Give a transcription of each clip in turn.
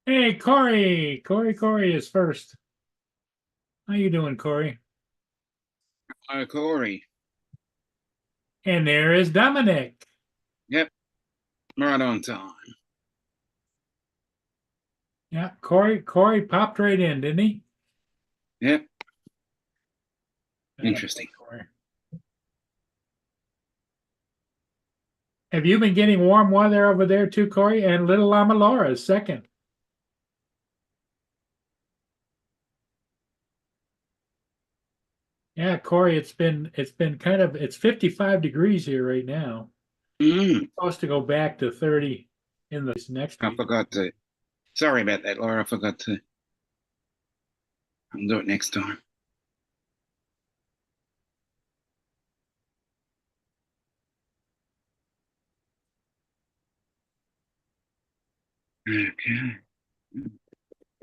Hey, Corey. Corey is first. How you doing, Corey? Oh, Corey. And there is Dominic. Yep, right on time. Yeah, Corey popped right in, didn't he? Yep, Yeah, interesting. Corey. Have you been getting warm weather over there too, Corey? And little Llama Laura is second. Yeah, Corey, it's been kind of it's 55 degrees here right now. Mm, Supposed to go back to 30 in the next I week. forgot to. Sorry about that, Laura. I forgot to. I'll do it next time. Okay.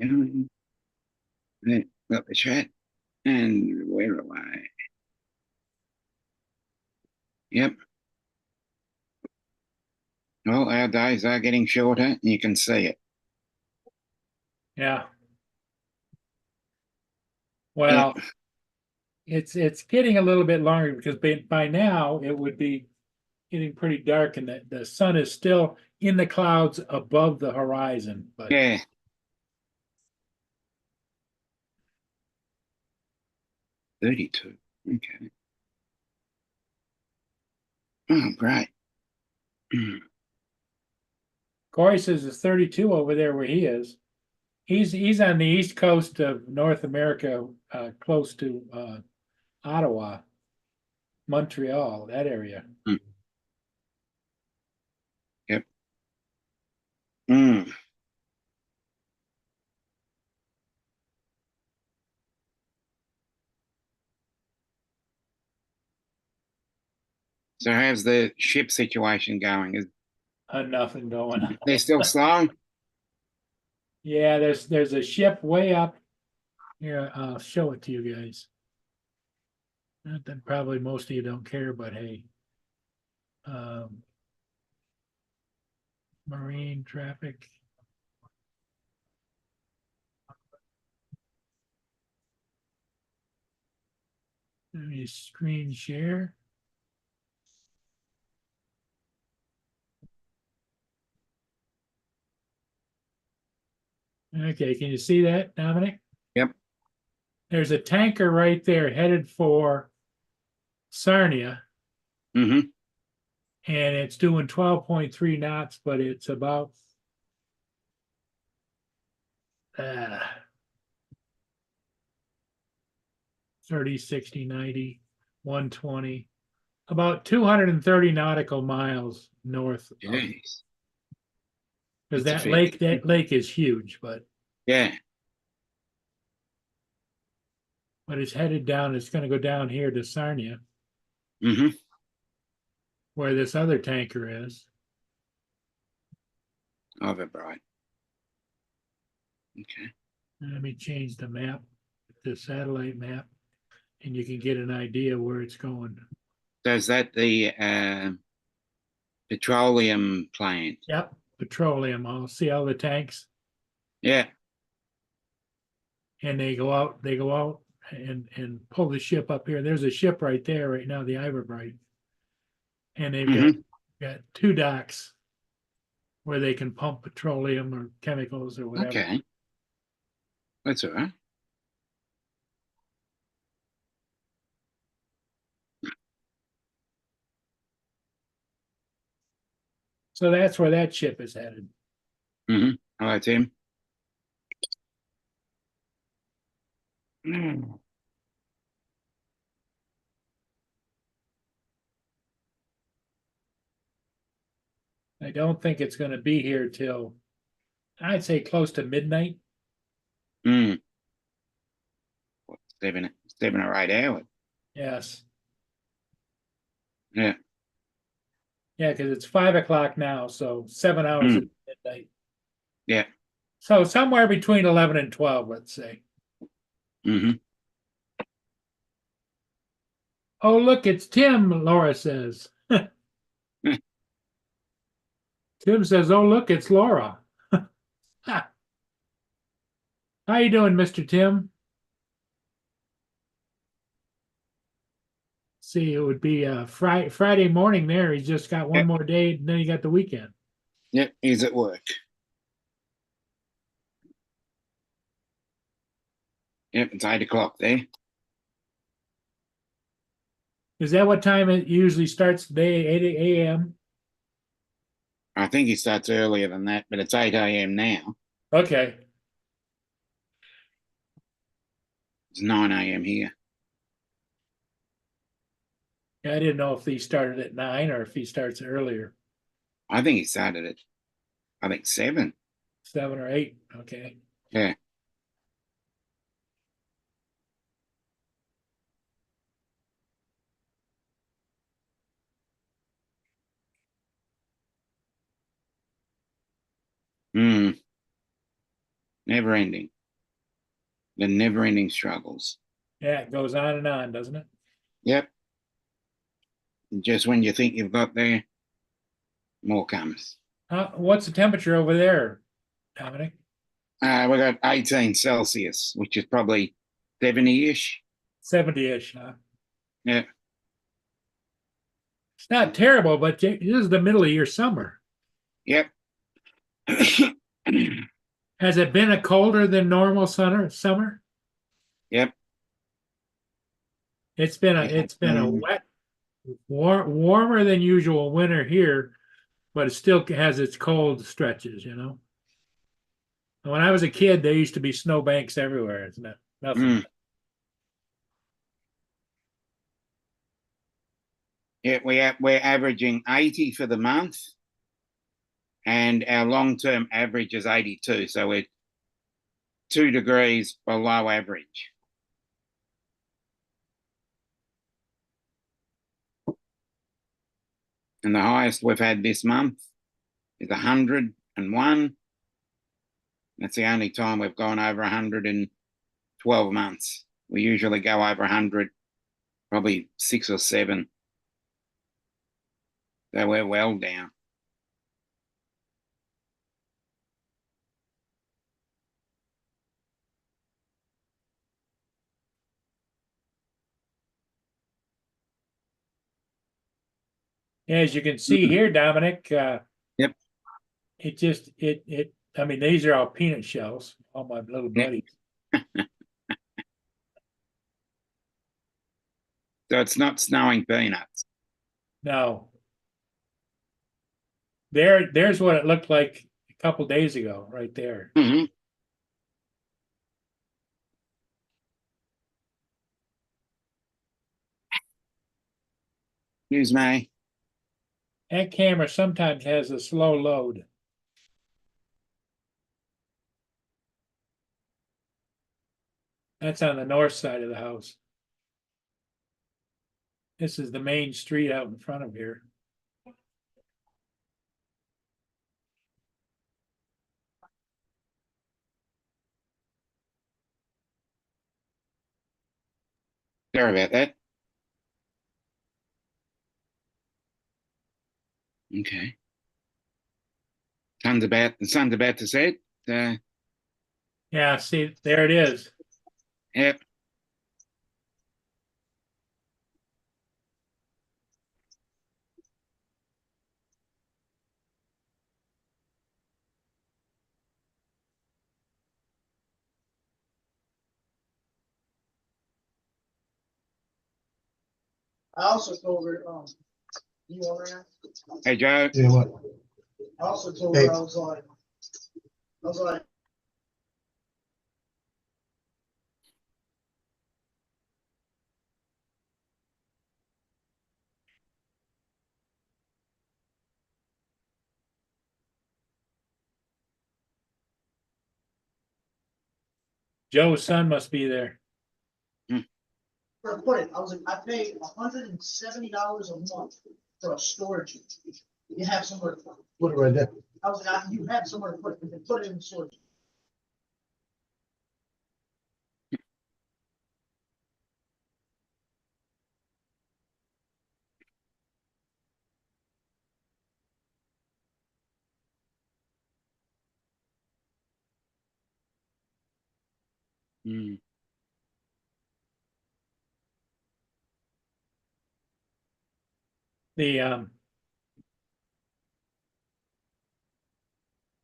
And then got the chat. And where am I? Yep. Well, our days are getting shorter, and you can see it. Yeah. Yep. Well, it's getting a little bit longer because by now it would be getting pretty dark and the sun is still in the clouds above the horizon. But Yeah. 32. Okay. Oh, great. Corey says it's 32 over there where he is. He's on the east coast of North America, close to Ottawa, Montreal, that area. Mm, yep. Mm. So how's the ship situation going? Is Nothing going on. they still slow? Yeah, there's a ship way up here. I'll show it to you guys. Not that probably most of you don't care, but hey, um, marine traffic. Let me screen share. Okay, can you see that, Dominic? Yep. There's a tanker right there headed for Sarnia, Mm-hmm. and it's doing 12.3 knots, but it's about uh, 30, 60, 90, 120, about 230 nautical miles north of, Jeez. because That's a that fair. lake is huge, Yeah. but it's headed down. It's going to go down here to Sarnia, Mm-hmm. where this other tanker is. Overbright. Okay. Let me change the map, the satellite map, and you can get an idea where it's going. So is that the petroleum plant? Yep, petroleum. I'll see all the tanks, Yeah. and they go out and pull the ship up here. There's a ship right there right now, the Iverbright, and they've Mm-hmm. got two docks where they can pump petroleum or chemicals or whatever. Okay. That's all right. So that's where that ship is headed. Mm-hmm. Hello, Tim. Mm. I don't think it's going to be here till I'd say close to midnight. Mm. What, 7 or 8 hours? Yes. Yeah. Yeah, because it's 5 o'clock now, so 7 hours at Mm. midnight. Yeah. So somewhere between 11 and 12, let's say. Mm-hmm. Oh, look, it's Tim, Laura says. Tim says, oh, look, it's Laura. How you doing, Mr. Tim? See, it would be Friday morning there. He's just got one Yep, more day, and then you got the weekend. yep, he's at work. Yep, it's 8 o'clock there. Is that what time it usually starts the day, 8 a.m.? I think he starts earlier than that, but it's 8 a.m. now. Okay. It's 9 a.m. here. Yeah, I didn't know if he started at 9 or if he starts earlier, I think he started at, I think 7. 7 or 8. Okay. Yeah. Hmm. Never ending. The never ending struggles. Yeah, it goes on and on, doesn't it? Yep. Just when you think you've got there, more comes. What's the temperature over there, Dominic? We got 18 Celsius, which is probably 70-ish. 70-ish, huh? Yeah. It's not terrible, but this is the middle of your summer. Yep. Has it been a colder than normal summer? Yep. It's been a wet, warmer than usual winter here, but it still has its cold stretches, you know. When I was a kid, there used to be snowbanks everywhere. It's not nothing. Mm. Yeah, we're averaging 80 for the month, and our long-term average is 82. So we're 2 degrees below average. And the highest we've had this month is 101. That's the only time we've gone over 100 in 12 months. We usually go over 100, probably 6 or 7. So we're well down. Yeah, as you can see here, Dominic, Yep. I mean, these are all peanut shells, all my little Yep. buddies. So it's not snowing peanuts. No, there's what it looked like a couple days ago, right there. Mm-hmm. Excuse me. That camera sometimes has a slow load. That's on the north side of the house. This is the main street out in front of here. Sorry about that. Okay. The sun's about to set. Yeah, see, there it is. Yep. I also told her, you want her? Hey, Joe. Yeah, what? I also told Hey. her, I was like, Joe's son must be there. where to put it, I was like, I pay $170 a month for a storage unit. You have somewhere to put it. Put it right there. I was like, you have somewhere to put it, you can put it in the storage. Mm. The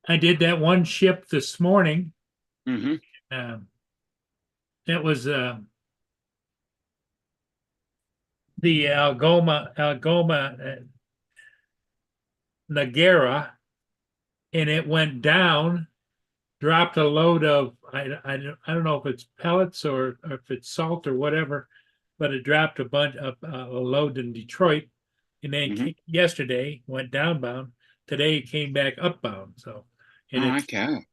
I did that one ship this morning. Hmm. It was the Algoma Nagara, and it went down, dropped a load of I don't know if it's pellets or if it's salt or whatever, but it dropped a bunch of a load in Detroit, and then Mhm. yesterday went downbound. Today it came back upbound. So, and Oh, okay.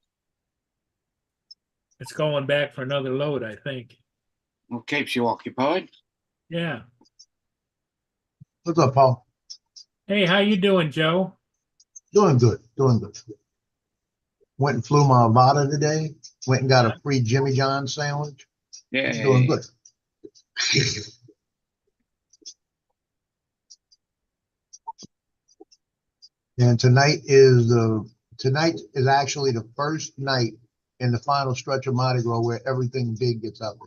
it's going back for another load, I think. Well, keeps you occupied. Yeah. What's up, Paul? Hey, how you doing, Joe? Doing good, doing good. Went and flew my Avata today. Went and got a free Jimmy John sandwich. Yeah. Doing good. And tonight is actually the first night in the final stretch of Mardi Gras where everything big gets out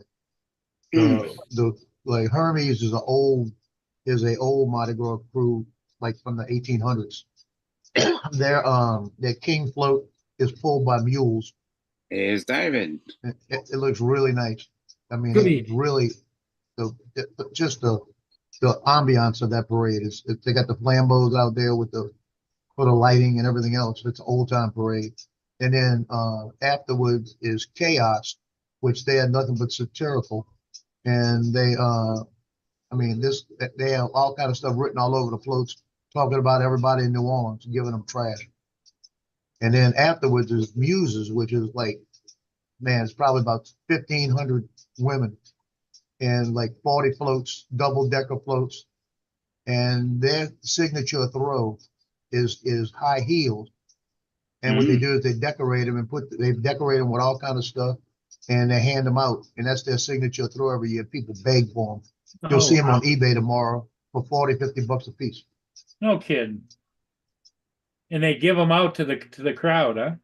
there. Mm. The like Hermes is a old Mardi Gras crew, like from the 1800s. Their king float is pulled by mules. There's David. It looks really nice. I mean, Good it evening. really just the ambiance of that parade is they got the flambeaus out there with the for the lighting and everything else. It's an old time parade. And then afterwards is chaos, which they had nothing but satirical. And I mean, they have all kind of stuff written all over the floats, talking about everybody in New Orleans, giving them trash. And then afterwards is muses, which is like, man, it's probably about 1,500 women and like 40 floats, double decker floats. And their signature throw is high heels. And what they Mm. do is they decorate them and they decorate them with all kind of stuff and they hand them out. And that's their signature throw every year. People beg for them. You'll see them on eBay tomorrow for 40, 50 bucks a piece. No kidding. And they give them out to the crowd, huh?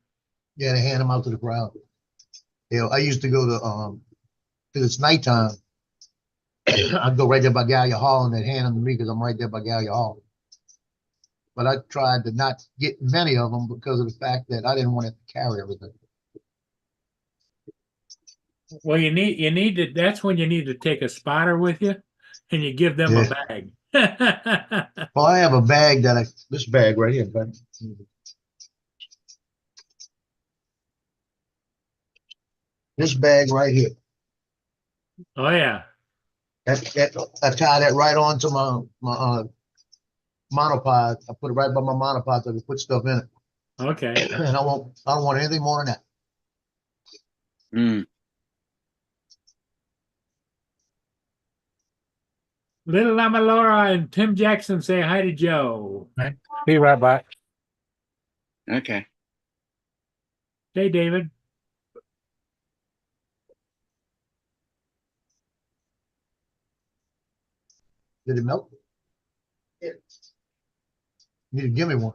Yeah, they hand them out to the crowd. You know, I used to go to because it's nighttime. I'd go right there by Gallia Hall and they'd hand them to me because I'm right there by Gallia Hall. But I tried to not get many of them because of the fact that I didn't want to carry everything. Well, you need to. That's when you need to take a spotter with you, and you give them a bag. Well, I have a bag this bag right here, but this bag right here. Oh yeah. I tie that right onto my monopod. I put it right by my monopod so I can put stuff in it. Okay. And I don't want anything more than that. Mm. Little Lama Laura and Tim Jackson say hi to Joe. Be right back. Okay. Hey, David. Did it melt? Yeah. You need to give me one.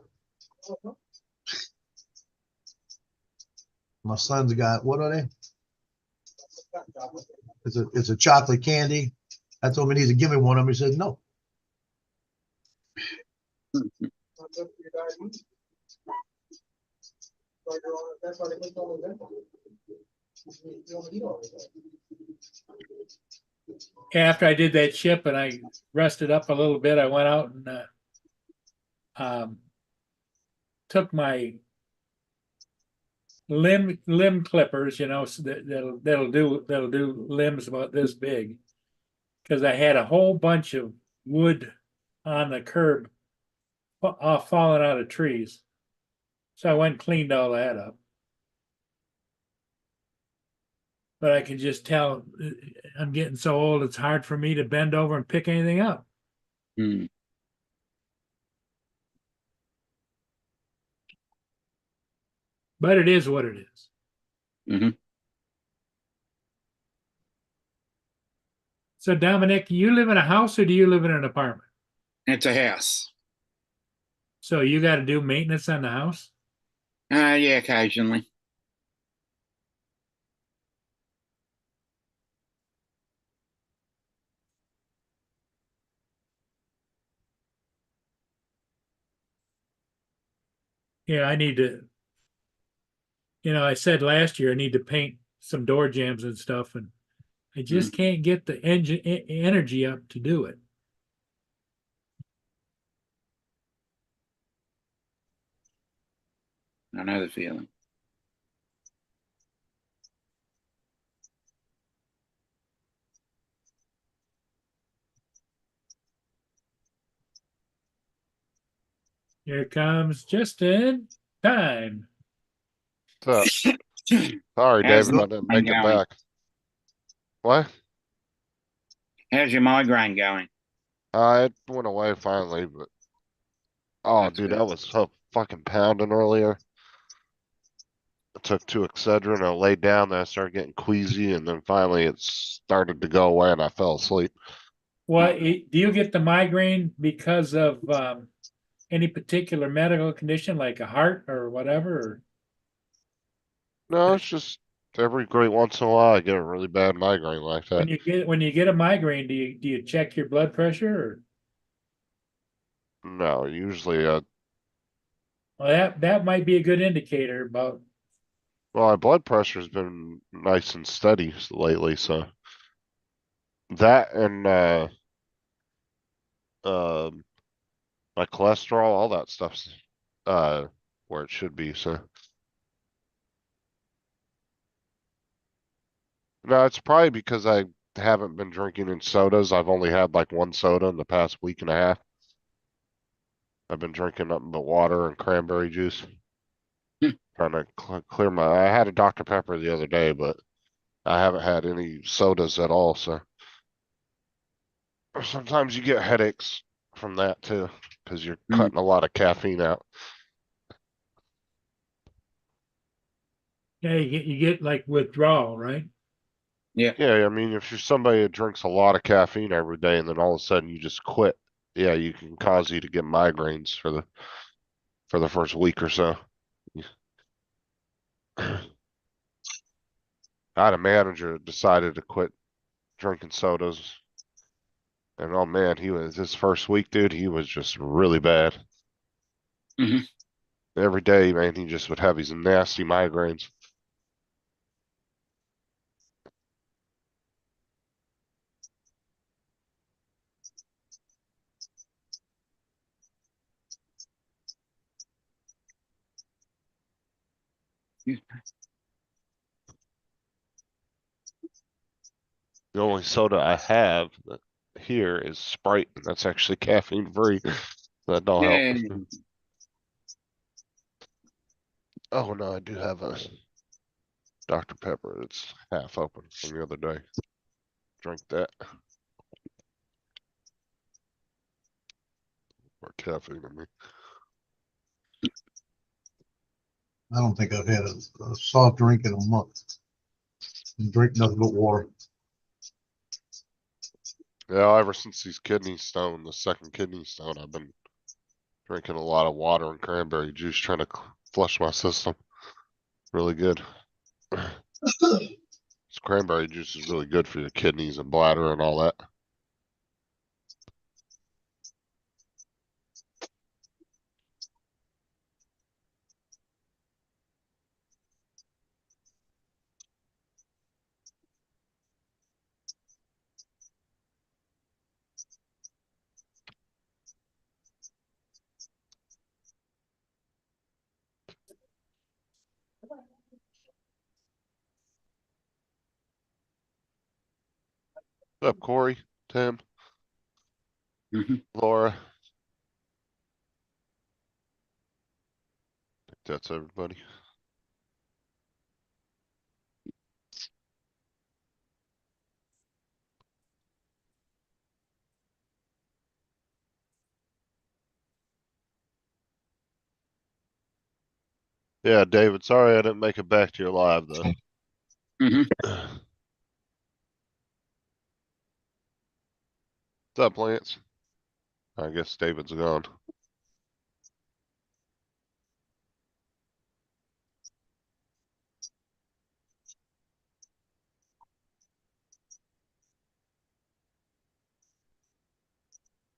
My son's got, what are they? It's a chocolate candy. I told him he needs to give me one of them. He said no. That's why they make all the you don't eat all of that. After I did that ship and I rested up a little bit, I went out and took my limb clippers, you know, so that'll do limbs about this big, because I had a whole bunch of wood on the curb falling out of trees. So I went and cleaned all that up. But I can just tell I'm getting so old, it's hard for me to bend over and pick anything up. Mm. But it is what it is. Hmm. So Dominic, you live in a house or do you live in an apartment? It's a house. So you got to do maintenance on the house? Yeah, occasionally. Yeah, I need to, I said last year I need to paint some door jambs and stuff, and I just can't get the energy up to do it. I know the feeling. Here comes just in time. What's up? Sorry, How's David, the I didn't migraine make it going? back. What? How's your migraine going? It went away finally, but oh, That's dude, good. that was so fucking pounding earlier. I took two Excedrin, I laid down, then I started getting queasy, and then finally it started to go away, and I fell asleep. What, do you get the migraine because of any particular medical condition like a heart or whatever? Or No, it's just every great once in a while I get a really bad migraine like that. when you get a migraine, do you check your blood pressure? Or No, usually, well, that might be a good indicator about. well, my blood pressure's been nice and steady lately, so that and um my cholesterol, all that stuff's where it should be, so. No, it's probably because I haven't been drinking in sodas. I've only had like one soda in the past week and a half. I've been drinking nothing but water and cranberry juice. Hmm. Trying to clear my, I had a Dr. Pepper the other day, but I haven't had any sodas at all, so. Sometimes you get headaches from that too, because you're Mm. cutting a lot of caffeine out. Yeah, you get like withdrawal, right? Yeah. Yeah, I mean, if you're somebody that drinks a lot of caffeine every day and then all of a sudden you just quit, yeah, you can cause you to get migraines for the first week or so. I had a manager that decided to quit drinking sodas. And oh man, he was his first week, dude, he was just really bad. Mhm. Every day, man, he just would have these nasty migraines. The only soda I have here is Sprite, and that's actually caffeine free. That don't help. Yeah. Oh no, I do have a Dr. Pepper. It's half open from the other day. Drink that. Or caffeine in me. I don't think I've had a soft drink in a month. Drink nothing but water. Yeah, ever since these kidney stone, the second kidney stone, I've been drinking a lot of water and cranberry juice, trying to flush my system. Really good. This cranberry juice is really good for your kidneys and bladder and all that. What's up, Corey, Tim, Mhm. Laura? I think that's everybody. Yeah, David, sorry I didn't make it back to your live though. Mhm. What's up, Lance? I guess David's gone.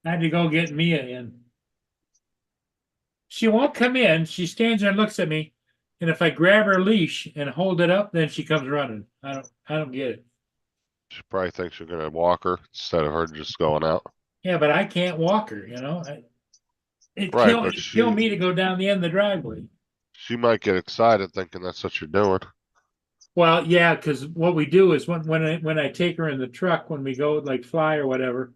I had to go get Mia in. she won't come in. She stands there and looks at me. And if I grab her leash and hold it up, then she comes running. I don't get it. She probably thinks you're gonna walk her instead of her just going out. Yeah, but I can't walk her, you know. It'd Right, kill, but it'd kill she- me to go down the end of the driveway. She might get excited thinking that's what you're doing. Well, yeah, because what we do is when I take her in the truck, when we go like fly or whatever,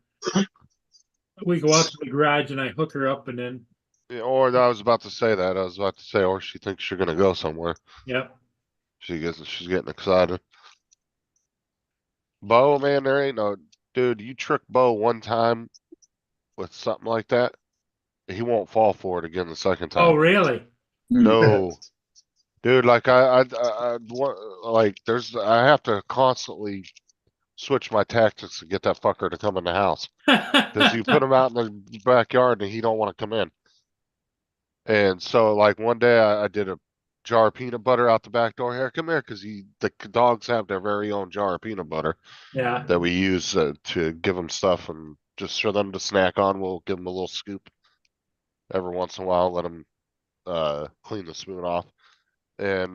we go out to the garage and I hook her up and then, Yeah, or I was about to say that. I was about to say, or she thinks you're gonna go somewhere. yep. She's getting excited. Bo, man, there ain't no dude. You trick Bo one time with something like that, he won't fall for it again the second Oh, time. really? No, dude. Like like I have to constantly switch my tactics to get that fucker to come in the house because you put him out in the backyard and he don't want to come in. And so, like one day, I did a jar of peanut butter out the back door. Here, come here, because the dogs have their very own jar of peanut butter Yeah. that we use to give them stuff and just for them to snack on. We'll give them a little scoop every once in a while. Let them clean the spoon off. And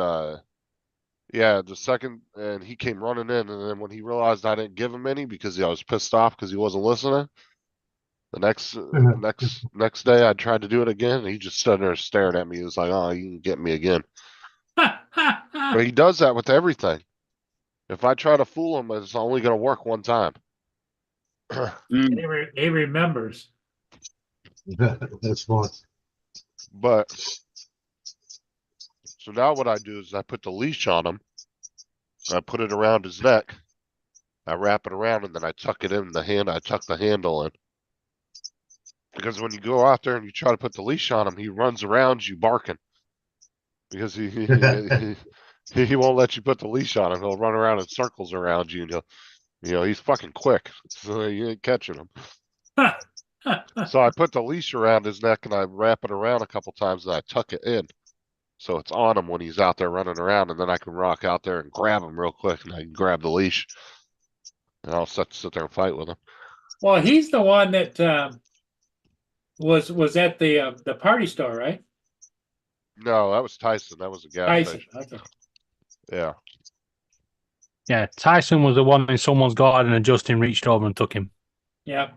yeah, and he came running in, and then when he realized I didn't give him any because I was pissed off because he wasn't listening. The next day I tried to do it again and he just stood there staring at me. He was like, "Oh, you can get me again." But he does that with everything. If I try to fool him, it's only gonna work one time. Mm. He remembers. That's fun. But so now what I do is I put the leash on him. I put it around his neck. I wrap it around and then I tuck it in the hand. I tuck the handle in. Because when you go out there and you try to put the leash on him, he runs around you barking. Because he won't let you put the leash on him. He'll run around in circles around you and he's fucking quick. So you ain't catching him. So I put the leash around his neck and I wrap it around a couple times and I tuck it in. So it's on him when he's out there running around, and then I can rock out there and grab him real quick and I can grab the leash. And I'll sit there and fight with him. Well, he's the one that was at the party store, right? No, that was Tyson. That was a gas Tyson. station. Okay. Yeah. Yeah, Tyson was the one in someone's garden and Justin reached over and took him. Yeah.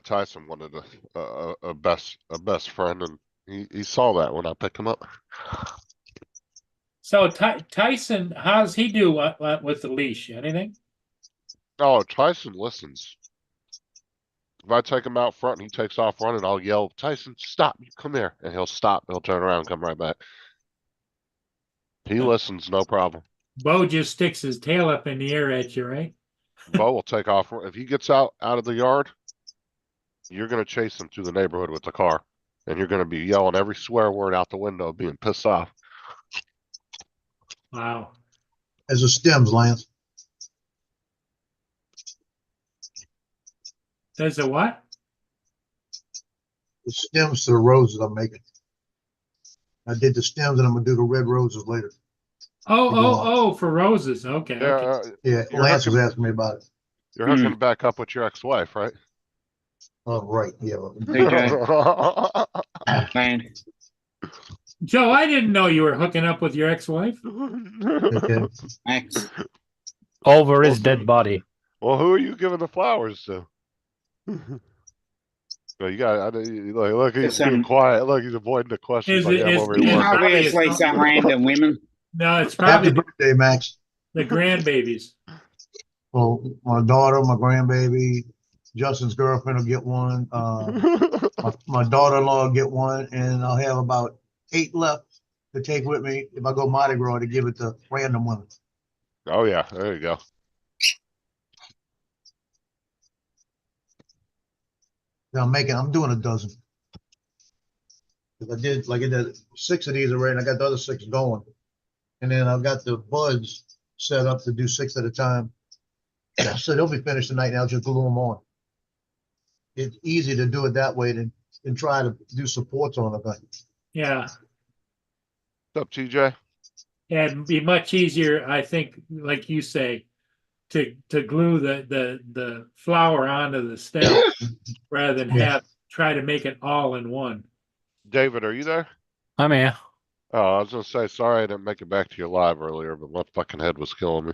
Tyson wanted a best friend, and he saw that when I picked him up. So Tyson, how's he do with the leash? Anything? Oh, Tyson listens. If I take him out front and he takes off running, I'll yell, "Tyson, stop! Come here!" And he'll stop. He'll turn around and come right back. He listens, no problem. Bo just sticks his tail up in the air at you, right? Bo will take off. If he gets out of the yard, you're going to chase him through the neighborhood with the car. And you're going to be yelling every swear word out the window, being pissed off. Wow. As a stems, Lance. There's a what? The stems to the roses I'm making. I did the stems and I'm gonna do the red roses later. Oh, for roses. Okay. Yeah, Okay. Yeah, You're Lance was hooking- asking me about it. you're hooking back up with your ex-wife, right? Oh, right, yeah. Man, Joe, I didn't know you were hooking up with your ex-wife. Okay. Max. Over his dead body. Well, who are you giving the flowers to? No, you got. Look, he's It's, being quiet. Look, he's avoiding the question. Is Like, it- I'm is- over is- here working. Obviously, Probably some random women. No, it's Happy probably birthday, Max. the grandbabies. Well, my daughter, my grandbaby, Justin's girlfriend will get one. My daughter-in-law will get one, and I'll have about 8 left to take with me if I go Mardi Gras to give it to random women. Oh yeah, there you go. Now I'm doing a dozen. 'Cause I did 6 of these already, and I got the other 6 going. And then I've got the buds set up to do 6 at a time. So they'll be finished tonight, and I'll just glue them on. It's easy to do it that way than try to do supports on the thing. Yeah. What's up, TJ? Yeah, it'd be much easier, I think, like you say, to glue the flower onto the stem rather than Yeah. try to make it all in one. David, are you there? I'm here. Oh, I was gonna say, sorry I didn't make it back to your live earlier, but my fucking head was killing me.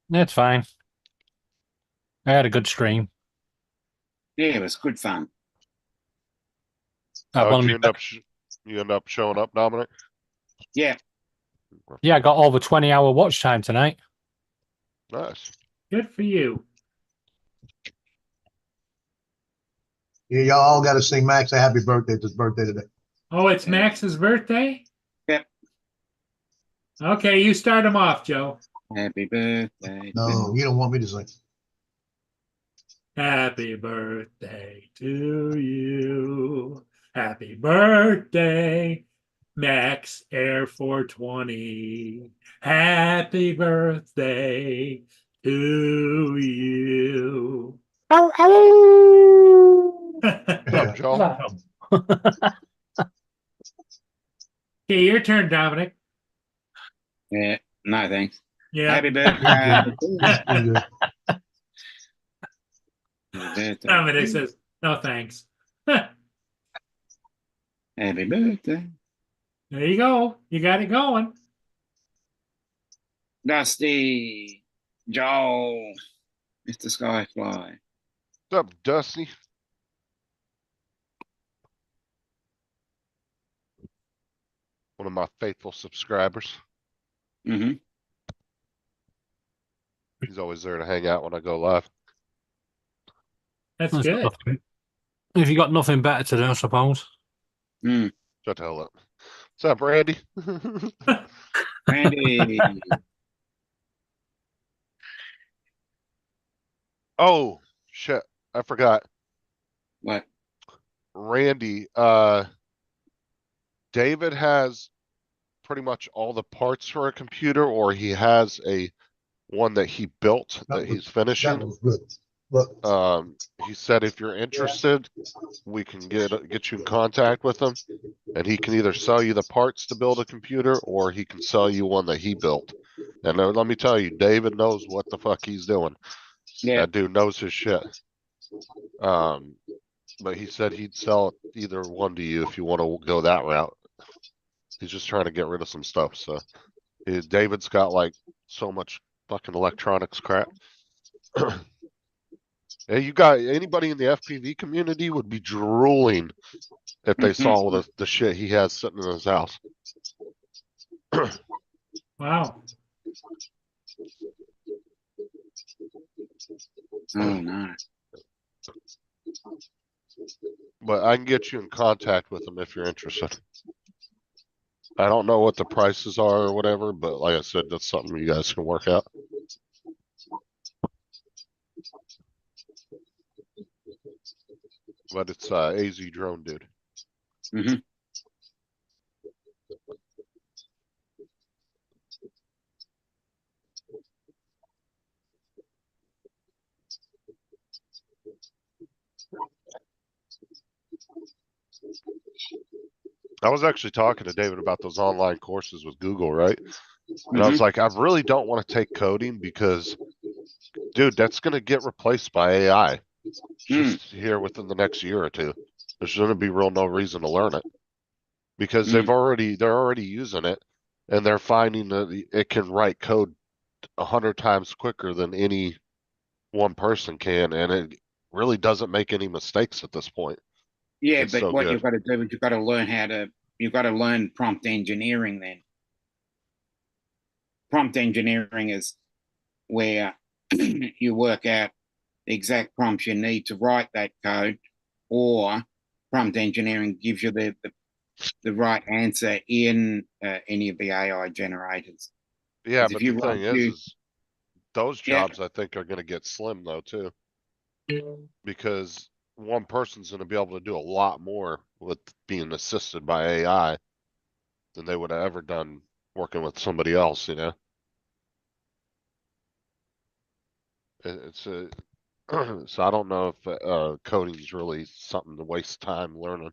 That's fine. I had a good stream. Yeah, it was good fun. I How'd wanna you be end up, you end up showing up, Dominic? Yeah, Yeah, I got over 20-hour watch time tonight. Nice. Good for you. Yeah, y'all all gotta sing Max a happy birthday. It's his birthday today. Oh, it's Max's birthday? Yep. Okay, you start him off, Joe. happy birthday. No, you don't want me to sing. Happy birthday to you. Happy birthday, Max Air 420. Happy birthday to you. What's up, Joe? Okay, your turn, Dominic. Yeah, no thanks. Yeah. Happy birthday. Pretty good. Happy birthday. Dominic says, no thanks. There Happy birthday. you go. You got it going. Dusty. Joel. Mr. Skyfly. What's up, Dusty? One of my faithful subscribers. Mm-hmm. He's always there to hang out when I go live. That's That's good. nothing. If you got nothing better to do, I suppose. Mm. Shut the hell up. What's up, Randy? Randy. Oh, shit. I forgot. What? Randy, David has pretty much all the parts for a computer, or he has a one that he built that he's That finishing. was good. Look, He said if you're interested, we can get you in contact with him, and he can either sell you the parts to build a computer, or he can sell you one that he built. And let me tell you, David knows what the fuck he's doing. Yeah. That dude knows his shit. But he said he'd sell either one to you if you want to go that route. He's just trying to get rid of some stuff. So David's got like so much fucking electronics crap. Hey, you got anybody in the FPV community would be drooling if they saw the shit he has sitting in his house. Wow. Oh, no. But I can get you in contact with him if you're interested. I don't know what the prices are or whatever, but like I said, that's something you guys can work out. But it's AZ Drone Dude. Mm-hmm. I was actually talking to David about those online courses with Google, right? And I was like, I really don't want to take coding because, dude, that's going to get replaced by AI just here within the next year or two. There's going to be no reason to learn it because they're already using it, and they're finding that it can write code 100 times quicker than any one person can, and it really doesn't make any mistakes at this point. Yeah, It's but so what good. you've got to do is you've got to learn prompt engineering then. Prompt engineering is where you work out the exact prompts you need to write that code, or prompt engineering gives you the right answer in any of the AI generators. Yeah, 'Cause but if the you thing run is those Yeah. jobs I think are going to get slim though too, because one person's going to be able to do a lot more with being assisted by AI than they would have ever done working with somebody else, you know? It's a, so I don't know if coding is really something to waste time learning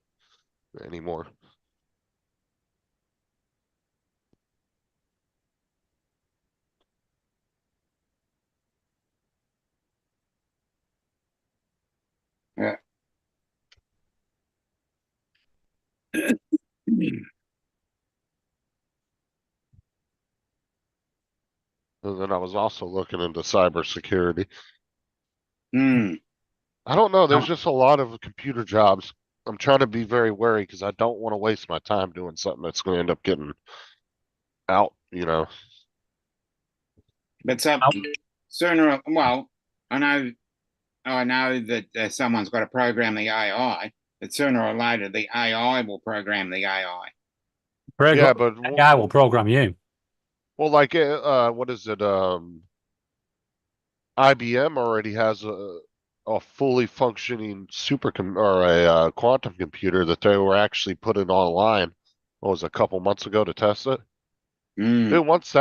anymore. Yeah. And then I was also looking into cybersecurity. Hmm. I don't know. There's Oh. just a lot of computer jobs. I'm trying to be very wary because I don't want to waste my time doing something that's going to end up getting out, you know. But some sooner, well, I know, I know that someone's got to program the AI, but sooner or later the AI will program the AI. Yeah, but I will program you. well, like, what is it? IBM already has a fully functioning or a quantum computer that they were actually putting online. What was it, a couple months ago to test it? Mm. Dude, once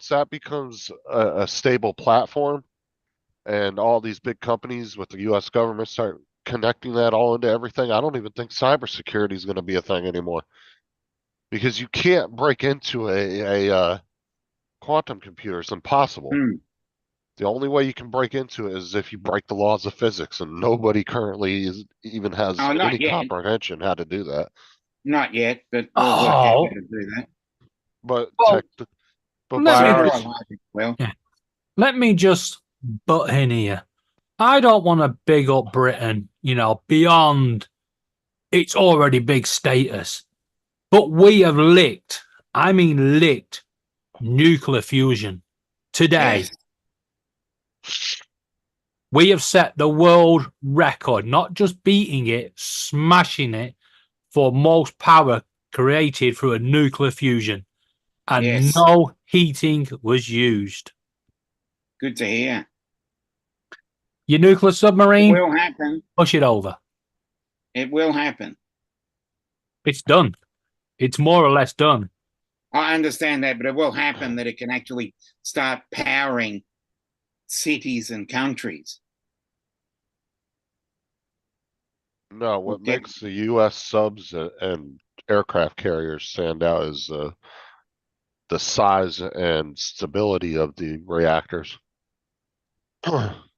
that becomes a stable platform, and all these big companies with the U.S. government start connecting that all into everything, I don't even think cybersecurity is going to be a thing anymore. Because you can't break into a quantum computer. It's impossible. Mm. The only way you can break into it is if you break the laws of physics, and nobody currently even has Oh, any not yet, comprehension how to do that. not yet, but we'll work out how Oh, to do that. But well, but let me Sooner or biology, just, later, well, yeah, let me just butt in here. I don't want to big up Britain, beyond its already big status. But we have I mean licked, nuclear fusion. Today, yes, we have set the world record, not just beating it, smashing it for most power created through a nuclear fusion. And yes, no heating was used. good to hear. Your nuclear It submarine, will happen. push it over. It will happen. It's done. It's more or less done. I understand that, but it will happen that it can actually start powering cities and countries. no, what Okay. makes the U.S. subs and aircraft carriers stand out is the size and stability of the reactors.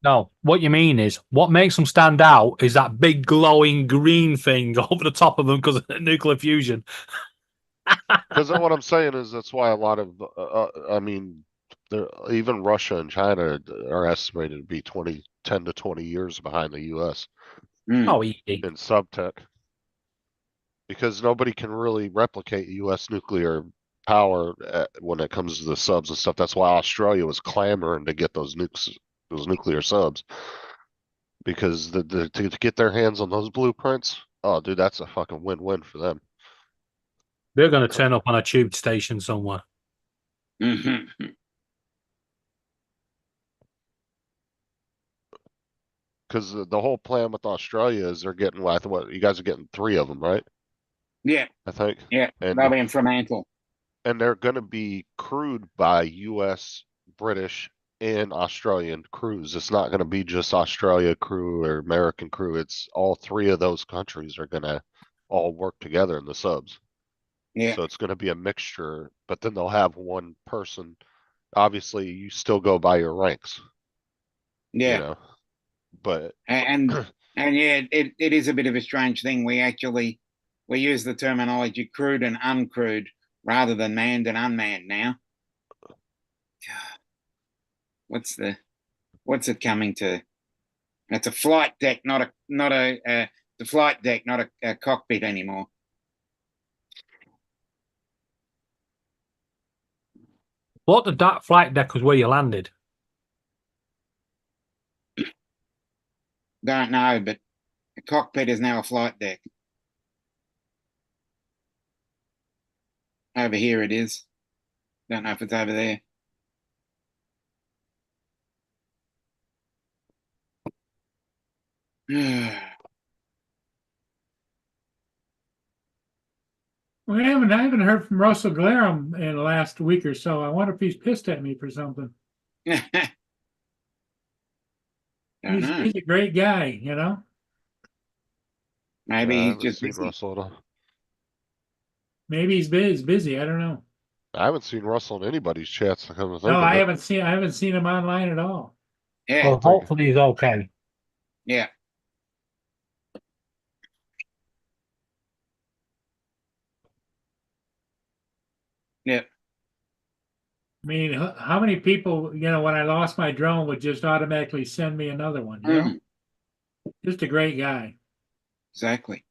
No, what you mean is what makes them stand out is that big glowing green thing over the top of them because of the nuclear fusion. Because what I'm saying is that's why a lot of, I mean, even Russia and China are estimated to be 10 to 20 years behind the U.S. Mm. Oh, easy. in subtech. Because nobody can really replicate U.S. nuclear power when it comes to the subs and stuff. That's why Australia was clamoring to get those nuclear subs. Because to get their hands on those blueprints, oh, dude, that's a fucking win-win for them. They're going to turn up on a tube station somewhere. Mm-hmm. Because the whole plan with Australia is they're getting, what, you guys are getting 3 of them, right? Yeah, I think. yeah, And they'll be in Fremantle. they're going to be crewed by U.S., British, and Australian crews. It's not going to be just Australia crew or American crew. It's all 3 of those countries are going to all work together in the subs. Yeah, So it's going to be a mixture, but then they'll have one person. Obviously, you still go by your ranks, you yeah, know, but and yeah, it is a bit of a strange thing. We use the terminology crewed and uncrewed rather than manned and unmanned now. What's it coming to? It's a flight deck, not a the flight deck, not a cockpit anymore. What the that flight deck was where you landed. Don't know, but a cockpit is now a flight deck. Over here it is. Don't know if it's over there. I haven't heard from Russell Glarham in the last week or so. I wonder if he's pissed at me for something. Don't know. He's a great guy, you know. Maybe I he's haven't just seen busy. Russell at all. Maybe he's busy. I don't know. I haven't seen Russell in anybody's chats to come to think No, of I it. haven't seen him online at all. Yeah, Well, hopefully he's okay. yeah. Yeah. I mean, how many people, you know, when I lost my drone would just automatically send me another one, you know? Mm, Just a great guy. exactly.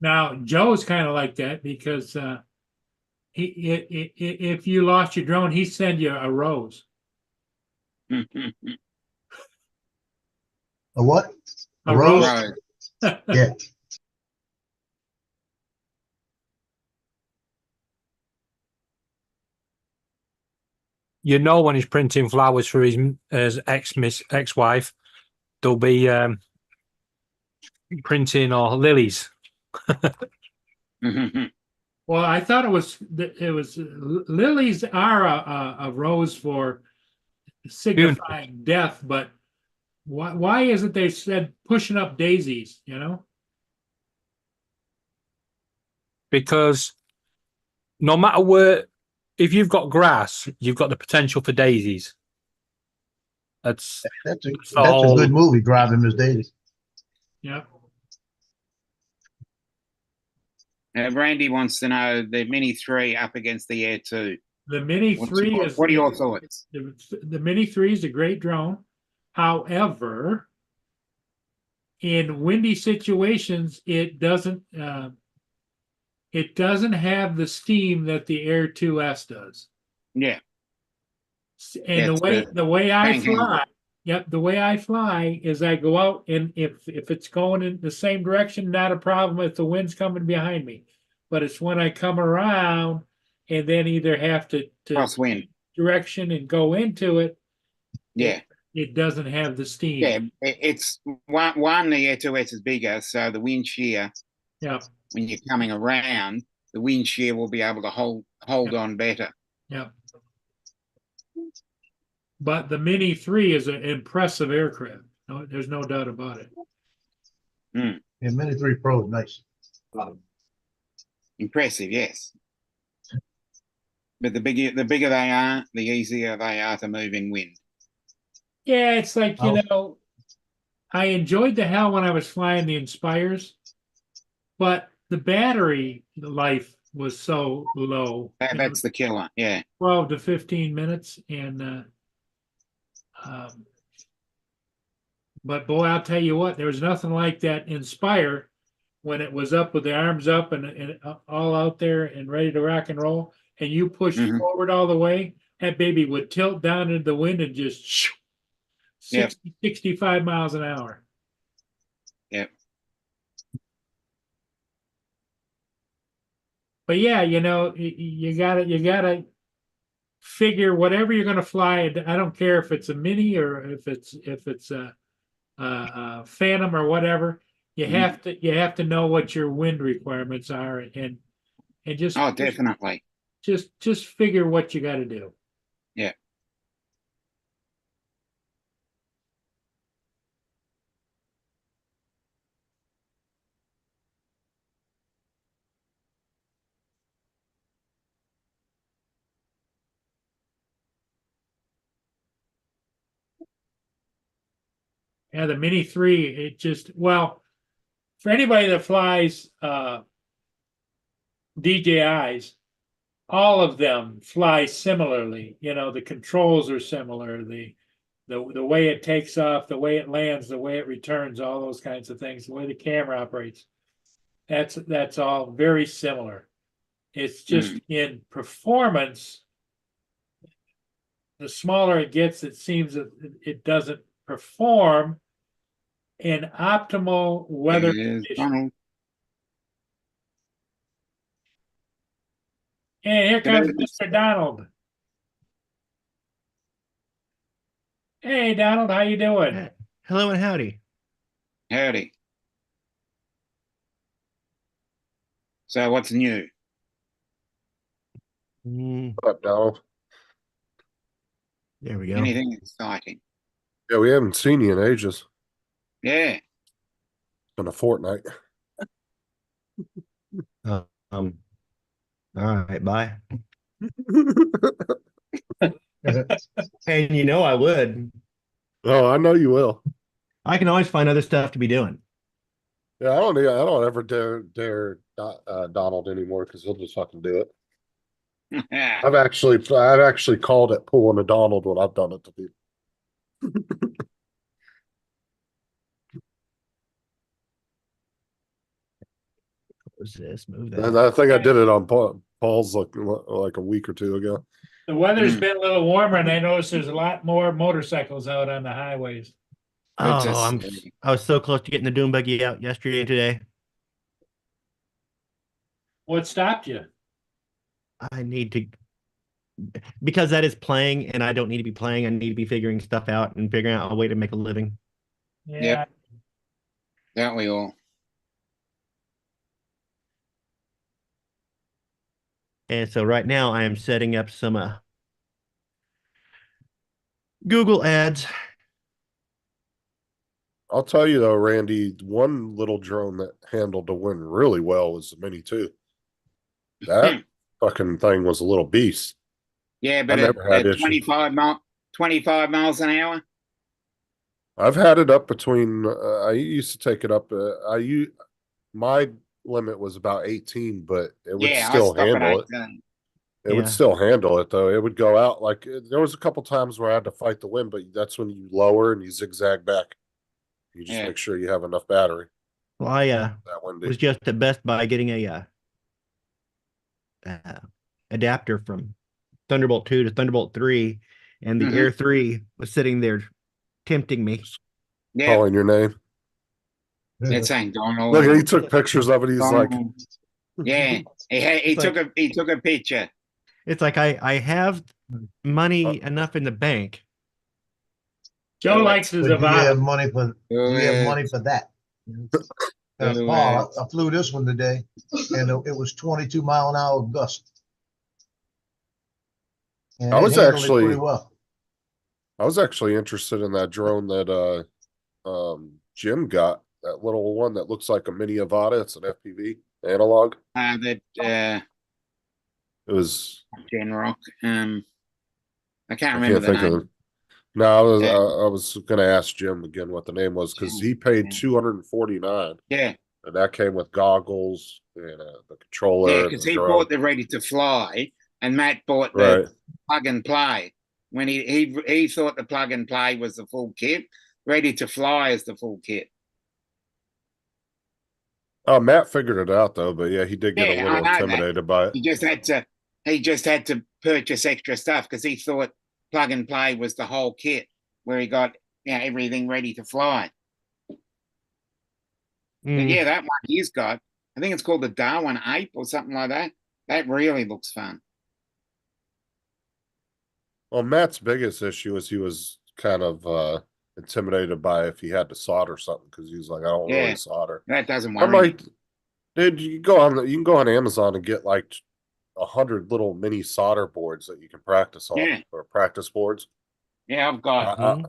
Now, Joe's kind of like that because if you lost your drone, he'd send you a rose. A what? A A rose? Right. Yeah. You know, when he's printing flowers for his ex-wife, there'll be printing or lilies. Well, I thought it was lilies are a rose for signifying death, but why is it they said pushing up daisies, you know? Because no matter where, if you've got grass, you've got the potential for daisies. That's That's a all. good movie, Driving Miss Daisy. Yeah. Randy wants to know the Mini 3 up against the Air 2. The Mini 3 is What are your thoughts? the Mini 3 is a great drone. However, in windy situations, it doesn't have the steam that the Air 2S does. Yeah. And It's the way I bang handle. fly, yep, the way I fly is I go out, and if it's going in the same direction, not a problem if the wind's coming behind me. But it's when I come around and then either have to Crosswind. direction and go into it, Yeah. it doesn't have the steam. Yeah. It's one, the Air 2S is bigger, so the wind shear, Yeah, when you're coming around, the wind shear will be able to hold on better. yeah. But the Mini 3 is an impressive aircraft. No, there's no doubt about it. Yeah, Mini 3 Pro is nice. Impressive, yes. But the bigger they are, the easier they are to move in wind. Yeah, it's like, you Oh. know, I enjoyed the hell when I was flying the Inspires, but the battery life was so low. You know, That's the killer. Yeah. 12 to 15 minutes. And but boy, I'll tell you what, there was nothing like that Inspire when it was up with the arms up and all out there and ready to rock and roll, and you pushed Mhm. forward all the way, that baby would tilt down into the wind and just 65 miles an hour. Yep. But yeah, you know, you gotta figure whatever you're gonna fly. I don't care if it's a Mini or if it's a Phantom or whatever. You have to know what your wind requirements are and just Oh, definitely. just figure what you got to do. Yeah. Yeah, the Mini 3, it just, well, for anybody that flies DJIs, all of them fly similarly. You know, the controls are similar, the way it takes off, the way it lands, the way it returns, all those kinds of things, the way the camera operates. That's all very similar. It's just in performance, the smaller it gets, it seems that it doesn't perform in optimal weather There's conditions. Donald. And here Good comes evening. Mr. Donald. Hey, Donald, how you doing? Hello and howdy. Howdy. So what's new? Mm, What up, Donald? there we go. Anything exciting? Yeah, we haven't seen you in ages. Yeah. Been a fortnight. All right, bye. And you know I would. Oh, I know you will. I can always find other stuff to be doing. Yeah, I don't ever dare Donald anymore because he'll just fucking do it. I've actually called it pulling a Donald when I've done it to people. What's this? Move And that. I think I did it on Paul's like a week or two ago. The weather's Mm. been a little warmer and I noticed there's a lot more motorcycles out on the highways. Good to Oh, see. I was so close to getting the dune buggy out yesterday and today. What stopped you? I need to, because that is playing and I don't need to be playing. I need to be figuring stuff out and figuring out a way to make a living. Yeah, Don't we all? And so right now I am setting up some Google ads. I'll tell you though, Randy, one little drone that handled the wind really well was the Mini 2. That fucking thing was a little beast. Yeah, but never had at issues. 25 miles an hour. I've had it up between. I used to take it up. My limit was about 18, but it would Yeah, I still stop at handle it. 18. It would Yeah. still handle it though. It would go out like there was a couple times where I had to fight the wind, but that's when you lower and you zigzag back. You just Yeah. make sure you have enough battery. Well, I That windy. was just at Best Buy getting a adapter from Thunderbolt 2 to Thunderbolt 3, and the Mhm. Air 3 was sitting there tempting me. Yeah, Calling your name. it's ain't Donald. Look, he took pictures of it. He's like, Donald. Yeah, he It's took a picture. It's like I have money enough in the bank. Joe Do it. likes his But do you have Avata. money for, do you have money for that? Do Paul, I flew this one today and it was 22-mile-an-hour gust. And I it was handled it actually- pretty well. I was actually interested in that drone that Jim got. That little one that looks like a mini Avata. It's an FPV analog. that It was. Genrock. I can't I remember can't the think name. of it. No, Yeah. I was gonna ask Jim again what the name was because he paid Yeah. 249, Yeah, and that came with goggles and the controller. yeah, and because the he drone. bought the ready to fly, and Matt bought the Right. plug and play. When he thought the plug and play was the full kit, ready to fly is the full kit. Oh, Matt figured it out though, but yeah, he did get Yeah, a I little know that. intimidated by it. He just had to purchase extra stuff because he thought plug and play was the whole kit, where he got everything ready to fly. But Mm. yeah, that one he's got, I think it's called the Darwin Ape or something like that. That really looks fun. Well, Matt's biggest issue is he was kind of intimidated by if he had to solder something because he was like, I don't Yeah. really solder. That doesn't I'm worry like, dude, you can go on Amazon and get like 100 little mini solder boards that you can practice on, Yeah. or practice boards. me. Yeah, I've got.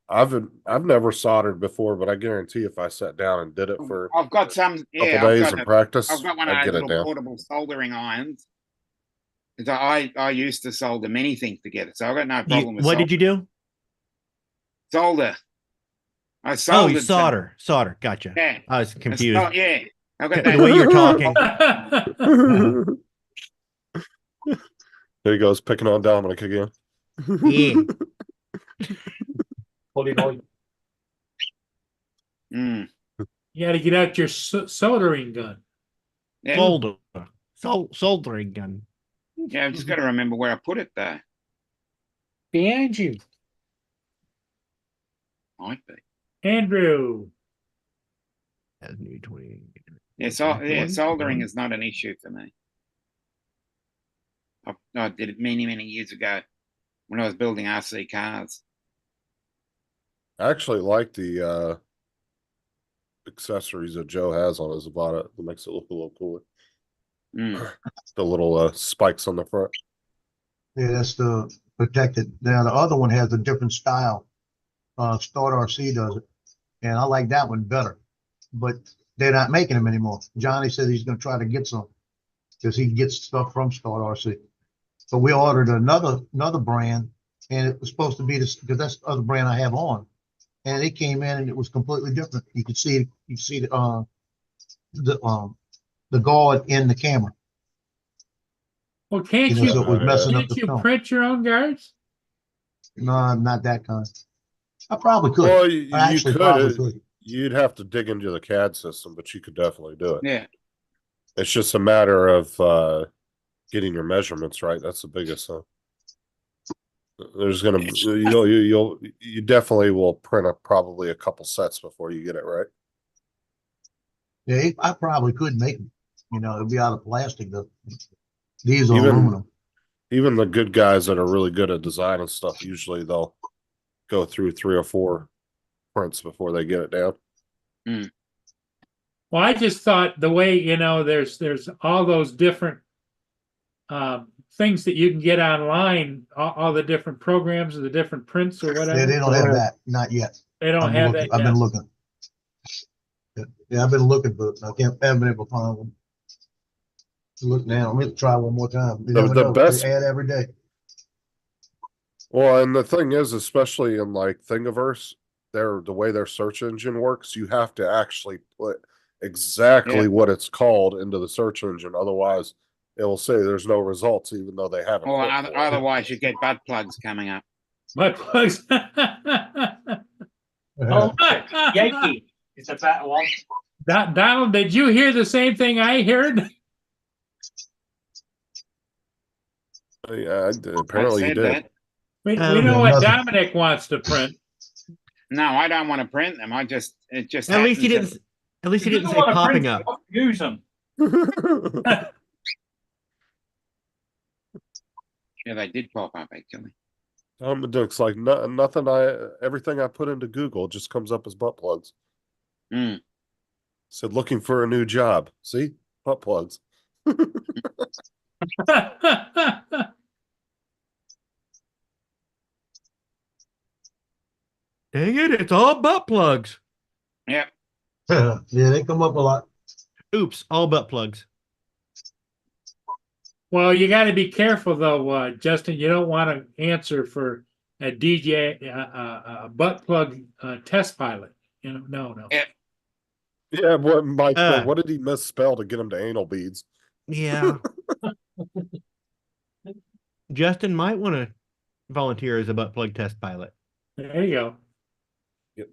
I've never soldered before, but I guarantee if I sat down and did it for I've got some. a Yeah, couple days I've and got, practice, I've got one I'd of get those it little down. portable soldering irons. 'Cause I used to solder many things together, so I've got no problem with What did you do? solder. I Oh, soldered you some- solder. Gotcha. Yeah, I was I confused. yeah, I've got The that. way you're talking. There he goes, picking on Dominic again. Yeah. Mm, You gotta get out your soldering gun. yeah, Soldering gun. yeah, I've just got to remember where I put it though. Behind you. Might be. Andrew. As new 20. Yeah, soldering is not an issue for me. I did it many years ago when I was building RC cars. I actually like the accessories that Joe has on his Avata. It makes it look a little cooler. Mm. The little spikes on the front. Yeah, that's the protected. Now, the other one has a different style. Start RC does it. And I like that one better. But they're not making them anymore. Johnny said he's gonna try to get some because he gets stuff from Start RC. So we ordered another brand, and it was supposed to be this because that's the other brand I have on. And it came in and it was completely different. You could see you see the guard in the camera. Well, can't You know, so it was Yeah. messing up can't the you film. print your own guards? No, not that kind. I probably could. Well, I you actually could. probably could. You'd have to dig into the CAD system, but you could definitely do it. Yeah. It's just a matter of getting your measurements right. That's the biggest thing. There's gonna you definitely will print probably a couple sets before you get it right. Yeah, I probably could make them. You know, it'd be out of plastic though. These are Even- aluminum. Even the good guys that are really good at design and stuff, usually they'll go through 3 or 4 prints before they get it down. Well, I just thought the way, there's all those different things that you can get online, all the different programs and the different prints or whatever. Yeah, they don't have that. Not yet. They don't have that I've yet. been looking. Yeah, I've been looking, but I haven't been able to find one. Look now. I'm gonna try one more time. You The- never the know. best- They add every day. Well, and the thing is, especially in like Thingiverse, the way their search engine works, you have to actually put exactly Yeah. what it's called into the search engine. Otherwise, it will say there's no results, even though they haven't. Or looked for it. otherwise you get butt plugs coming up. My plugs. Oh, Yankee is a better one. Donald, did you hear the same thing I heard? Yeah, I apparently you said did. that. We Yeah, know what nothing. Dominic wants to print. No, I don't want to print them. It just At least he happens didn't. At least he If you didn't don't say wanna print popping up. them, use them. Yeah, they did pop up actually. It's like nothing. Everything I put into Google just comes up as butt plugs. Mm. Said looking for a new job. See, butt plugs. Dang it! It's all butt plugs. Yep. Yeah, they come up a lot. Oops! All butt plugs. Well, you got to be careful though, Justin. You don't want to answer for a DJ butt plug test pilot. No. Yeah, what Mike? Uh. What did he misspell to get him to anal beads? Yeah. Justin might want to volunteer as a butt plug test pilot. There you go. Yep.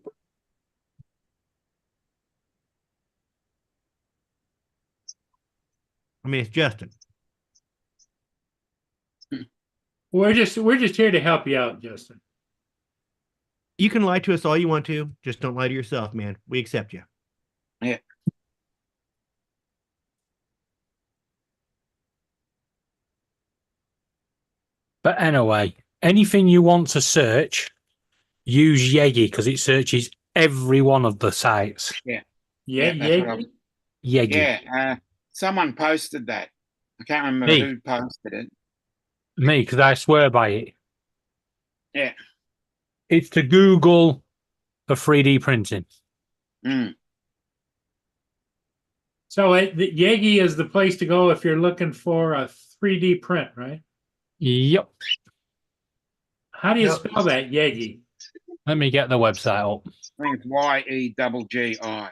I mean, it's Justin. We're just here to help you out, Justin. You can lie to us all you want to. Just don't lie to yourself, man. We accept you. Yeah. But anyway, anything you want to search, use Yegi because it searches every one of the sites. Yeah. that's what I- Yegi. Yeah. Someone posted that. I can't remember Me. who posted it. Me, because I swear by it. Yeah. It's to Google for 3D printing. Mm. So the Yegi is the place to go if you're looking for a 3D print, right? Yep. How do you Yep. spell that, Yegi? Let me get the website up. I think it's YEGGI.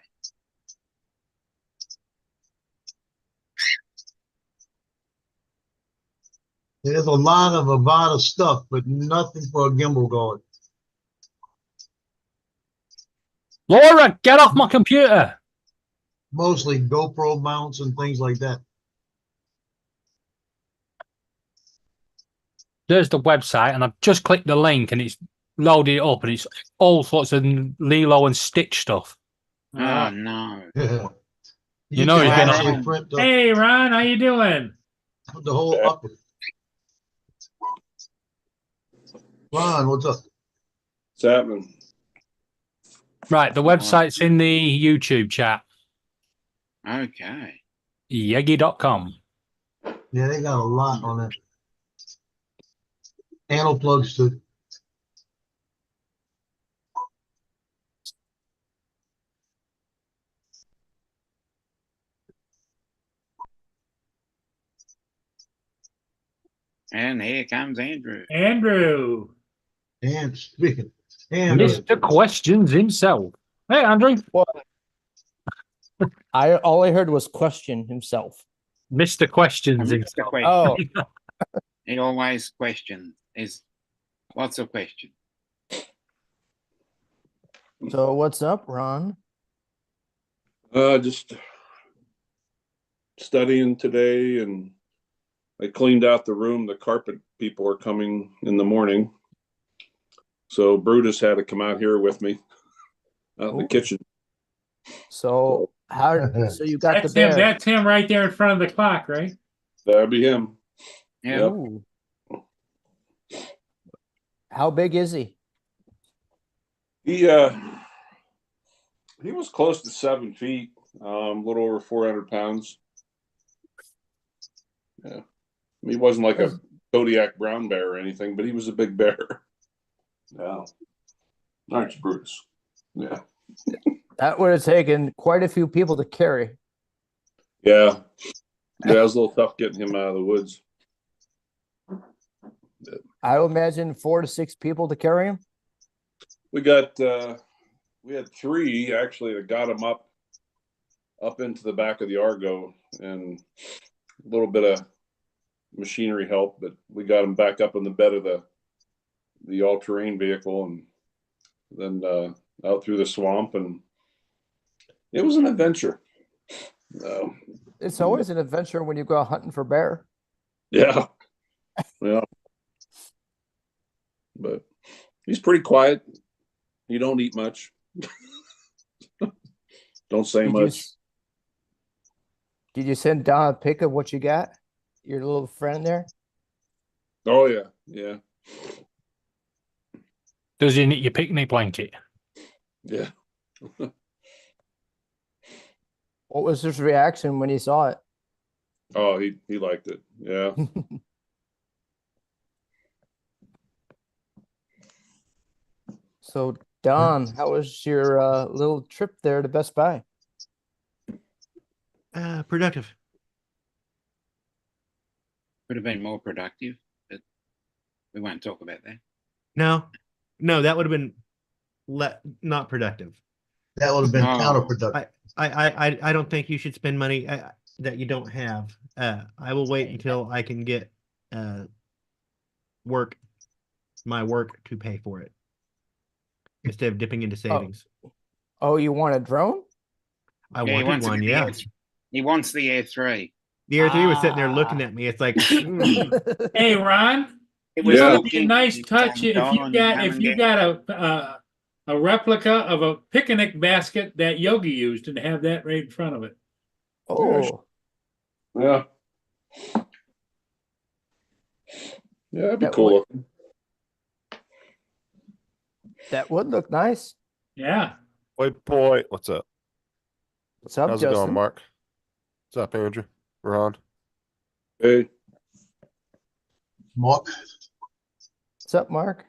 There's a lot of Avada stuff, but nothing for a gimbal guard. Laura, get off my computer. Mostly GoPro mounts and things like that. There's the website, and I've just clicked the link, and it's loaded it up, and it's all sorts of Lilo and Stitch stuff. Oh no. You know can you've been actually on- print Hey, Ron, how you doing? the whole upper. Ron, what's up? What's happening? Right, the website's in the YouTube chat. Okay. Yegi.com. Yeah, they got a lot on that. Anal plugs too. And here comes Andrew. Andrew. And speaking, and Mr. Questions himself. Hey, Andrew. All I heard was question himself. Mr. Questions Mr. himself. Question. Oh, He always questions. There's lots of questions. so what's up, Ron? Just studying today, and I cleaned out the room. The carpet people are coming in the morning. So Brutus had to come out here with me out in the Ooh. kitchen. So so you got That's the him, bear. that's him right there in front of the clock, right? That'd be him. Yeah. Yep. Ooh. How big is he? He was close to 7 feet, a little over 400 pounds. Yeah. He wasn't like a Kodiak brown bear or anything, but he was a big bear. Yeah. Aren't you, Brutus? Yeah. That would have taken quite a few people to carry. Yeah. Yeah, it was a little tough getting him out of the woods. I would imagine 4 to 6 people to carry him. We got we had 3 actually that got him up into the back of the Argo, and a little bit of machinery help, but we got him back up in the bed of the all-terrain vehicle, and then out through the swamp, and it was an adventure. It's always an adventure when you go out hunting for bear. Yeah. Yeah. But he's pretty quiet. He don't eat much. Don't say Did much. Did you send Don a pic of what you got? Your little friend there? Oh yeah. Yeah. Does he need your picnic blanket? Yeah. What was his reaction when he saw it? Oh, he liked it. Yeah. So Don, how was your little trip there to Best Buy? Productive. Could have been more productive, but we won't talk about that. No, that would have been not productive. That would have been No. counterproductive. I don't think you should spend money that you don't have. I will wait until I can get my work to pay for it instead of dipping into savings. Oh, you want a drone? I Yeah, he wanted wants one, the yeah. He wants the Air 3. The Air 3 was sitting there looking at me. It's like, Hey, Ron, It it was Yeah. would be a nice touch if you got a replica of a picnic basket that Yogi used and have that right in front of it. Oh, Yeah. Yeah, that'd be That cool. that would look nice. Yeah. Wait, boy, what's up? What's up, How's it Justin? going, Mark? What's up, Andrew? Ron? Hey. Mark, What's up, Mark?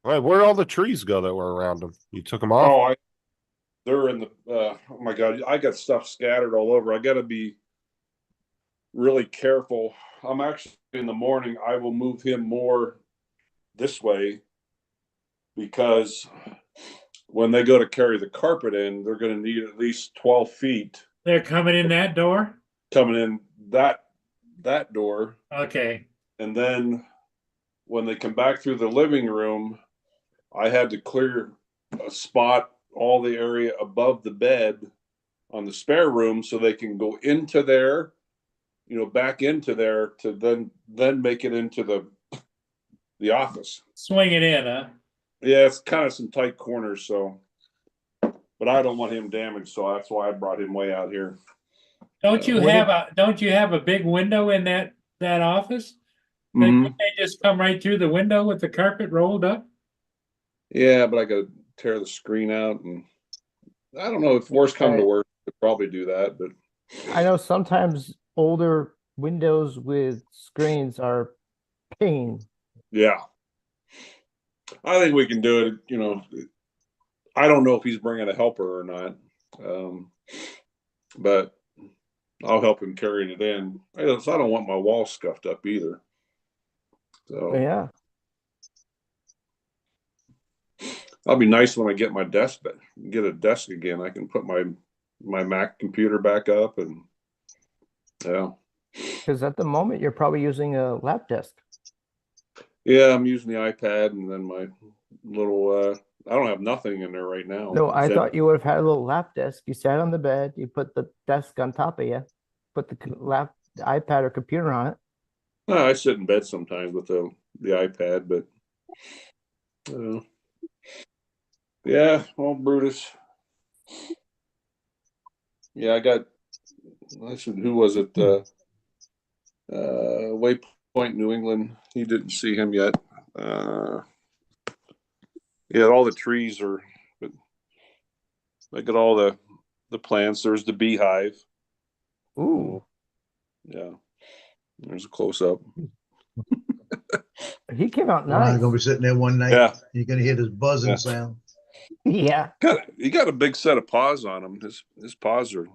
All right, where'd all the trees go that were around them? You took them off? Oh, they're in the oh my God, I got stuff scattered all over. I gotta be really careful. I'm actually in the morning, I will move him more this way, because when they go to carry the carpet in, they're gonna need at least 12 feet They're coming in that door? coming in that door. Okay. And then when they come back through the living room, I had to clear a spot, all the area above the bed on the spare room, so they can go into there, back into there to then make it into the office. Swing it in, huh? Yeah, it's kind of some tight corners, so, but I don't want him damaged, so that's why I brought him way out here. Don't you What have a big window in that office? Mhm. Couldn't they just come right through the window with the carpet rolled up? Yeah, but I gotta tear the screen out, and I don't know if worse come to worse, I could probably do that, but I know sometimes older windows with screens are pain. yeah. I think we can do it, I don't know if he's bringing a helper or not. But I'll help him carrying it in. I don't want my wall scuffed up either. So Yeah. That'll be nice when I get my desk, but get a desk again. I can put my Mac computer back up and yeah. Because at the moment you're probably using a lap desk. Yeah, I'm using the iPad and then my little I don't have nothing in there right now. No, I It's thought you would have had a little lap desk. You sat on the bed, you put the desk on top of you, put the the iPad or computer on it. I sit in bed sometimes with the iPad, but yeah, well, Brutus. Yeah, I got. Who was it? Waypoint, New England. He didn't see him yet. Yeah, all the trees are. But I got all the plants. There's the beehive. Ooh, Yeah, there's a close up. he came out Ryan's nice. gonna be sitting there one night. Yeah, You're gonna hear this buzzing Yeah. sound. Yeah. he got a big set of paws on him. His paws are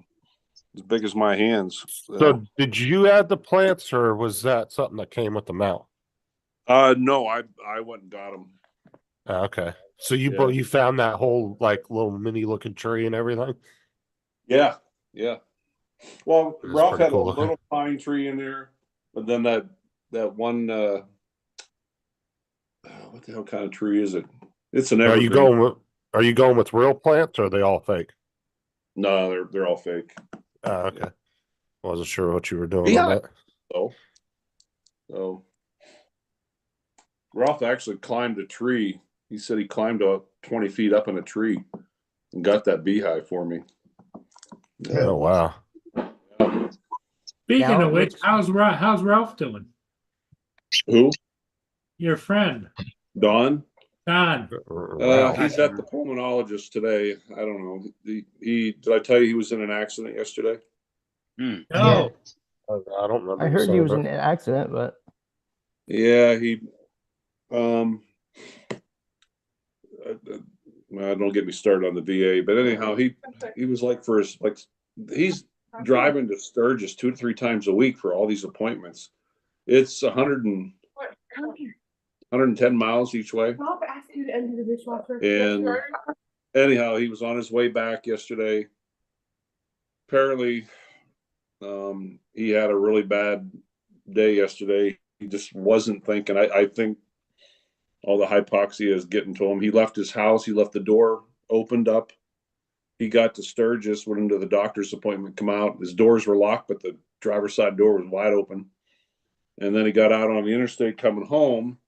as big as my hands. So did you add the plants or was that something that came with the mount? No, I went and got him. Okay. So you Yeah. you found that whole like little mini looking tree and everything? Yeah, yeah. Well, That's Ralph pretty had cool a looking. little pine tree in there, but then that one what the hell kind of tree is it? It's an Are you evergreen. are you going with real plants or are they all fake? No, they're all fake. Oh, okay. Wasn't sure what you were doing Yeah. on that. So Ralph actually climbed a tree. He said he climbed 20 feet up in a tree and got that beehive for me. Oh wow. Speaking Now of it which, looks- how's Ralph doing? Who? Your friend, Don? Don. He's at the pulmonologist today. I don't know. He did I tell you he was in an accident yesterday? No, I don't remember. I you heard he saying was that. in an accident, but Yeah, he don't get me started on the VA, but anyhow, he was like he's driving to Sturgis 2 to 3 times a week for all these appointments. It's 110 miles each way. Bob asked you to empty the dishwasher. And anyhow, he was on his way back yesterday. Apparently, he had a really bad day yesterday. He just wasn't thinking. I think all the hypoxia is getting to him. He left his house. He left the door opened up. He got to Sturgis, went into the doctor's appointment, come out. His doors were locked, but the driver's side door was wide open. And then he got out on the interstate coming home,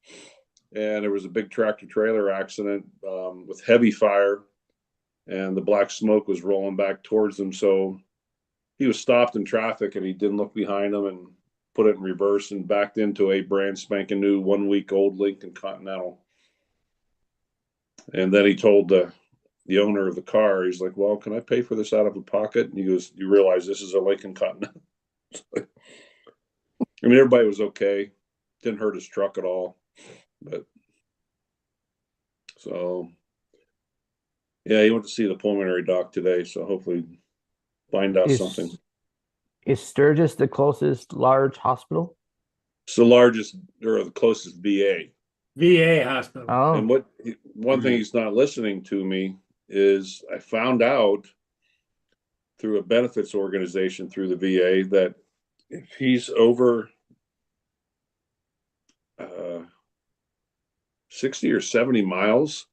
and there was a big tractor trailer accident with heavy fire, and the black smoke was rolling back towards him. So he was stopped in traffic, and he didn't look behind him and put it in reverse and backed into a brand spanking new 1 week old Lincoln Continental. And then he told the owner of the car, he's like, well, can I pay for this out of a pocket? And he goes, you realize this is a Lincoln Continental? I mean, everybody was okay. Didn't hurt his truck at all. But so, yeah, he went to see the pulmonary doc today. So hopefully find out something. Is Sturgis the closest large hospital? It's the largest or the closest VA. VA hospital. Oh, And one thing he's not listening to me is I found out through a benefits organization through the VA that if he's over 60 or 70 miles,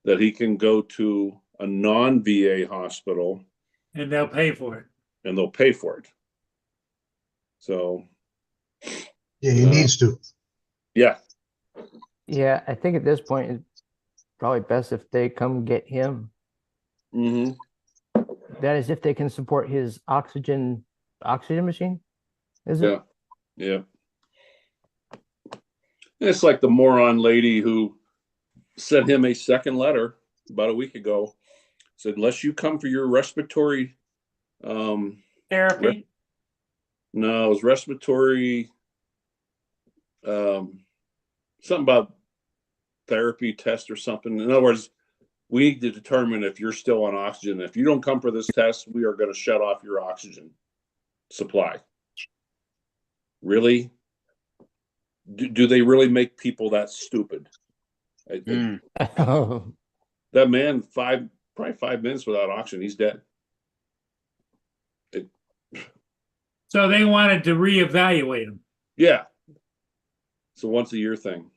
that he can go to a non-VA hospital And they'll pay for it. and they'll pay for it. So, Yeah, he needs to. yeah. yeah. I think at this point it's probably best if they come get him. Mm-hmm. That is, if they can support his oxygen machine. Is it? Yeah. Yeah. It's like the moron lady who sent him a second letter about a week ago. Said, unless you come for your respiratory, Therapy. no, it was respiratory, something about therapy test or something. In other words, we need to determine if you're still on oxygen. If you don't come for this test, we are going to shut off your oxygen supply. Really? Do they really make people that stupid? That man, probably 5 minutes without oxygen, he's dead. So they wanted to reevaluate him. Yeah. It's a once a year thing.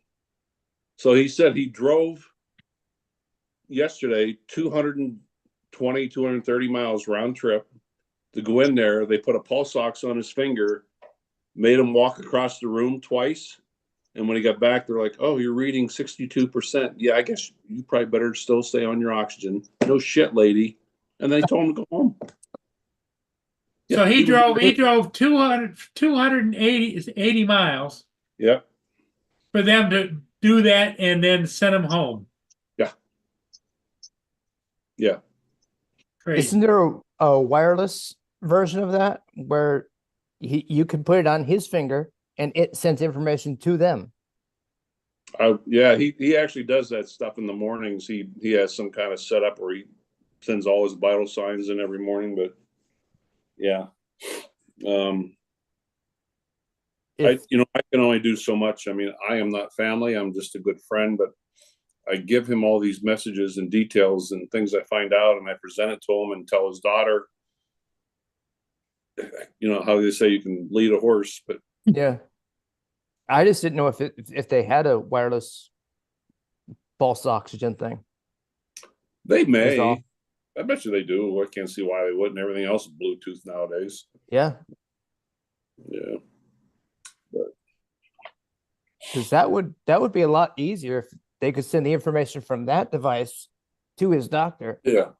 So he said he drove yesterday 220, 230 miles round trip to go in there. They put a pulse ox on his finger, made him walk across the room twice. And when he got back, they're like, "Oh, you're reading 62%. Yeah, I guess you probably better still stay on your oxygen." No shit, lady. And they told him to go home. So Yeah, he was- drove 280 miles Yeah. for them to do that and then send him home. Yeah. Yeah. Crazy. Isn't there a wireless version of that where you can put it on his finger and it sends information to them? Yeah, he actually does that stuff in the mornings. He has some kind of setup where he sends all his vital signs in every morning. But yeah, I can only do so much. I mean, I am not family. I'm just a good friend, but I give him all these messages and details and things I find out, and I present it to him and tell his daughter. You know how they say you can lead a horse, but Yeah. I just didn't know if they had a wireless pulse oxygen thing. they That's may. all. I bet you they do. I can't see why they wouldn't. Everything else is Bluetooth nowadays. Yeah. Yeah. Because that would be a lot easier if they could send the information from that device to his doctor. Yeah.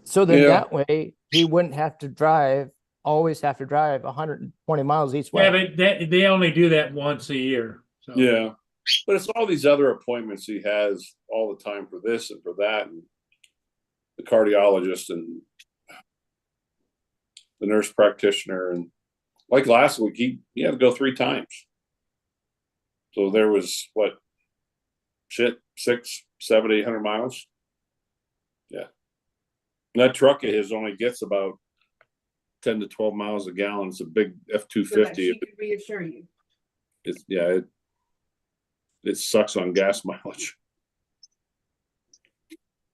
So then Yeah. that way he wouldn't always have to drive 120 miles each way. Yeah, but they only do that once a year. So. Yeah. But it's all these other appointments he has all the time for this and for that, and the cardiologist and the nurse practitioner. And like last week, he had to go 3 times. So there was 600, 700, 800 miles. Yeah. And that truck of his only gets about 10 to 12 miles a gallon. It's a big F-250. She could reassure you. It sucks on gas mileage.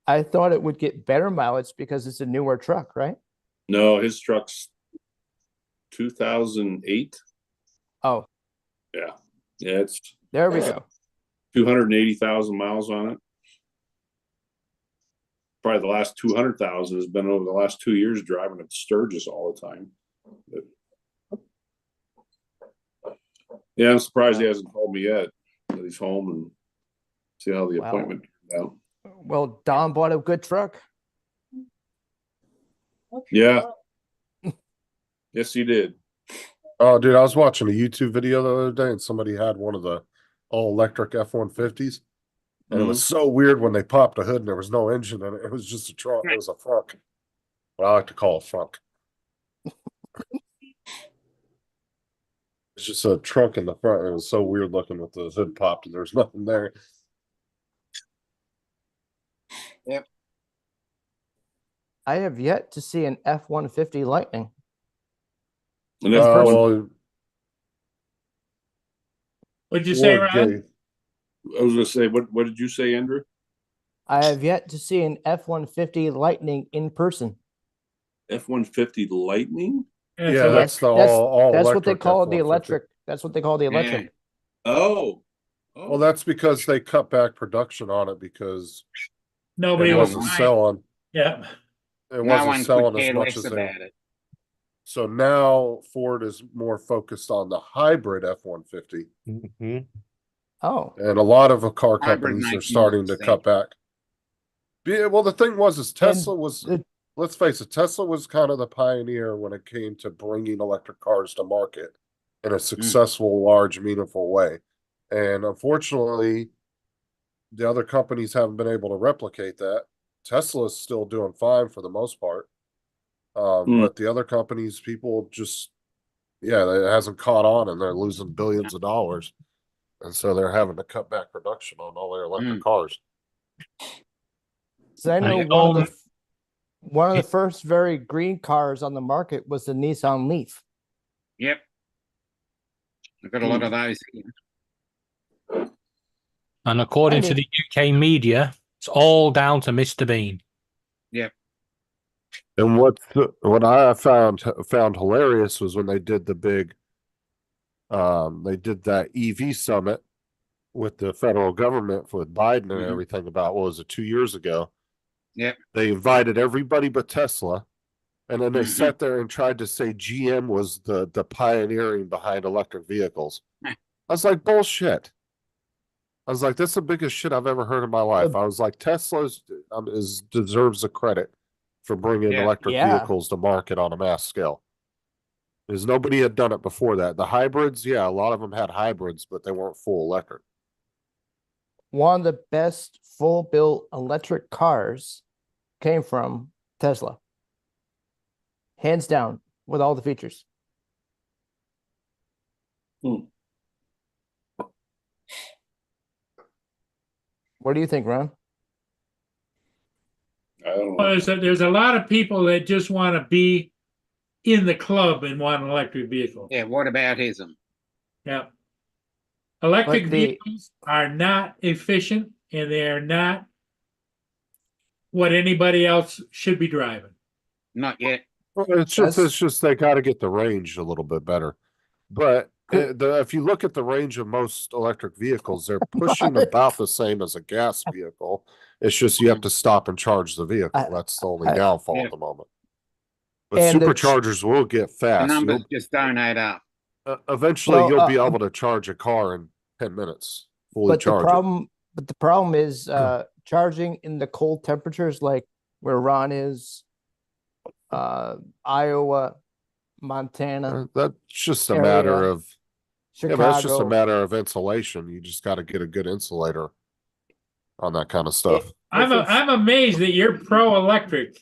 I thought it would get better mileage because it's a newer truck, right? No, his truck's 2008. Oh, Yeah. Yeah, it's there we go. 280,000 miles on it. Probably the last 200,000 has been over the last 2 years driving at Sturgis all the time. But, yeah, I'm surprised he hasn't called me yet. That he's home and see how the Wow. appointment turned out. Well, Don bought a good truck. Yeah. Yes, he did. Oh, dude, I was watching a YouTube video the other day and somebody had one of the all electric F-150s. And it was so weird when they popped a hood and there was no engine in it. It was just a trunk. It was a frunk. What I like to call a frunk. It's just a trunk in the front. It was so weird looking with the hood popped and there's nothing there. Yep. I have yet to see an F-150 Lightning. And that's person- Well, What'd you say, Lord Ron? gave- I was going to say, what did you say, Andrew? I have yet to see an F-150 Lightning in person. F-150 Lightning? Yeah, Yeah, so that's the that's- all That's what they electric call the F-150. electric. That's what they call the electric. Oh. Well, that's because they cut back production on it because nobody it was wasn't buying. selling. Yeah. It No wasn't one selling could as care much less as they. about it. So now Ford is more focused on the hybrid F-150, Mhm. Oh, and a lot of the car Hybrid companies are makes starting more to cut back. Yeah, well, the thing was Tesla was. the- Let's face it, Tesla was kind of the pioneer when it came to bringing electric cars to market in a successful, large, meaningful way. And unfortunately, the other companies haven't been able to replicate that. Tesla's still doing fine for the most part. But the other companies, people just, it hasn't caught on and they're losing billions of dollars. And so they're having to cut back production on all their electric cars. so I know I one of the first very green cars on the market was the Nissan Leaf. Yep. I've got a lot of those here. And according to Andy. the UK media, it's all down to Mr. Bean. And what I found hilarious was when they did the big, they did that EV summit with the federal government with Biden and Mhm. everything about, what was it, 2 years ago? Yep. They invited everybody but Tesla, and then they Mhm. sat there and tried to say GM was the pioneering behind electric vehicles. I was like, bullshit. I was like, that's the biggest shit I've ever heard in my life. I was like, Tesla's deserves the credit for bringing Yeah. electric Yeah. vehicles to market on a mass scale. Because nobody had done it before that. The hybrids, yeah, a lot of them had hybrids, but they weren't full electric. One of the best full built electric cars came from Tesla. Hands down, with all the features. What do you think, Ron? I don't Well, know. there's a lot of people that just want to be in the club and want an electric vehicle. Yeah, what about hism? Yeah. Electric But the- vehicles are not efficient and they are not what anybody else should be driving. Not yet. Well, it's That's- just they got to get the range a little bit better. But if you look at the range of most electric vehicles, they're pushing What? about the same as a gas vehicle. It's just you have to stop and charge the vehicle. That's the only downfall Yeah. at the moment. But And the ch- superchargers will get The fast. numbers just don't add up. Eventually, Well, you'll be able to charge a car in 10 minutes, fully But charge the problem is charging in the cold temperatures like where Ron is, Iowa, it. Montana, That's just a matter area, of Chicago. but it's just a matter of insulation. You just got to get a good insulator on that kind of stuff. I'm amazed that you're pro electric,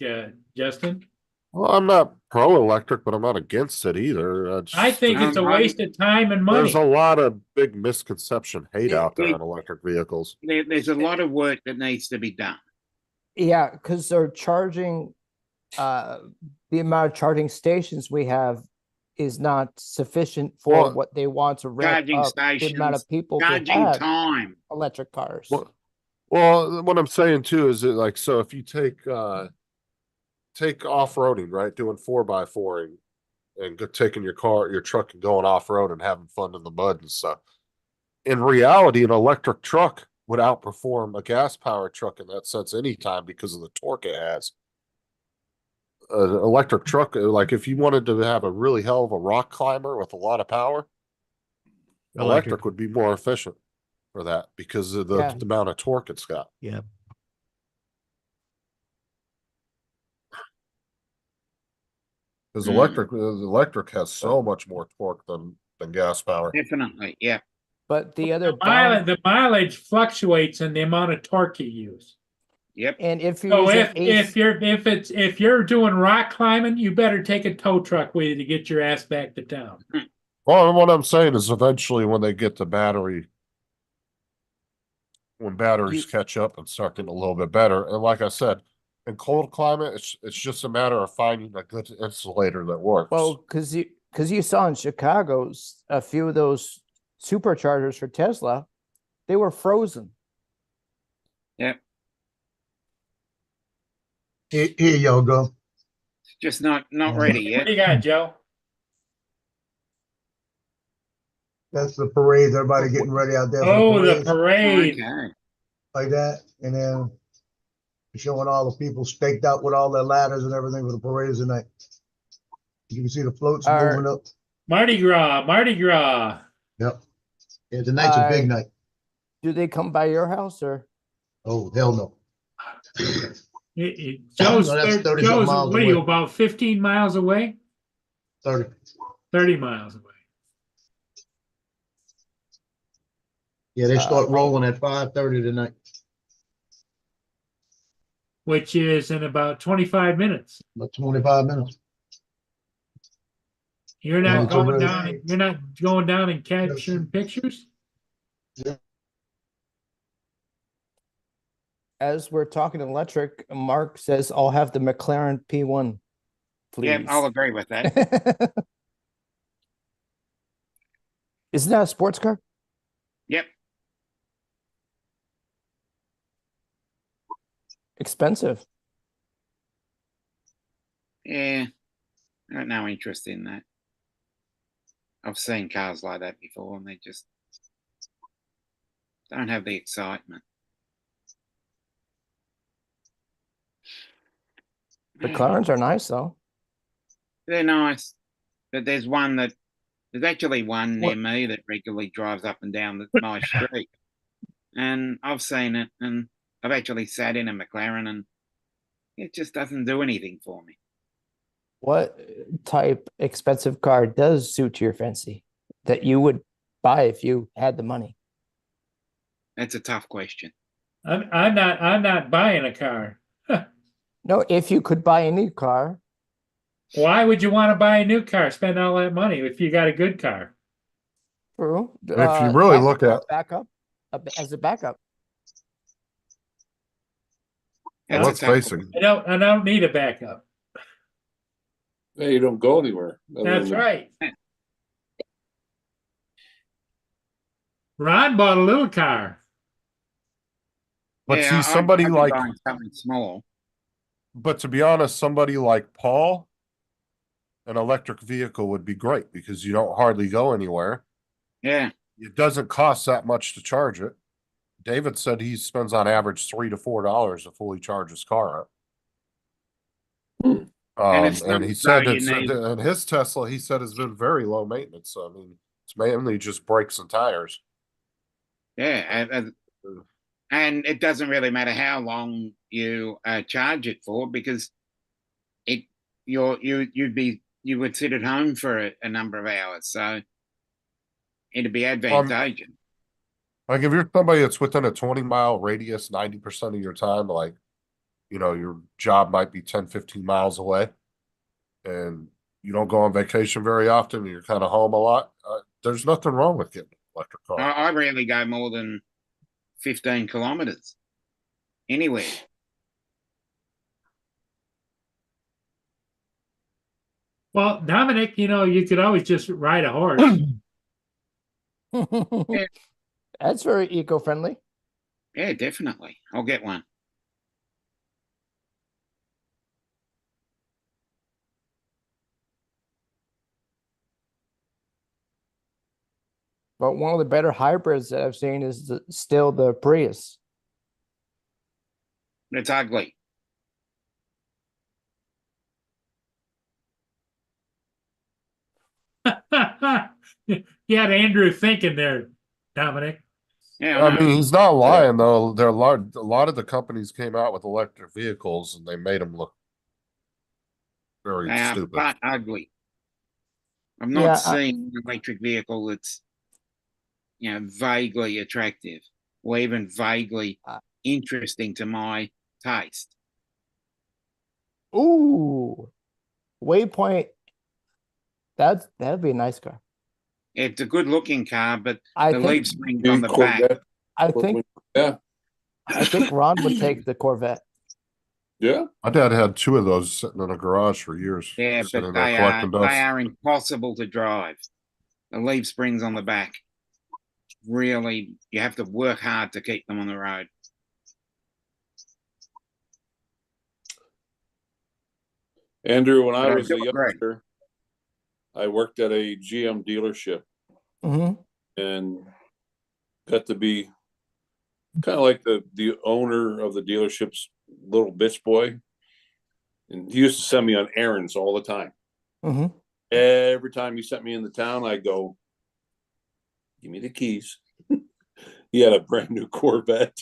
Justin. Well, I'm not pro electric, but I'm not against it either. I think it's a waste of time and money. There's a lot of big misconception hate out there it- on electric vehicles. There's a lot of work that needs to be done. Yeah, because they're charging the amount of charging stations we have is not sufficient for Well, what they want to ramp Charging up the amount stations, of people to charging have time. electric cars. Well, what I'm saying too is that, like, so if you take off-roading, right, doing 4x4 and taking your truck and going off-road and having fun in the mud and stuff. In reality, an electric truck would outperform a gas-powered truck in that sense anytime because of the torque it has. An electric truck, like if you wanted to have a really hell of a rock climber with a lot of power, electric would be more efficient for that because of the amount of torque it's got. Yeah. Because electric has so much more torque than gas power. Definitely, yeah. But the other The mileage fluctuates in the amount of torque you use. Yep. and if you're So using if you're doing rock climbing, you better take a tow truck with you to get your ass back to town. Well, what I'm saying is eventually when they get the batteries catch up and start getting a little bit better, and like I said, in cold climate, it's just a matter of finding a good insulator that works. well, because you saw in Chicago's a few of those superchargers for Tesla, they were frozen. Yep. Here y'all go. Just not ready yet. What do you got, Joe? That's the parade. Everybody getting ready out there. for Oh, the parades, parade. Okay. like that, and then showing all the people staked out with all their ladders and everything for the parades tonight. You can see the floats moving up. Mardi Gras, Mardi Gras. Yep. Yeah, tonight's a big night. Do they come by your house or? Oh, hell no. Joe's, No, that's 30 Joe's miles what are you, away. about 15 miles away? 30. 30 miles away. Yeah, they start rolling at 5:30 tonight. Which is in about 25 minutes. About 25 minutes. You're Yeah, not it's going already- down. You're not going down and capturing pictures. As we're talking electric, Mark says I'll have the McLaren P1, please. Yeah, I'll agree with that. Isn't that a sports car? Yep. expensive. Yeah, I got no interest in that. I've seen cars like that before, and they just don't have the excitement. The McLarens are nice though. They're nice, but there's actually one near What? me that regularly drives up and down my street, and I've seen it, and I've actually sat in a McLaren, and it just doesn't do anything for me. What type expensive car does suit your fancy that you would buy if you had the money? That's a tough question. I'm not buying a car. No, if you could buy a new car, Why would you want to buy a new car? Spend all that money if you got a good car. true. If you really look at, backup, as a backup. That's a let's tough face it, I don't need a backup. Hey, you don't go anywhere. That's right. Ron bought a little car. but Yeah, see, somebody I'd be like, buying something small. but to be honest, somebody like Paul, an electric vehicle would be great because you don't hardly go anywhere. Yeah, It doesn't cost that much to charge it. David said he spends on average $3 to $4 to fully charge his car up. And it's And not he as said though you that, need- and his Tesla, he said, has been very low maintenance. So, I mean, it's mainly just brakes and tires. yeah, and it doesn't really matter how long you charge it for, because you would sit at home for a number of hours, so it'd be advantageous. Like if you're somebody that's within a 20-mile radius, 90% of your time, like, your job might be 10, 15 miles away and you don't go on vacation very often and you're kind of home a lot. There's nothing wrong with getting an electric car. I rarely go more than 15 kilometers anywhere. Well, Dominic, you could always just ride a horse. That's very eco-friendly. Yeah, definitely. I'll get one. But one of the better hybrids that I've seen is still the Prius. It's ugly. You had Andrew thinking there, Dominic. Yeah, I mean, he's not lying though. A lot of the companies came out with electric vehicles and they made them look very they are stupid. but ugly. I've not seen an electric vehicle that's vaguely attractive or even vaguely interesting to my taste. Ooh, Waypoint. That'd be a nice car. It's a good looking car, but I the think- leaf springs on the back. I think Ron would take the Corvette. Yeah. My dad had two of those sitting in a garage for years. Yeah, sitting but there they collecting dust. are impossible to drive. The leaf springs on the back. Really, you have to work hard to keep them on the road. Andrew, when I But I was do a agree. youngster, I worked at a GM dealership Mm-hmm. and got to be kind of like the owner of the dealership's little bitch boy. And he used to send me on errands all the time. Mm-hmm. Every time he sent me into town, I go, give me the keys. He had a brand new Corvette.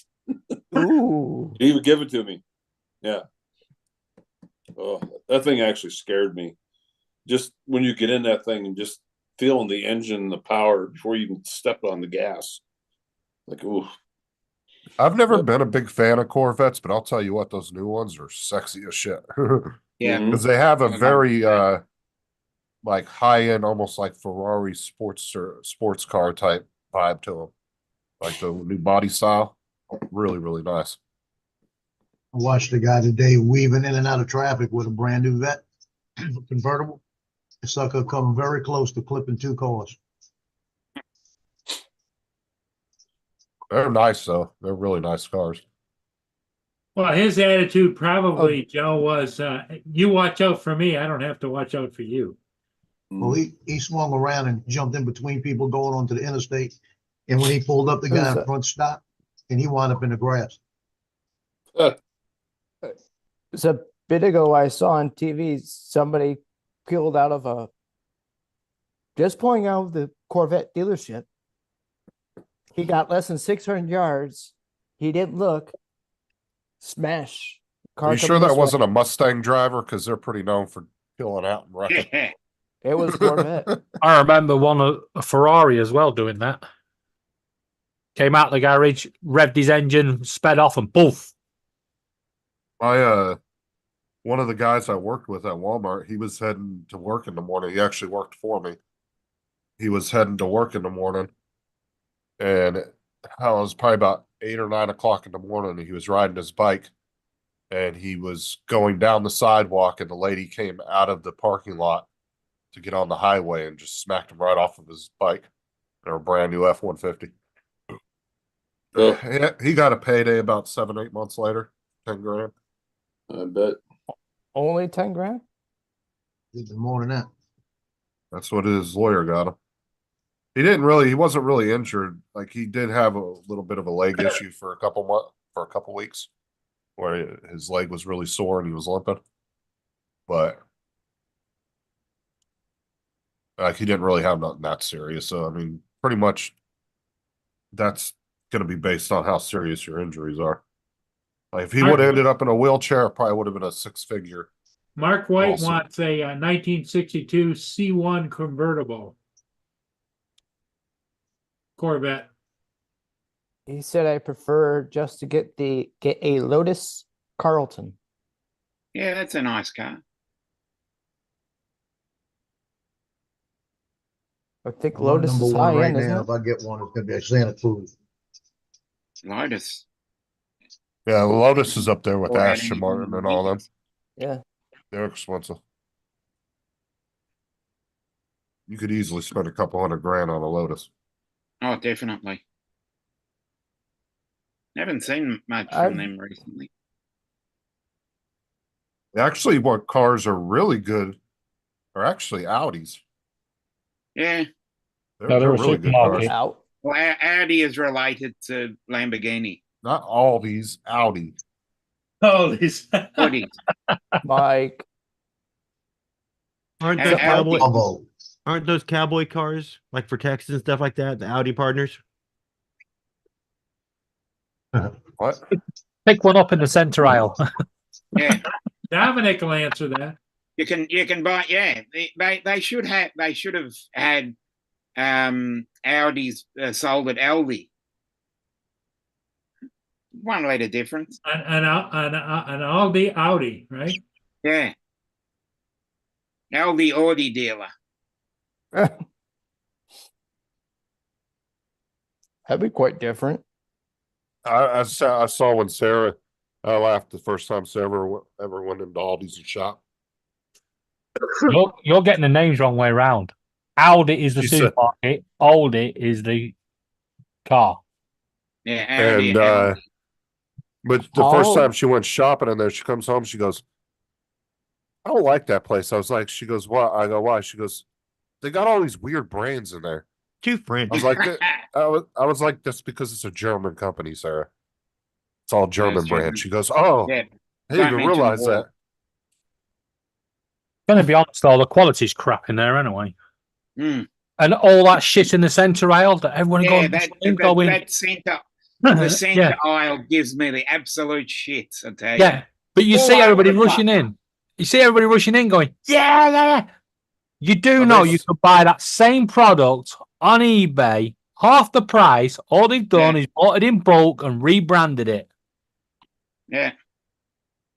Ooh. He would give it to me. Yeah. Oh, that thing actually scared me. Just when you get in that thing and just feeling the engine, the power before you even step on the gas. Like, ooh. I've never been a big fan of Corvettes, but I'll tell you what, those new ones are sexy as shit. Yeah. Because they have a very like high-end, almost like Ferrari sports car type vibe to them. Like the new body style. Really, really nice. I watched a guy today weaving in and out of traffic with a brand new vet convertible. The sucker come very close to clipping two cars. They're nice though. They're really nice cars. Well, his attitude probably, Joe, was, you watch out for me, I don't have to watch out for you. Well, he swung around and jumped in between people going onto the interstate. And when he pulled up, the guy in front stopped and he wound up in the grass. So a bit ago, I saw on TV somebody peeled out of a just pulling out of the Corvette dealership. He got less than 600 yards. He didn't look. Smash. Are you sure that wasn't a Mustang driver? Because they're pretty known for peeling out and wrecking. It was Corvette. I remember a Ferrari as well doing that. Came out the garage, revved his engine, sped off, and poof. One of the guys I worked with at Walmart, he was heading to work in the morning. He actually worked for me. He was heading to work in the morning, and I was probably about 8 or 9 o'clock in the morning. And he was riding his bike, and he was going down the sidewalk, and the lady came out of the parking lot to get on the highway and just smacked him right off of his bike. They're a brand new F-150. He got a payday about 7-8 months later, 10 grand. I bet. Only 10 grand? Even more than that. That's what his lawyer got him. He wasn't really injured. Like, he did have a little bit of a leg issue for a couple weeks where his leg was really sore and he was limping. But he didn't really have nothing that serious. So, I mean, pretty much that's going to be based on how serious your injuries are. Like, if he would have ended up in a wheelchair, it probably would have been a 6-figure. Mark White Awesome. wants a 1962 C1 convertible Corvette. He said I prefer just to get a Lotus Carlton. Yeah, that's a nice car. I think The one Lotus number is one high right end, isn't now, it? if I get one, it's gonna be a Santa Cruz. Lotus. Yeah, Lotus is up there with Or Aston any- Martin and all them. Yeah. They're expensive. You could easily spend a couple $100,000 on a Lotus. Oh, definitely. Haven't seen much I've- from them recently. Actually, what cars are really good are actually Audis. Yeah. They're a really good supermarket. cars. Out. Well, Audi is related to Lamborghini. Not all these Audi. Oh, these. Audi. Mike. Aren't And those cowboy, Bravo. aren't those cowboy cars like for Texas and stuff like that? The Audi partners. What? Pick one up in the center aisle. Yeah. Dominic will answer that. You can buy, yeah. They should have had Audis sold at Aldi. 1 litre difference. An Aldi Audi, right? Yeah. Aldi Audi dealer. That'd be quite different. I saw when Sarah, I laughed the first time Sarah ever went into Aldi's and shop. You're getting the names wrong way around. Audi is the She said- supermarket. Aldi is the car. Yeah, Audi. And Aldi. but the first Oh. time she went shopping in there, she comes home, she goes, I don't like that place. I was like, she goes, what? I go, why? She goes, they got all these weird brands in there. Too French. I was like, I was like, that's because it's a German company, Sarah. It's all German it's German. brand. She goes, oh, Yeah. I didn't even Dimension realize Wall. that. Gonna be honest though, the quality's crap in there anyway. Mm. And all that shit in the center aisle that everyone Yeah, going, that centre, the centre yeah, aisle gives me the absolute shit, I tell you. yeah. But you All see over everybody the rushing place. in. You see everybody rushing in going, yeah, yeah. You do But know this- you could buy that same product on eBay, half the price. All they've done Yeah. is bought it in bulk and rebranded it. Yeah.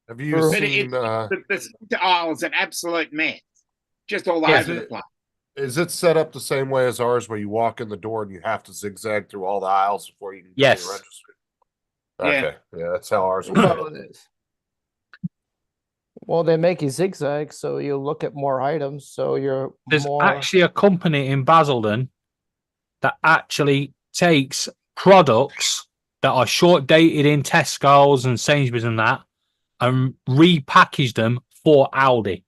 Have you But seen, The centre aisle is an absolute mess. Just all Yeah. over the place. is it set up the same way as ours where you walk in the door and you have to zigzag through all the aisles before you can get to Yes. the registry? Yeah. Okay. Yeah, that's how ours Well, was. it is. Well, they make you zigzag, so you look at more items, so you're There's more. actually a company in Basildon that actually takes products that are short dated in Tesco's and Sainsbury's and that, and repackage them for Aldi.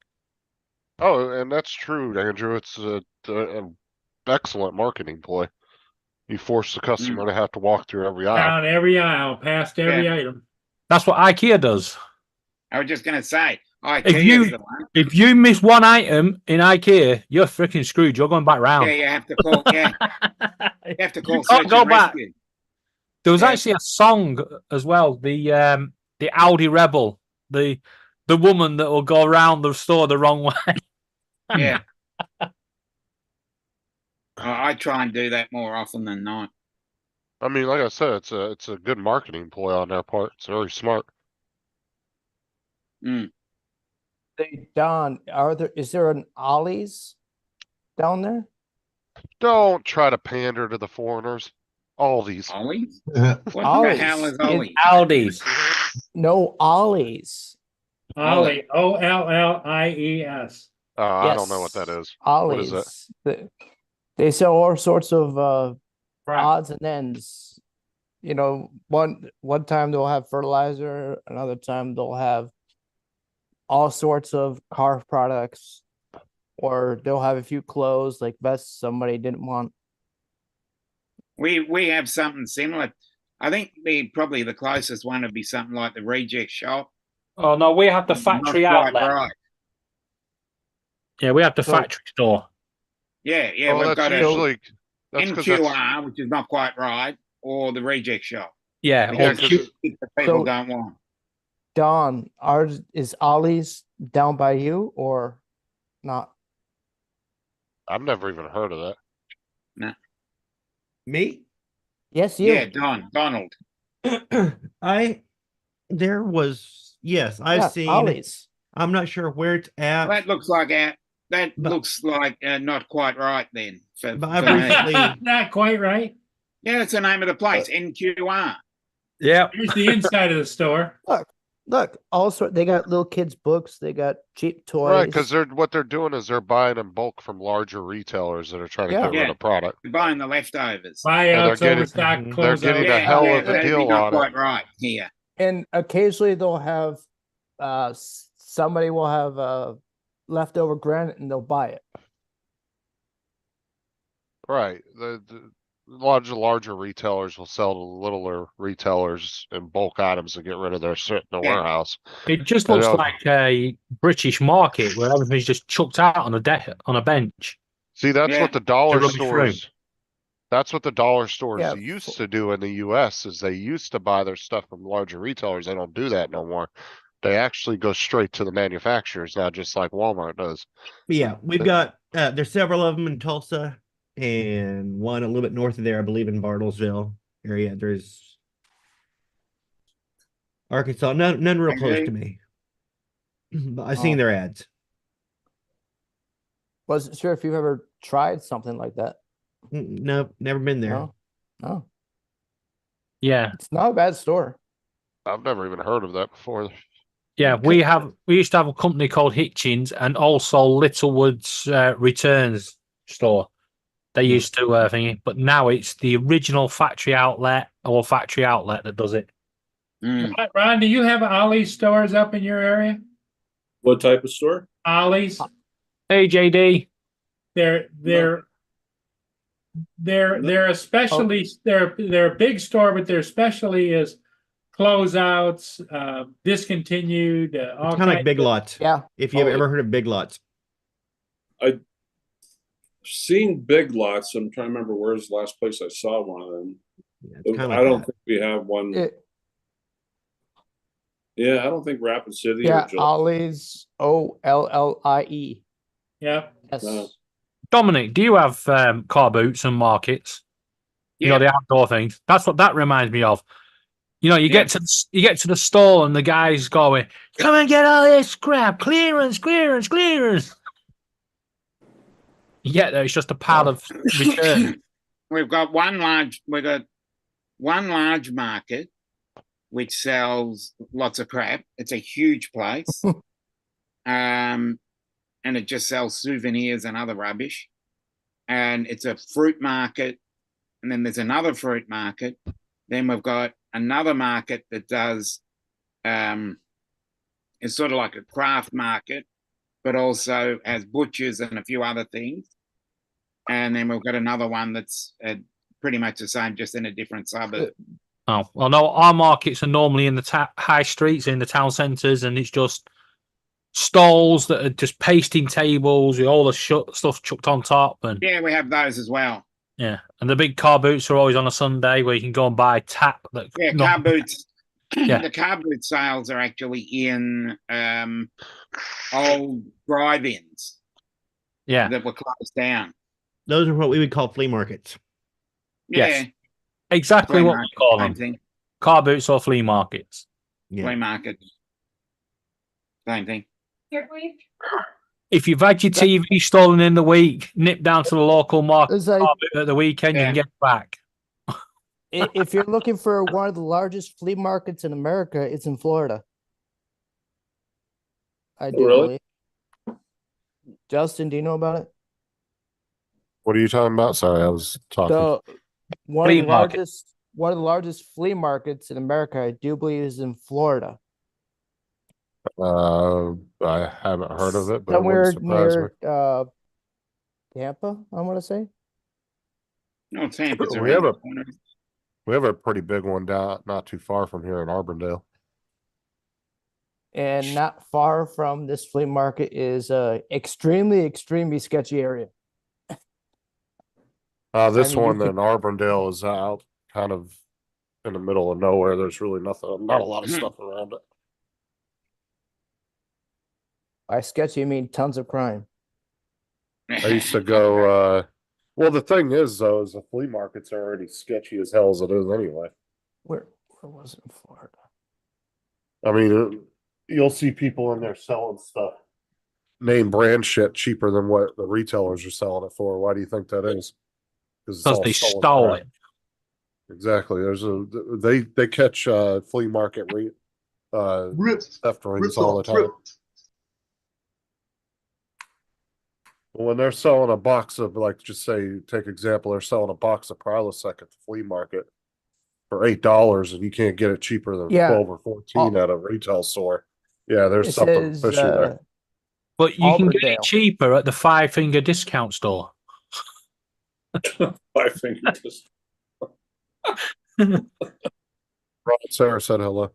Oh, and that's true, Andrew. It's a excellent marketing ploy. You force the customer to have to walk through every aisle. Down every aisle, past every item. That's what IKEA does. I was just gonna say, If you- IKEA's the one. If you miss one item in IKEA, you're freaking screwed. You're going back round. Yeah, you have to call. Yeah, you have to call You can't search go and back. rescue. There was Yeah. actually a song as well. The Audi Rebel, the woman that will go around the store the wrong way. Yeah. I try and do that more often than not. I mean, like I said, it's a good marketing ploy on their part. It's very smart. Hey, Don, is there an Ollie's down there? Don't try to pander to the foreigners. All these. Ollie's? Yeah. What Ollie's. the hell is It's Ollie's? Aldi's. No, Ollie's. Ollie, Ollies. I don't know what that is. Ollie's. What is They sell all sorts of Right. odds and ends. You know, one time they'll have fertilizer, another time they'll have all sorts of car products, or they'll have a few clothes like vests somebody didn't want. We have something similar. I think probably the closest one would be something like the Reject Shop. Oh no, we have the Not factory quite outlet. right. Yeah, we have the So- factory store. Yeah, Oh, we've that's got a usually that's because that's NQR, which is not quite right, or the Reject Shop. Yeah, Because because- the people So- don't want. Don, is Ollie's down by you or not? I've never even heard of that. Me? Yes, you. Yeah, Donald. There was, yes, I've Yeah, seen, Ollie's. I'm not sure where it's at. That looks like But- looks like not quite right then. But I've for me. recently- Not quite right. Yeah, that's the name of the place, NQR. Yeah. Here's the inside of the store. Look, also they got little kids' books. They got cheap toys. Right, because what they're doing is they're buying in bulk from larger retailers that are trying to Yeah. get rid Yeah. of product. They're buying the leftovers. Buyouts, getting- overstock, they're close getting out. a hell of a that'd be deal not on it. quite right here. And occasionally they'll have somebody will have leftover granite and they'll buy it. Right. The larger retailers will sell to littler retailers in bulk items to get rid of their shit in the Yeah. warehouse. It just I looks know. like a British market where everything's just chucked out on a bench. See, that's Yeah. what the dollar rubbish room. stores. That's what the dollar stores Yeah, used to do in the US is they used to buy their stuff from larger retailers. They don't do that no more. They actually go straight to the manufacturers now, just like Walmart does. But yeah, we've got, there's several of them in Tulsa and one a little bit north of there, I believe in Bartlesville area. There's Arkansas, none real close Okay. to me. But I've seen their ads. Wasn't sure if you've ever tried something like that. No, never been there. No, no, Yeah. it's not a bad store. I've never even heard of that before. Yeah, we used to have a company called Hitchens and also Littlewood's returns store. They used to thingy, but now it's the original factory outlet that does it. Mm. Ron, do you have Ollie's stores up in your area? What type of store? Ollie's? Hey JD, They're especially they're a big store, but their specialty is closeouts, discontinued, all Kind of like kinds Big of- Lots. Yeah, If you've Oh. ever heard of Big Lots. Seen Big Lots. I'm trying to remember where's the last place I saw one of them. Yeah, it's kind of I like don't that. think we have one. it, I don't think Rapid City. yeah, or Gillette. Ollie's, OLLIE. Yeah. Yes. No. Dominic, do you have car boots and markets? You know, Yeah. the outdoor things. That's what that reminds me of. You know, you get to the stall and the guy's going, "Come and get all this crap, clearance." You get there, it's just a pile of return. We've got one large market which sells lots of crap. It's a huge place. And it just sells souvenirs and other rubbish. And it's a fruit market. And then there's another fruit market. Then we've got another market that does it's sort of like a craft market, but also has butchers and a few other things. And then we've got another one that's pretty much the same, just in a different suburb. Oh, well, no, our markets are normally in the high streets, in the town centres, and it's just stalls that are just pasting tables with all the stuff chucked on top. And Yeah, we have those as well. yeah, and the big car boots are always on a Sunday where you can go and buy tap. That Yeah, car boots. Yeah. The car boot sales are actually in old drive-ins Yeah, that were closed down. Those are what we would call flea markets. Yes. Yeah, exactly flea what we market, call same them: thing. car boots or flea markets. Yeah. Flea market, same thing. Here, please. If you've had your TV stolen in the week, nip down to the local market It's like, car boot at the weekend. You can Yeah. get it back. if you're looking for one of the largest flea markets in America, it's in Florida. I do really? believe. Justin, do you know about it? What are you talking about? Sorry, I was talking. So one Flea of the market. largest flea markets in America, I do believe, is in Florida. I haven't heard of it, but it Somewhere wouldn't surprise me. near Tampa, I want to say. No, Tampa's We around have the corner. We have a pretty big one down not too far from here in Arbondale. And not far from this flea market is a extremely sketchy area. This mean, you one could- in Arbondale is out kind of in the middle of nowhere. There's really nothing, not a lot of stuff around it. By sketchy, I mean tons of crime. I used to go, well, the thing is, though, is the flea market's already sketchy as hell as it is anyway. Where was it in Florida? I mean, you'll see people in there selling stuff, name brand shit cheaper than what the retailers are selling it for. Why do you think that is? Because all they stolen stole crap. it. Exactly. They catch flea market theft rings all the time. When they're selling a box of, like, just say, take example, they're selling a box of Prilosec at the flea market for $8, and you can't get it cheaper than Yeah. 12 or 14 at a retail store. Yeah, there's It something says, fishy there. But you can get it Auburndale. cheaper at the Five Finger discount store. I think just Right, Sarah said hello.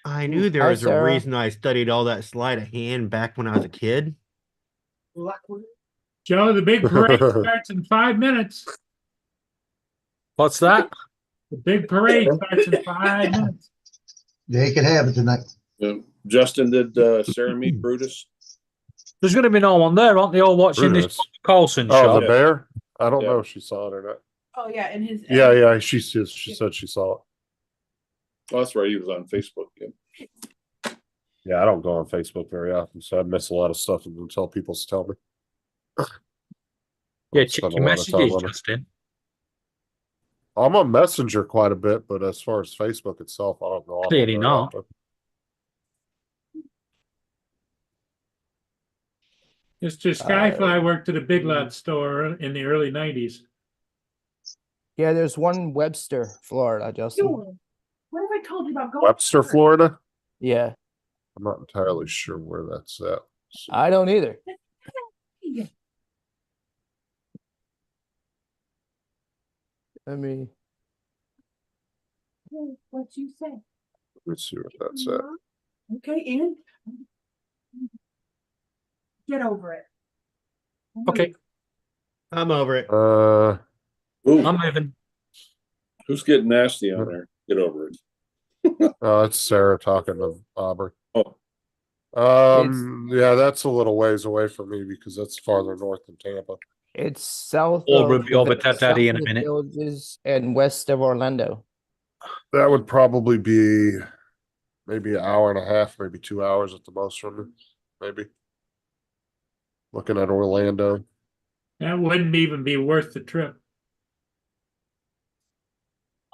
I knew there Hi, was a Sarah. reason I studied all that sleight of hand back when I was a kid. Joe, the big parade starts in 5 minutes. What's that? The big parade starts in 5 minutes. They can have it tonight. Justin, did Sarah meet Brutus? There's going to be no one there, aren't they? All watching Brutus. this Carlson Oh, show. the bear? I don't Yeah. know if she saw it or not. Oh, yeah, and his. Yeah, she said she saw it. Oh, that's right. He was on Facebook. Yeah. Yeah, I don't go on Facebook very often, so I miss a lot of stuff until people tell me. Yeah, I check spend a your lot of time messages, on it. Justin. I'm on Messenger quite a bit, but as far as Facebook itself, I don't go on. there Clearly very not. often. Mr. Skyfly worked at a Big Lot store in the early 90s. Yeah, there's one in Webster, Florida, Justin. What have I told you about going? Webster, Florida? Yeah, I'm not entirely sure where that's at. I don't either. I mean, What you say? Let's see where that's at. Okay, and get over it. Okay, I'm over it. Ooh, I'm moving. who's getting nasty on there? Get over it. It's Sarah talking to Aubrey. Oh, Yeah, that's a little ways away from me because that's farther north than Tampa. it's south Or of we'll be over the- to Daddy in south a of the minute. Villages and west of Orlando. That would probably be maybe an hour and a half, maybe 2 hours at the most from me. Maybe. Looking at Orlando. That wouldn't even be worth the trip.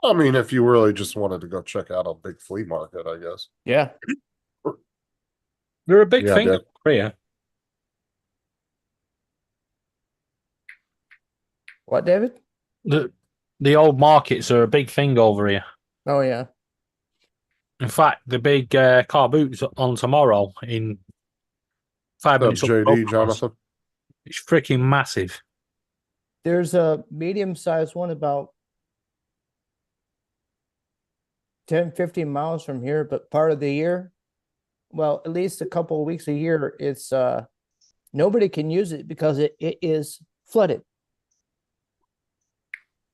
I mean, if you really just wanted to go check out a big flea market, I guess. Yeah, They're a big Yeah, thing Dad. over here. what, David? The old markets are a big thing over here. Oh yeah. In fact, the big car boot's on tomorrow in 5 minutes. up the road JD, from us. Jonathan. It's freaking massive. There's a medium-sized one about 10, 15 miles from here, but part of the year, well, at least a couple of weeks a year, it's nobody can use it because it is flooded.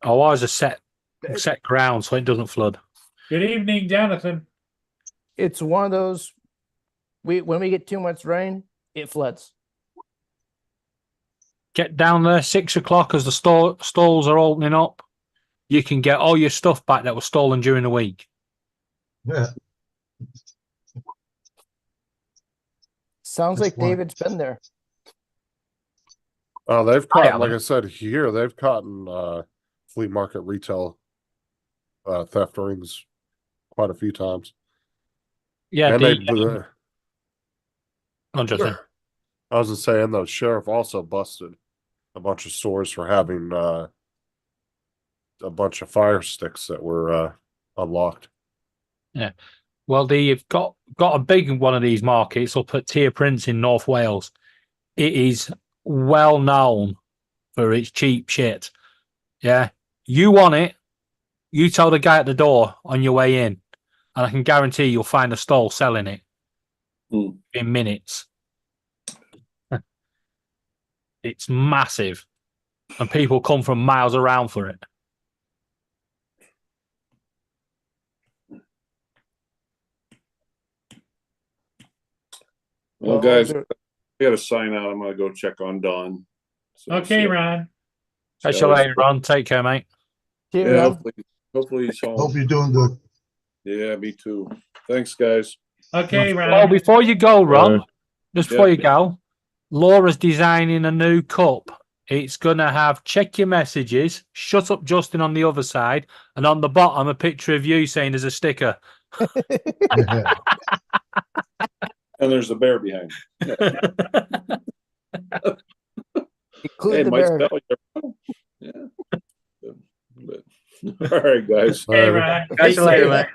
Oh, ours is set ground, so it doesn't flood. Good evening, Jonathan. It's one of those when we get too much rain, it floods. Get down there 6 o'clock as the stalls are opening up. You can get all your stuff back that was stolen during the week. Yeah. Sounds That's like why. David's been there. They've I caught, haven't. like I said here, they've caught flea market retail theft rings quite a few times. Yeah, And the, Justin. I was just saying, the sheriff also busted a bunch of stores for having a bunch of fire sticks that were unlocked. Yeah. Well, they've got a big one of these markets up at Tir Prince in North Wales. It is well known for its cheap shit. Yeah. You want it, you tell the guy at the door on your way in, and I can guarantee you'll find a stall selling it in minutes. It's massive, and people come from miles around for it. Well, guys, we got to sign out. I'm going to go check on Don. So, Okay, see- Ron. Catch you later, Ron. Take care, mate. Yeah, hopefully he's home. Hope you're doing good. Yeah, me too. Thanks, guys. Okay, Well, Ron. before you go, Ron, just before Yeah. you go, Laura's designing a new cup. It's going to have check your messages, shut up Justin on the other side, and on the bottom, a picture of you saying there's a sticker. And there's a bear behind. Include Hey, the might bear. spell you. Yeah. But, all right, guys. Okay, Ron. Catch you later, mate.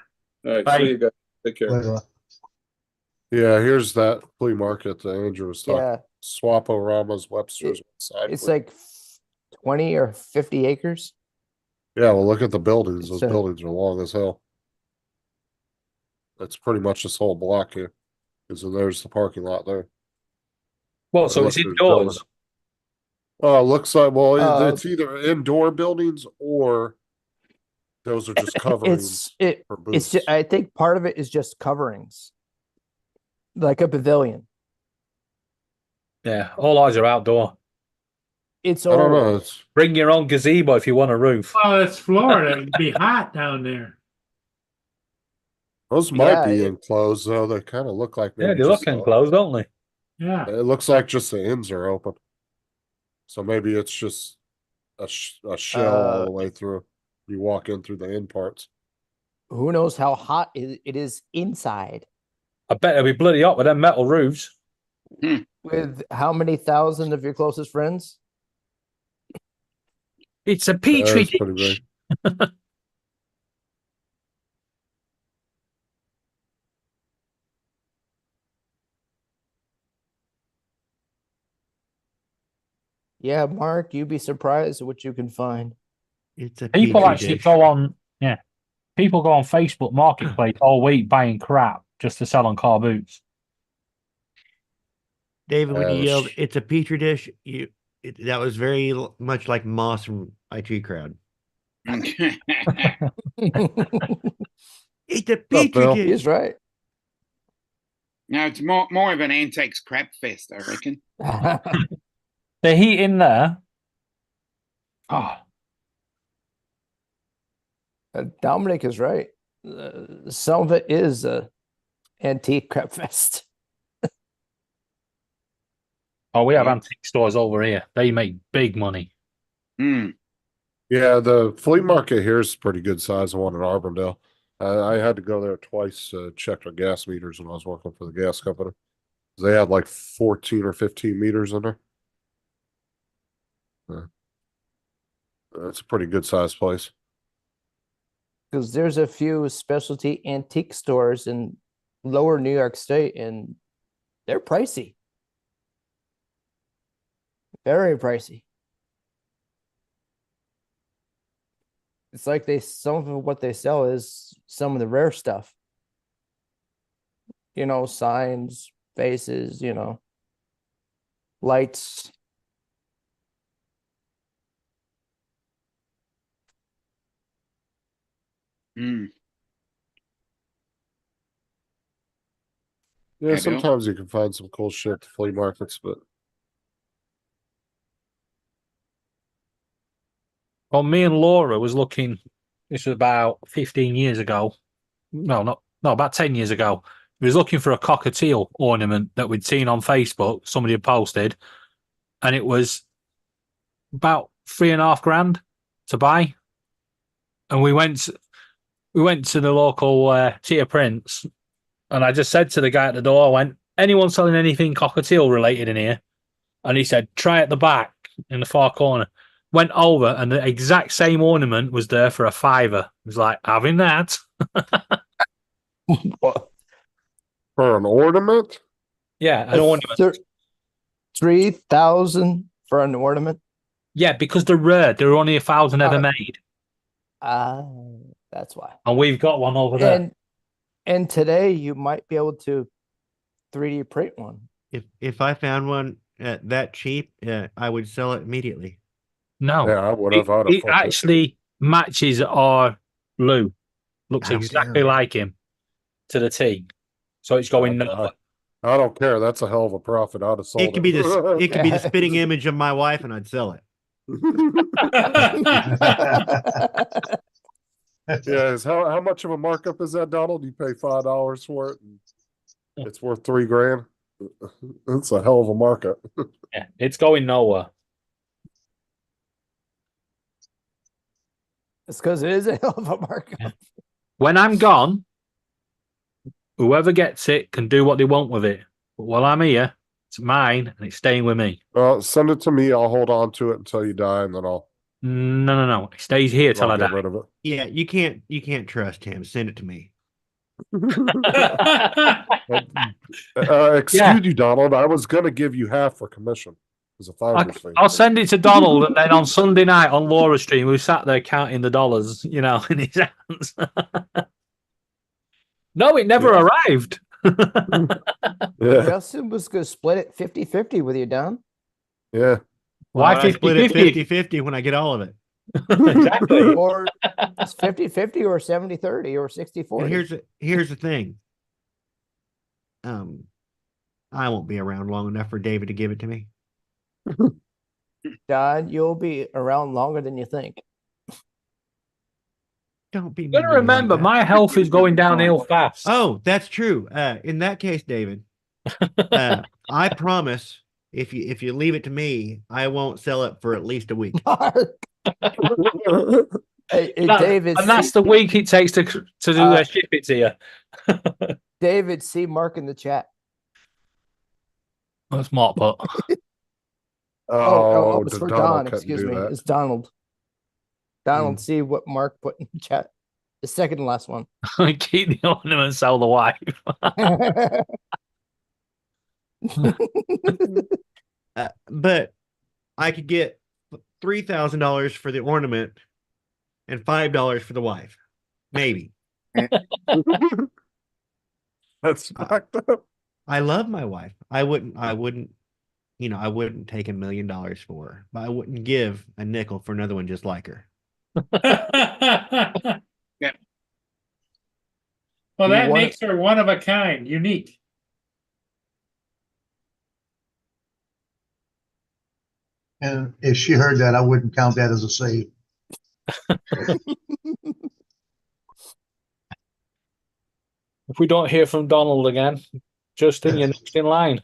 All right, Bye. see you guys. Take care. Later. Yeah, here's that flea market that Andrew was talking. Yeah, Swaporama's Webster's side. it's like 20 or 50 acres. Yeah, well, look at the buildings. Those So- buildings are long as hell. That's pretty much this whole block here. Because there's the parking lot there. Well, so it's Unless there's indoors. building. Oh, it looks like, well, Uh, it's either indoor buildings or those are just coverings It's for it's booths. I think part of it is just coverings, like a pavilion. Yeah, all ours are outdoor. It's I don't all know. It's, Bring your own gazebo if you want a roof. Well, it's Florida. It'd be hot down there. those might Yeah, be it- enclosed, though. They kind of look like Yeah, maybe they look just enclosed, don't they? Yeah. It looks like just the ends are open. So maybe it's just a shell all the way through. You walk in through the end parts. who knows how hot it is inside I bet it'll be bloody hot with them metal roofs. with how many thousand of your closest friends? It's a That petri is pretty dish. big. Yeah, Mark, you'd be surprised at what you can find. It's a People petri actually dish. go on, people go on Facebook Marketplace all week buying crap just to sell on car boots. David, when you yelled, sh- "It's a petri dish," that was very much like Moss from IT Crowd. It's a petri Bill? dish. He's right. No, it's more of an antiques crap fest, I reckon. The heat in there. Oh, Dominic is right. Some of it is antique crap fest. oh, we have Yeah. antique stores over here. They make big money. Hmm. Yeah, the flea market here is pretty good size. The one in Arbondale. I had to go there twice to check their gas meters when I was working for the gas company. They had like 14 or 15 meters in there. It's a pretty good sized place. Because there's a few specialty antique stores in lower New York State and they're pricey. Very pricey. It's like some of what they sell is some of the rare stuff. You know, signs, faces, you know, lights. Hmm. Yeah, I do. sometimes you can find some cool shit at the flea markets, but Well, me and Laura was looking. This was about 15 years ago. No, about 10 years ago. We was looking for a cockatiel ornament that we'd seen on Facebook. Somebody had posted, and it was about $3,500 to buy. And we went to the local Tia Prince, and I just said to the guy at the door, I went, anyone selling anything cockatiel related in here? And he said, try at the back in the far corner. Went over, and the exact same ornament was there for $5. It was like, having that. for an ornament, Yeah, an ornament. 3,000 for an ornament. Yeah, because they're rare. There are only 1,000 ever made. That's why. And we've got one over there. And today you might be able to 3D print one. If I found one that cheap, I would sell it immediately. No. yeah, I would have. It actually matches our Lou. Looks exactly like him to the T. So it's going nowhere. I don't care. That's a hell of a profit. I'd have sold it. It could be the spitting image of my wife, and I'd sell it. Yeah, how much of a markup is that, Donald? You pay $5 for it, and it's worth $3,000. That's a hell of a markup. Yeah, it's going nowhere. It's because it is a hell of a markup. Yeah. When I'm gone, whoever gets it can do what they want with it. But while I'm here, it's mine and it's staying with me. Send it to me. I'll hold on to it until you die, and then I'll. No. It stays here till I get die. rid of it. Yeah, you can't trust him. Send it to me. Excuse you, Donald. I was gonna give you half for commission as a finder's fee. I'll send it to Donald, and then on Sunday night on Laura's stream, we sat there counting the dollars, in his hands. No, it never arrived. Yeah. Justin was going to split it 50-50 with you, Don. Yeah. Why I split it 50-50? 50-50 when I get all of it. Exactly. Or it's 50-50 or 70-30 or 60-40. And here's the thing. I won't be around long enough for David to give it to me. Don, you'll be around longer than you think. Don't be. You gotta remember, my health is going downhill fast. Oh, that's true. In that case, David, I promise if you leave it to me, I won't sell it for at least a week. Hey, David, and that's the week it takes to ship it to you. David, see Mark in the chat. That's Mark, but it's for Don. Excuse me. It's Donald. Donald, see what Mark put in the chat. The second to last one. Keep the ornament, sell the wife. But I could get $3,000 for the ornament and $5 for the wife, maybe. That's fucked up. I love my wife. I wouldn't take $1 million for her, but I wouldn't give a nickel for another one just like her. Yeah. Well, that makes her one of a kind, unique. And if she heard that, I wouldn't count that as a save. If we don't hear from Donald again, Justin, you're next in line.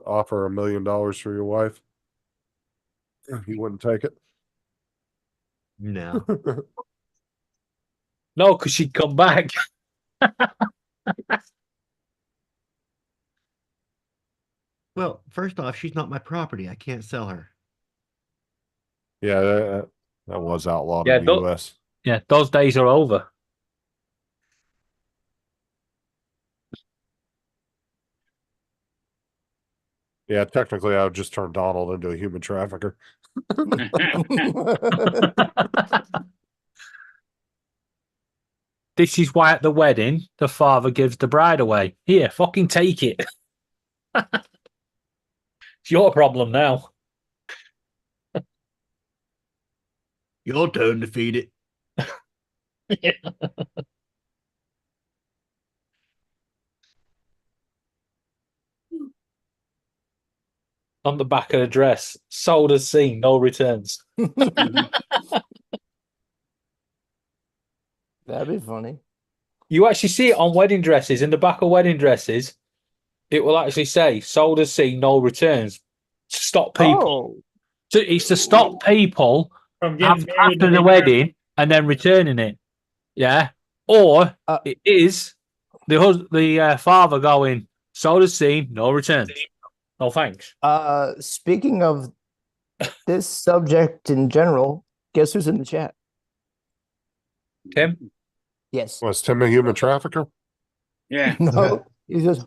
Offer $1 million for your wife. You wouldn't take it? No. No, because she'd come back. Well, first off, she's not my property. I can't sell her. Yeah, that was outlawed Yeah, in the US. Yeah, those days are over. Yeah, technically, I would just turn Donald into a human trafficker. This is why at the wedding, the father gives the bride away. Here, fucking take it. It's your problem now. Your turn to feed it. On the back of the dress, sold as seen, no returns. That'd be funny. You actually see it on wedding dresses. In the back of wedding dresses, it will actually say sold as seen, no returns. To stop people. Oh, It's to stop people From getting married after and the return- wedding and then returning it. Yeah. Or it is the father going, sold as seen, no returns. No thanks. speaking of this subject in general, guess who's in the chat? Tim? Yes. Was Tim a human trafficker? Yeah. No, he's just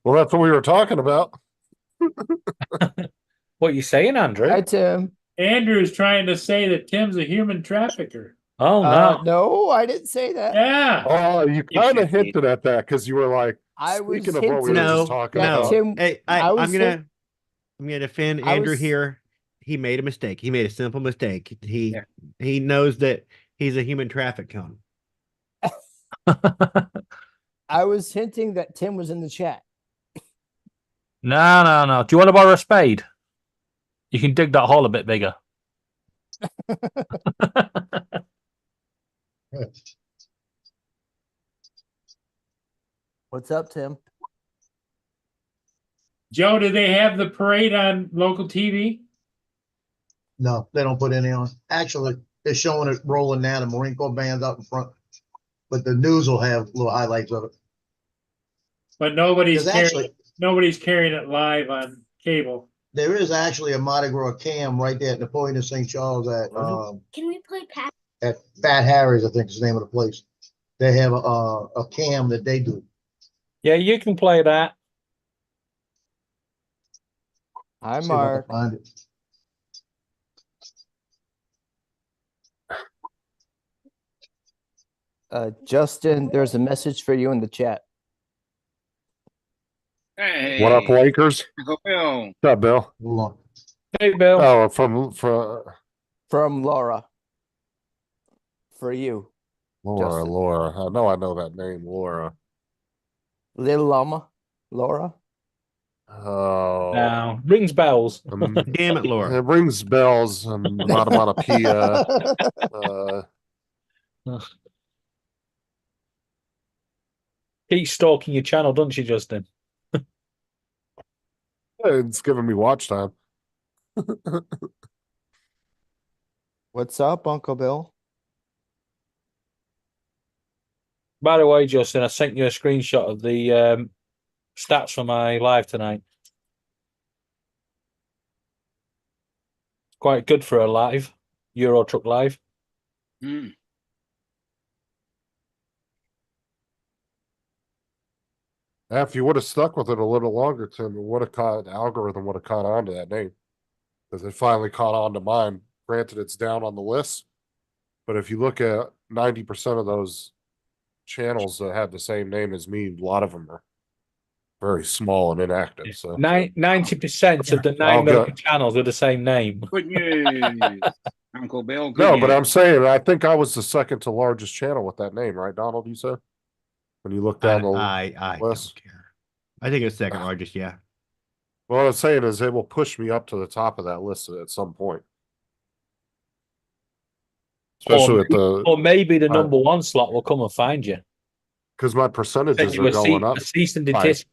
Well, that's what we were talking about. What are you saying, Andrew? hi Tim. Andrew's trying to say that Tim's a human trafficker. Oh no. No, I didn't say that. Yeah. Oh, you You kind of should be. hinted at that because you were like, I was speaking of what we were hinting just talking that about. Tim. Hey, I was I'm gonna defend I Andrew was- here. He made a mistake. He made a simple mistake. Yeah. He knows that he's a human traffic cone. I was hinting that Tim was in the chat. No. Do you want to borrow a spade? You can dig that hole a bit bigger. What's up, Tim? Joe, do they have the parade on local TV? No, they don't put any on. Actually, they're showing it rolling now. The Marine Corps band's out in front. But the news will have little highlights of it. But nobody's There's carrying, actually, nobody's carrying it live on cable. there is actually a Mardi Gras cam right there at Napoleon of St. Charles Can we play Pat? at Fat Harry's, I think is the name of the place. They have a cam that they do. Yeah, you can play that. Hi, See if I can Mark. find it. Justin, there's a message for you in the chat. Hey. What up, Lakers? Uncle Bill. What's up, Bill? Hold on. Hey, Bill. Oh, from From Laura. For you. Laura, Justin. Laura. I know that name, Laura. Little Llama. Laura. Oh, Now, rings bells. Damn it, Laura. it rings bells. Onomatopoeia. Keeps stalking your channel, doesn't she, Justin? It's giving me watch time. What's up, Uncle Bill? By the way, Justin, I sent you a screenshot of the stats for my live tonight. Quite good for a live, Euro Truck Live. Hmm. If you would have stuck with it a little longer, Tim, it would have caught the algorithm would have caught on to that name. Because it finally caught on to mine. Granted, it's down on the list. But if you look at 90% of those channels that have the same name as me, a lot of them are very small and inactive. So 90% of the 9 I'll go- million channels with the same name. Good news. Uncle Bill. Good no, but news. I'm saying I think I was the second to largest channel with that name, right, Donald? You said when you look down the I don't list. care. I think it's second largest, yeah. What I'm saying is it will push me up to the top of that list at some point. Especially with the Or maybe the number one slot will come and find you. because my percentages Send you are going up. a cease and by- desist.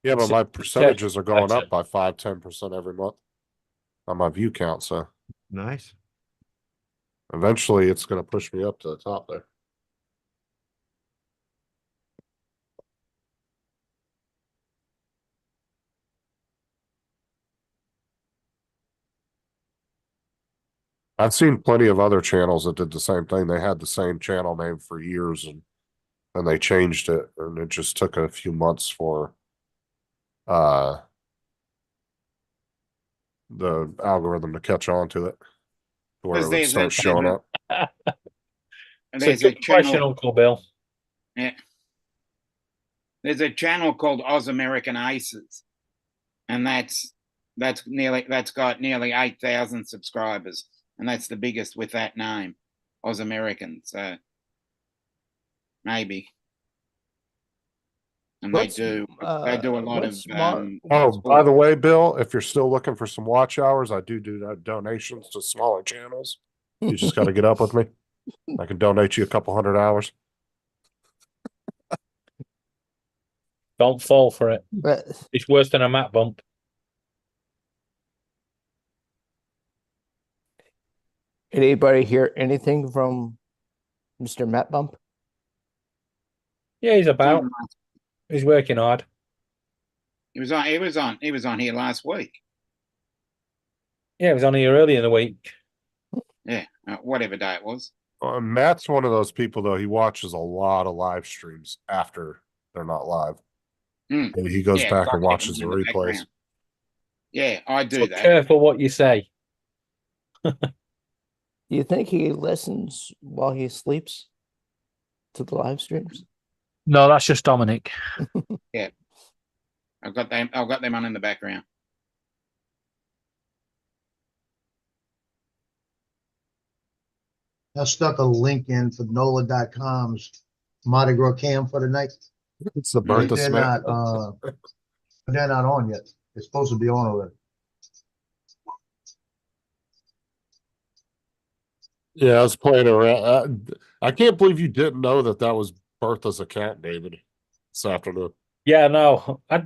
Yeah, but So- my percentages are going That's up by 5-10% every month on my view count. So Nice. eventually it's going to push me up to the top there. I've seen plenty of other channels that did the same thing. They had the same channel name for years and they changed it, and it just took a few months for the algorithm to catch on to it, where it would There's start showing up. So There's a good question, channel. Uncle Bill. Yeah. There's a channel called Oz American Aces, and that's got nearly 8,000 subscribers, and that's the biggest with that name, Oz American. So maybe, and What's, they do a lot of. what's Mar- Oh, by the way, Bill, if you're still looking for some watch hours, I do donations to smaller channels. You just got to get up with me. I can donate you a couple 100 hours. Don't fall for it. But It's worse than a mat bump. did anybody hear anything from Mr. Matt Bump? Yeah, he's about. He's working hard. He was on here last week. Yeah, he was on here earlier in the week. Yeah, whatever day it was. Matt's one of those people, though. He watches a lot of live streams after they're not live. Hmm. And he goes Yeah, back got and them watches the in the replays. background. Yeah, I do So that. careful what you say. Do you think he listens while he sleeps to the live streams? No, that's just Dominic. I've got them on in the background. I stuck a link in for NOLA.com's Mardi Gras cam for the night. It's the But Bertha Smith. They're not on yet. It's supposed to be on already. Yeah, I was playing around. I can't believe you didn't know that was Bertha's account, David, this afternoon. Yeah, no. I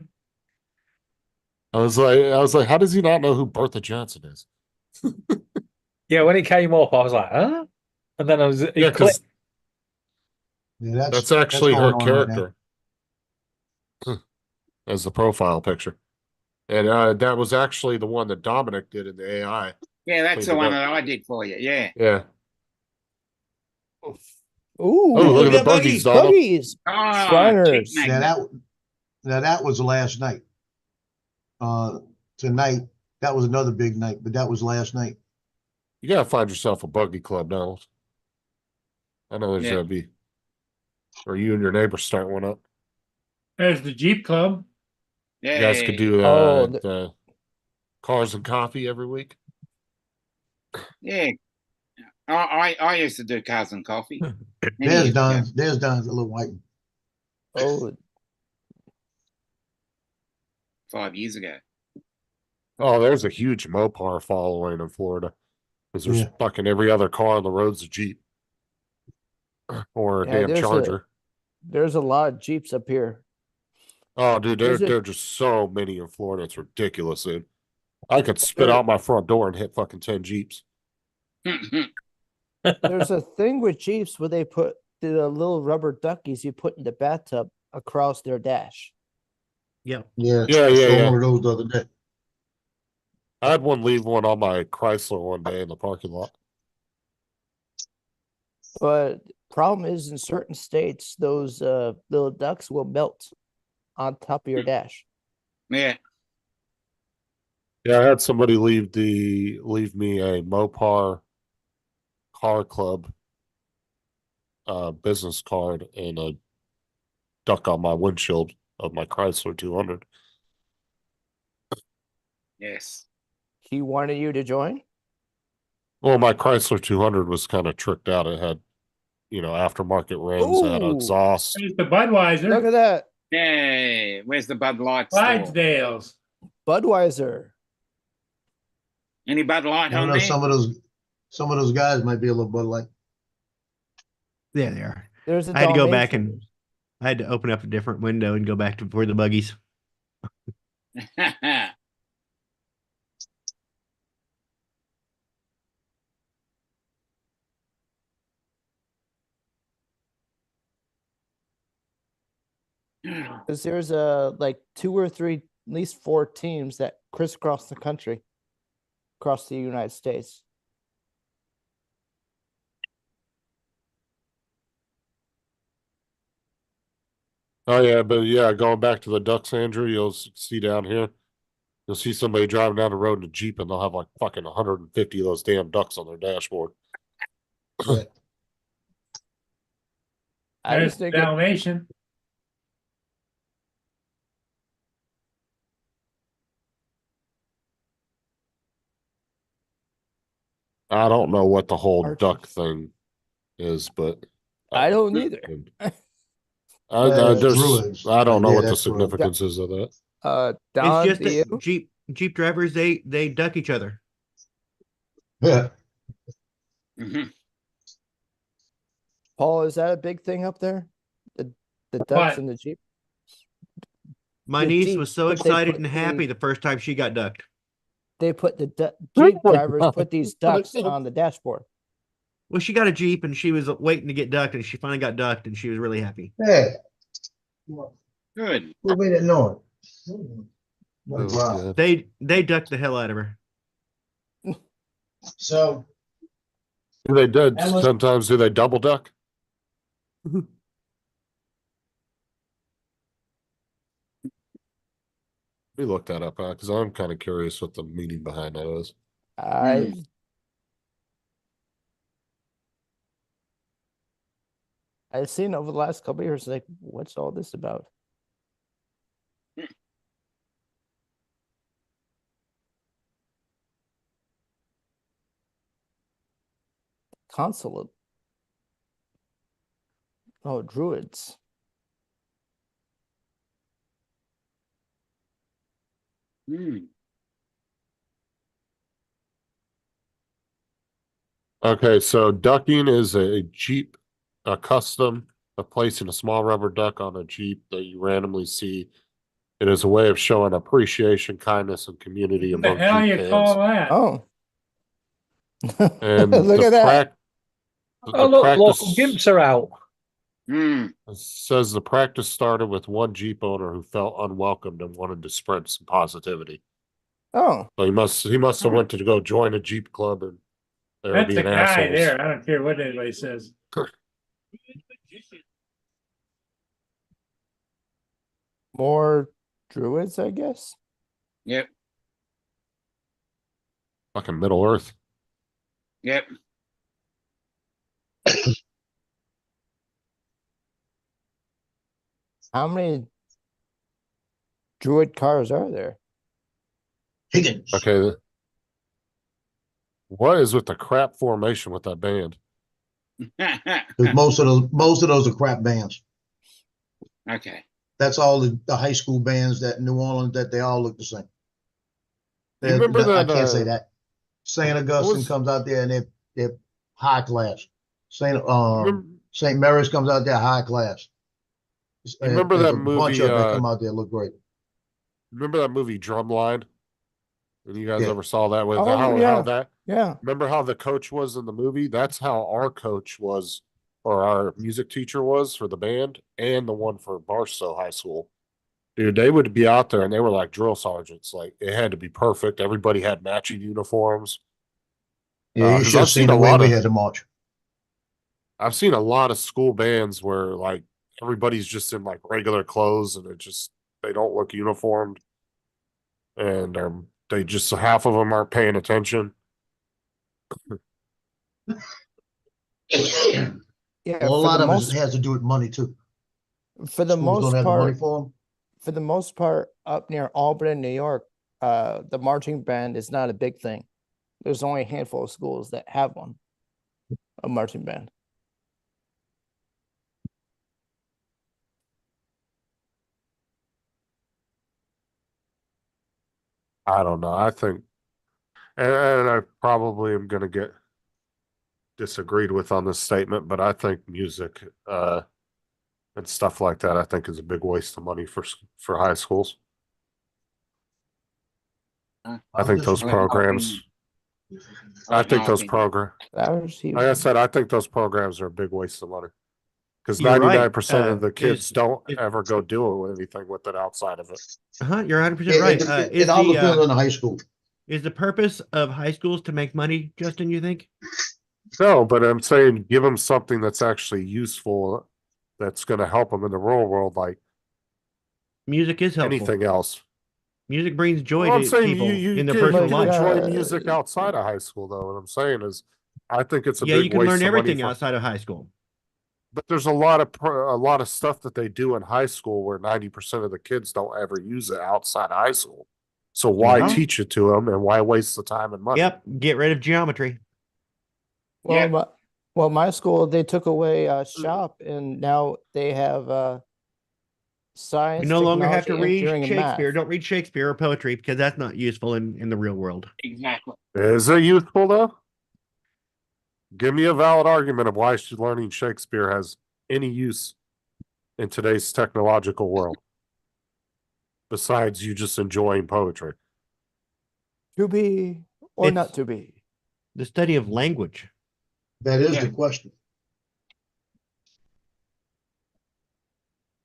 was like, how does he not know who Bertha Johnson is? Yeah, when it came up, I was like, huh? And then Yeah, it clicked. Yeah, that's actually her going on right now. character as the profile picture. And that was actually the one that Dominic did in the AI. Yeah, that's the Cleaned it one up. that I did for you. Yeah. Yeah. Ooh, Oh, look at the at buggies, buggies. Donald. buggies. Oh, Shriners. cheap Now magnet. that was last night. Tonight, that was another big night, but that was last night. You gotta find yourself a buggy club, Donald. I know there's Yeah. gotta be, or you and your neighbors start one up. There's the Jeep Club. Yeah. You guys could do Oh, the cars and coffee every week. Yeah. I used to do cars and coffee. many There's years ago. Don's a little white. Oh, 5 years ago. Oh, there's a huge Mopar following in Florida. Because there's Yeah. fucking every other car on the road's a Jeep. Or a Yeah, damn there's Charger. there's a lot of Jeeps up here. Oh, dude, there's a- there are just so many in Florida. It's ridiculous, dude. I could spit There- out my front door and hit fucking 10 Jeeps. There's a thing with Jeeps where they put the little rubber duckies you put in the bathtub across their dash. Yep. Yeah. Yeah, I yeah, saw yeah. one of those the other day. I had one leave one on my Chrysler one day in the parking lot. But problem is in certain states, those little ducks will melt on top of your dash. Yeah. Yeah, I had somebody leave me a Mopar car club business card and a duck on my windshield of my Chrysler 200. Yes. He wanted you to join? Well, my Chrysler 200 was kind of tricked out. It had, aftermarket rims, it had Ooh. exhaust. There's the Budweiser. Look at that. Hey, where's the Bud Light store? Clydesdales. Budweiser. Any Bud Light I on know there? some of those guys might be a little bit like. There they are. There's a I had to go back Dalmatian. and I had to open up a different window and go back to for the buggies. Because there's like 2 or 3, at least 4 teams that crisscross the country, across the United States. Oh yeah, but yeah, going back to the ducks, Andrew, you'll see down here. You'll see somebody driving down the road in a Jeep and they'll have like fucking 150 of those damn ducks on their dashboard. I There's just think Dalmatian. I don't know what the whole Archie. duck thing is, but I don't either. Druids. I don't know Yeah, what the that's druid. significance is of that. Don, It's just do you? that Jeep drivers they duck each other. Yeah. Mhm. Paul, is that a big thing up there? The ducks What? and the Jeep? My The niece Jeep, was so but they excited put and happy the- the first time she got ducked. They put the Oh Jeep my drivers God. put these ducks on the dashboard. Well, she got a Jeep and she was waiting to get ducked, and she finally got ducked, and she was really happy. Hey, Good. who made that noise? Oh, Wow. God. They ducked the hell out of her. So, Do they did That was- sometimes do they double duck? We look that up because I'm kind of curious what the meaning behind that is. I've seen over the last couple of years, like, what's all this about? Consulate. Oh, druids. Hmm. Okay, so ducking is a Jeep, a custom of placing a small rubber duck on a Jeep that you randomly see. It is a way of showing appreciation, kindness, and community What the among hell Jeep you call fans. that? Oh. And Look the at that. the Oh, look, practice local gimps are out. Hmm. says the practice started with one Jeep owner who felt unwelcomed and wanted to spread some positivity. Oh, So he must have went to go join a Jeep club and they were That's the being guy assholes. there. I don't care what anybody says. more druids, I guess. Yep. Fucking Middle Earth. Yep. How many druid cars are there? Higgins. Okay. What is with the crap formation with that band? 'Cause most of those are crap bands. Okay. That's all the high school bands that in New Orleans that they all look the same. You remember I that, can't say that. St. Augustine was- comes out there and they're high class. Remember, St. Mary's comes out there high class. remember There's that a bunch movie, of them that come out there look great. remember that movie Drumline? And you guys Yeah. ever saw that with Oh, how yeah. that Yeah. remember how the coach was in the movie? That's how our coach was, or our music teacher was for the band, and the one for Barstow High School. Dude, they would be out there and they were like drill sergeants. Like it had to be perfect. Everybody had matching uniforms. Yeah, you 'cause should have I've seen seen the a way lot we of- had to march. I've seen a lot of school bands where like everybody's just in like regular clothes and they don't look uniformed, and they just half of them aren't paying attention. Yeah. Well, a lot the of most, it has to do with money too. for the Schools most don't have the money part, for them. for the most part, up near Albany, New York, the marching band is not a big thing. There's only a handful of schools that have one, a marching band. I don't know. I think, and I probably am going to get disagreed with on this statement, but I think music and stuff like that, I think is a big waste of money for high schools. I think those programs. I think those programs. Like I said, I think those programs are a big waste of money. Because You're right. 99% of the kids Is- don't is- ever go do it with anything with it outside of it. You're 100% right. It all depends on the high school. Is the purpose of high schools to make money, Justin, you think? No, but I'm saying give them something that's actually useful, that's going to help them in the real world, like Music is helpful. anything else. Music brings joy Well, I'm to saying people you in their can, personal you can life. enjoy music outside of high school, though. What I'm saying is, I think it's a Yeah, big you can waste learn of money everything for- outside of high school. But there's a lot of stuff that they do in high school where 90% of the kids don't ever use it outside of high school. So why Well- teach it to them and why waste the time and money? Yep, get rid of geometry. Well, Yeah. my school, they took away shop and now they have science. You no longer have to technology, read engineering, and math. Shakespeare. Don't read Shakespeare or poetry because that's not useful in the real world. Exactly. Is it useful though? Give me a valid argument of why learning Shakespeare has any use in today's technological world, besides you just enjoying poetry. To be or It's- not to be. The study of language. That is Yeah. the question.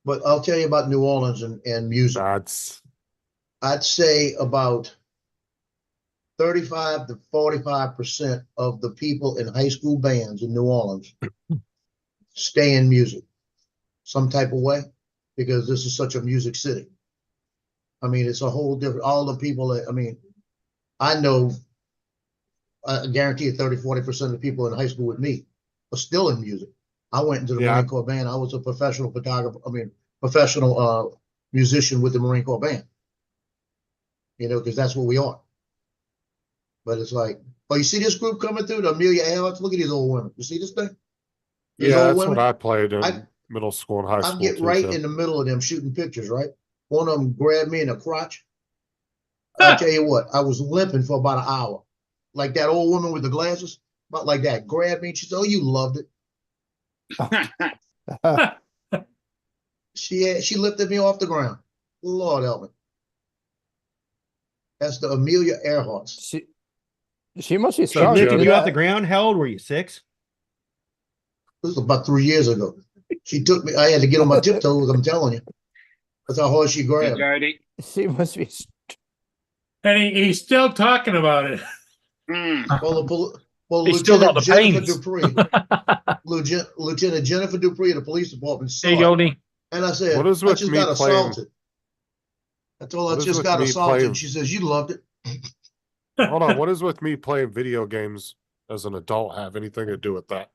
But I'll tell you about New Orleans and music. That's I'd say about 35 to 45% of the people in high school bands in New Orleans stay in music some type of way, because this is such a music city. I mean, it's a whole different, all the people that, I mean, I know, I guarantee you 30-40% of the people in high school with me are still in music. I went into the Yeah. Marine Corps band. I was a professional photographer, professional musician with the Marine Corps band. You know, because that's what we are. But it's like, oh, you see this group coming through, the Amelia Earharts? Look at these old women. You see this thing? These yeah, old that's women? what I played in I- middle school and high I school. get too, right Tim. in the middle of them shooting pictures, right? One of them grabbed me in the crotch. I'll tell you what, I was limping for about an hour. Like that old woman with the glasses, about like that, grabbed me. She said, oh, you loved it. She lifted me off the ground. Lord help me. That's the Amelia Earharts. She must be She strong. lifted to you do off the that. ground. How old were you? 6? This was about 3 years ago. She took me, I had to get on my tiptoes, I'm telling you. That's how hard she Hey, grabbed. Jody. She must be. And he's still talking about it. Mm. Well, He's still got Lieutenant the Jennifer pains. Dupree, Lieutenant Jennifer Dupree of the police department saw Hey, it. Jody. And I said, What is I with just me got playing- assaulted. I told her What I is just with got me assaulted. playing- She says, you loved it. Hold on, what is with me playing video games as an adult have anything to do with that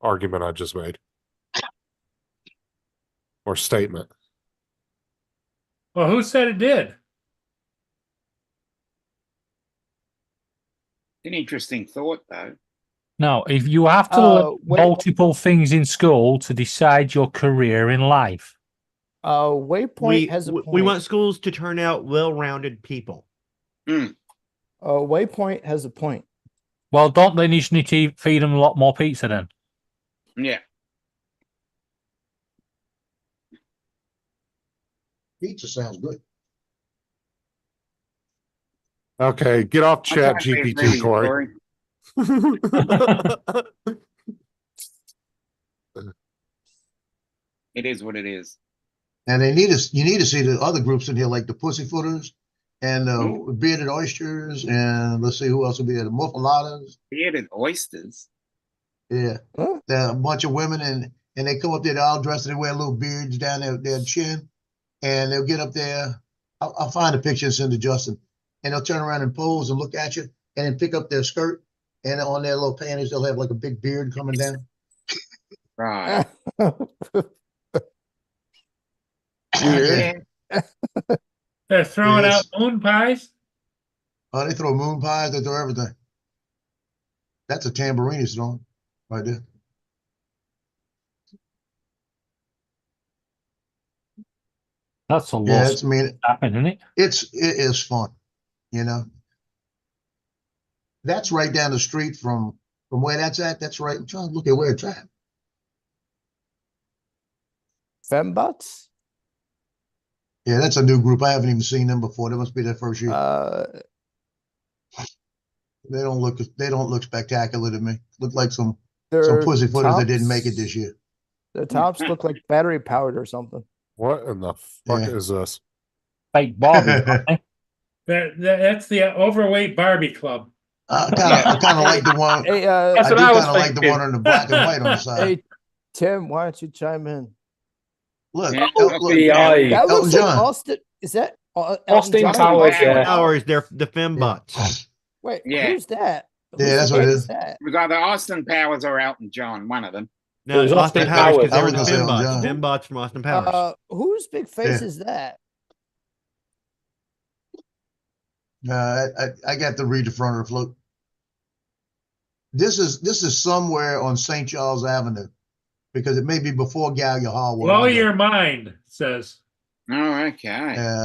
argument I just made? Or statement? Well, who said it did? An interesting thought, though. No, if you have to learn multiple things in school to decide your career in life. Waypoint has a point. We want schools to turn out well-rounded people. Waypoint has a point. Well, don't they just need to feed them a lot more pizza then? Yeah. Pizza sounds good. Okay, get off I chat can't be GPT, really Corey. sorry. It is what it is. And you need to see the other groups in here, like the Pussyfooters and the Bearded Oysters, and let's see who else will be there, the Muffaladas. Bearded oysters. Yeah. There are a bunch of women and they come up there, they're all dressed, and they wear little beards down their chin, and they'll get up there. I'll find a picture and send to Justin, and they'll turn around and pose and look at you, and then pick up their skirt, and on their little panties, they'll have like a big beard coming down. Right. Yeah. They're throwing Yes. out moon pies. Oh, they throw moon pies, they throw everything. That's a tambourine song right there. That's a Yeah, loss. it's, I mean, Happen, isn't it? it is fun, you know. That's right down the street from where that's at. That's right. I'm trying to look at where it's at. Fembots? Yeah, that's a new group. I haven't even seen them before. They must be their first year. They don't look spectacular to me. Look like some Their pussyfooters that didn't make it tops- this year. The tops look like battery powered or something. What in the fuck Yeah. is this? Fake Barbie. That's the overweight Barbie club. I kind of like the one. Hey, That's I what do I was kind of like the thinking. one on the black and white on the side. hey, Tim, why don't you chime in? Look, Yeah, El- that's look, the eye. That Elton looks like John. Austin. Is that Elton Austin John? Powers, Powers. yeah. Powers, they're the fembots. Wait, Yeah. who's that? Yeah, Whose that's what it head is. that? It was either Austin Powers or Elton John, one of them. No, was Austin Austin Powers, because Powers. they I were was the gonna say Elton fembots. John. Fembots from Austin Powers. Whose big face Yeah. is that? I got to read the front of the float. This is somewhere on St. Charles Avenue, because it may be before Gallia Hall. where Blow I go. your mind, says. Oh, okay.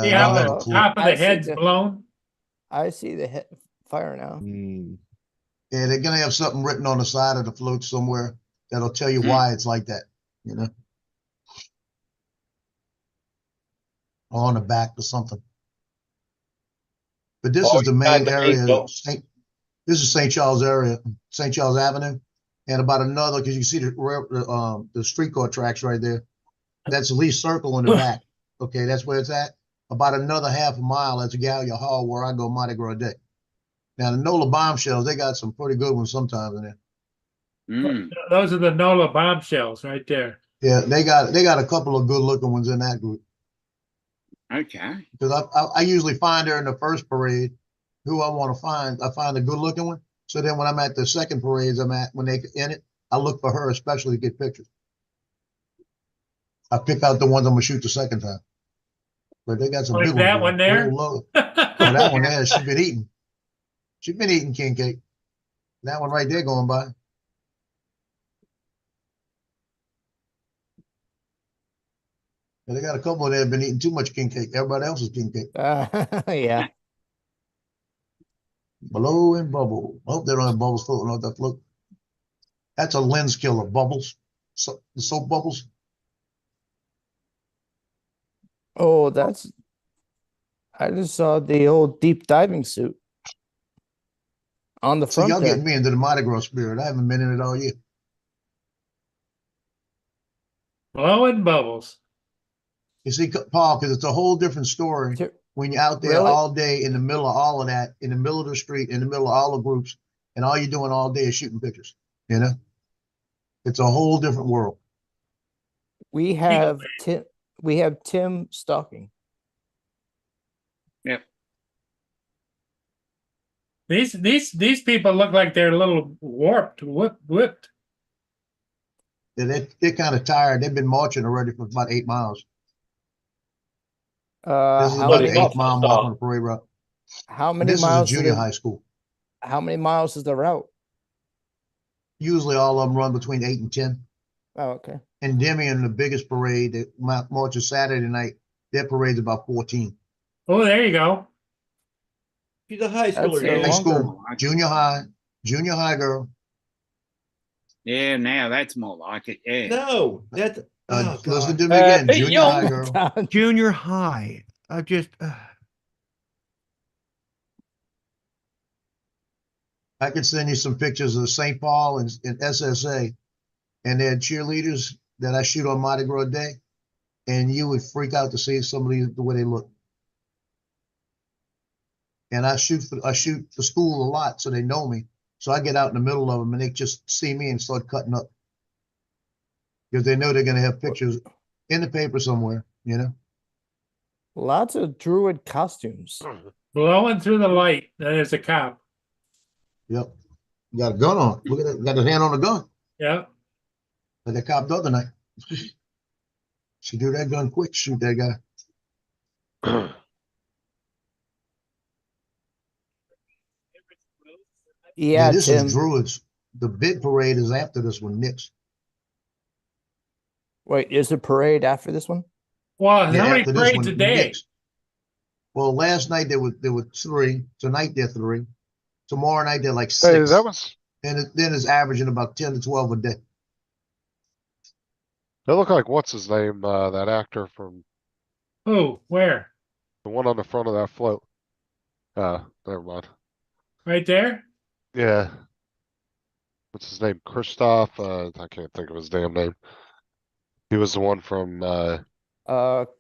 See I how don't have a Oh, clue. top of I the see head's the- blown? I see the head fire now. Hmm. Yeah, they're gonna have something written on the side of the float somewhere that'll tell you why it's like that, you know? Or on the back or something. But this is the main area, this is St. Charles area, St. Charles Avenue. And about another, because you see the streetcar tracks right there. That's Lee Circle in the back. Okay, that's where it's at. About another half a mile, that's Gallia Hall, where I go Mardi Gras Day. Now, the NOLA bombshells, they got some pretty good ones sometimes in there. Mm. Those are the NOLA bombshells right there. Yeah, they got a couple of good looking ones in that group. Okay. Because I usually find her in the first parade who I want to find. I find a good looking one. So then when I'm at the second parades when they in it, I look for her especially to get pictures. I pick out the ones I'm gonna shoot the second time. But they got some Like good that ones. one there? Oh, that one there, she's been eating. She's been eating king cake. That one right there going by. And they got a couple of them that have been eating too much king cake. Everybody else is king cake. Yeah. Blow and bubble. I hope they don't have bubbles floating off that float. That's a lens killer. Bubbles. So, the soap bubbles. Oh, that's. I just saw the old deep diving suit on the So front y'all there. getting me into the Mardi Gras spirit. I haven't been in it all year. Blowing bubbles. You see, Paul, because it's a whole different story Ter- when you're out there Really? all day in the middle of all of that, in the middle of the street, in the middle of all the groups, and all you're doing all day is shooting pictures. You know, it's a whole different world. We have Tim. We have Tim stalking. Yep. These people look like they're a little warped, whipped. They're kind of tired. They've been marching already for about 8 miles. This is How about many, the 8th mile mark on the parade route. how And many this is a miles? junior high school. How many miles is the route? Usually all of them run between 8 and 10. Oh, okay. Endymion, the biggest parade that marches Saturday night, their parade's about 14. Oh, there you go. She's a high That's schooler. a yeah. High longer- school, junior high girl. Yeah, now that's more like it. Yeah. No, that's oh, Listen God. to me again, Pete junior Young. high girl. Junior high. I just I can send you some pictures of St. Paul and SSA and their cheerleaders that I shoot on Mardi Gras Day, and you would freak out to see some of these the way they look. And I shoot the school a lot, so they know me. So I get out in the middle of them, and they just see me and start cutting up because they know they're going to have pictures in the paper somewhere. You know, Lots of druid costumes. Blowing through the light. There's a cop. yep. Got a gun on. Look at that. Got his hand on the gun. Yep. Like that cop the other night. She do that gun quick. Shoot that guy. Yeah, this Tim. is Druids. The big parade is after this one, Nick's. Wait, is the parade after this one? Well, Yeah, how many after this parades one, a day? Nick's. Well, last night there were 3. Tonight they're 3. Tomorrow night they're like 6. Hey, that was And then it's averaging about 10 to 12 a day. They look like what's his name? That actor from Who? Where? the one on the front of that float. Never mind. Right there? Yeah. What's his name? Christoph. I can't think of his damn name. He was the one from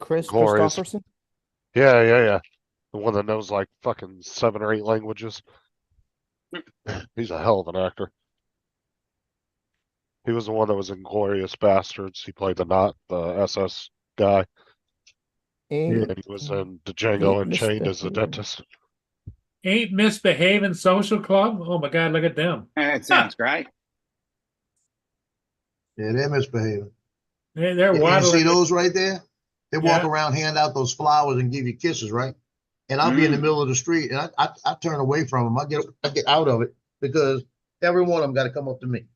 Chris Glorious. Christopherson. yeah. The one that knows like fucking 7 or 8 languages. He's a hell of an actor. He was the one that was in Glorious Bastards. He played the SS guy. Ain't, And he was in Django ain't Unchained as a misbehaving. dentist. Ain't Misbehaving Social Club? Oh my God, look at them. That sounds great. Yeah, they're misbehaving. They're You see waddling. those right there? They walk Yeah. around, hand out those flowers and give you kisses, right? And I'll be in the Mm. middle of the street and I turn away from them. I get out of it because every one of them got to come up to me.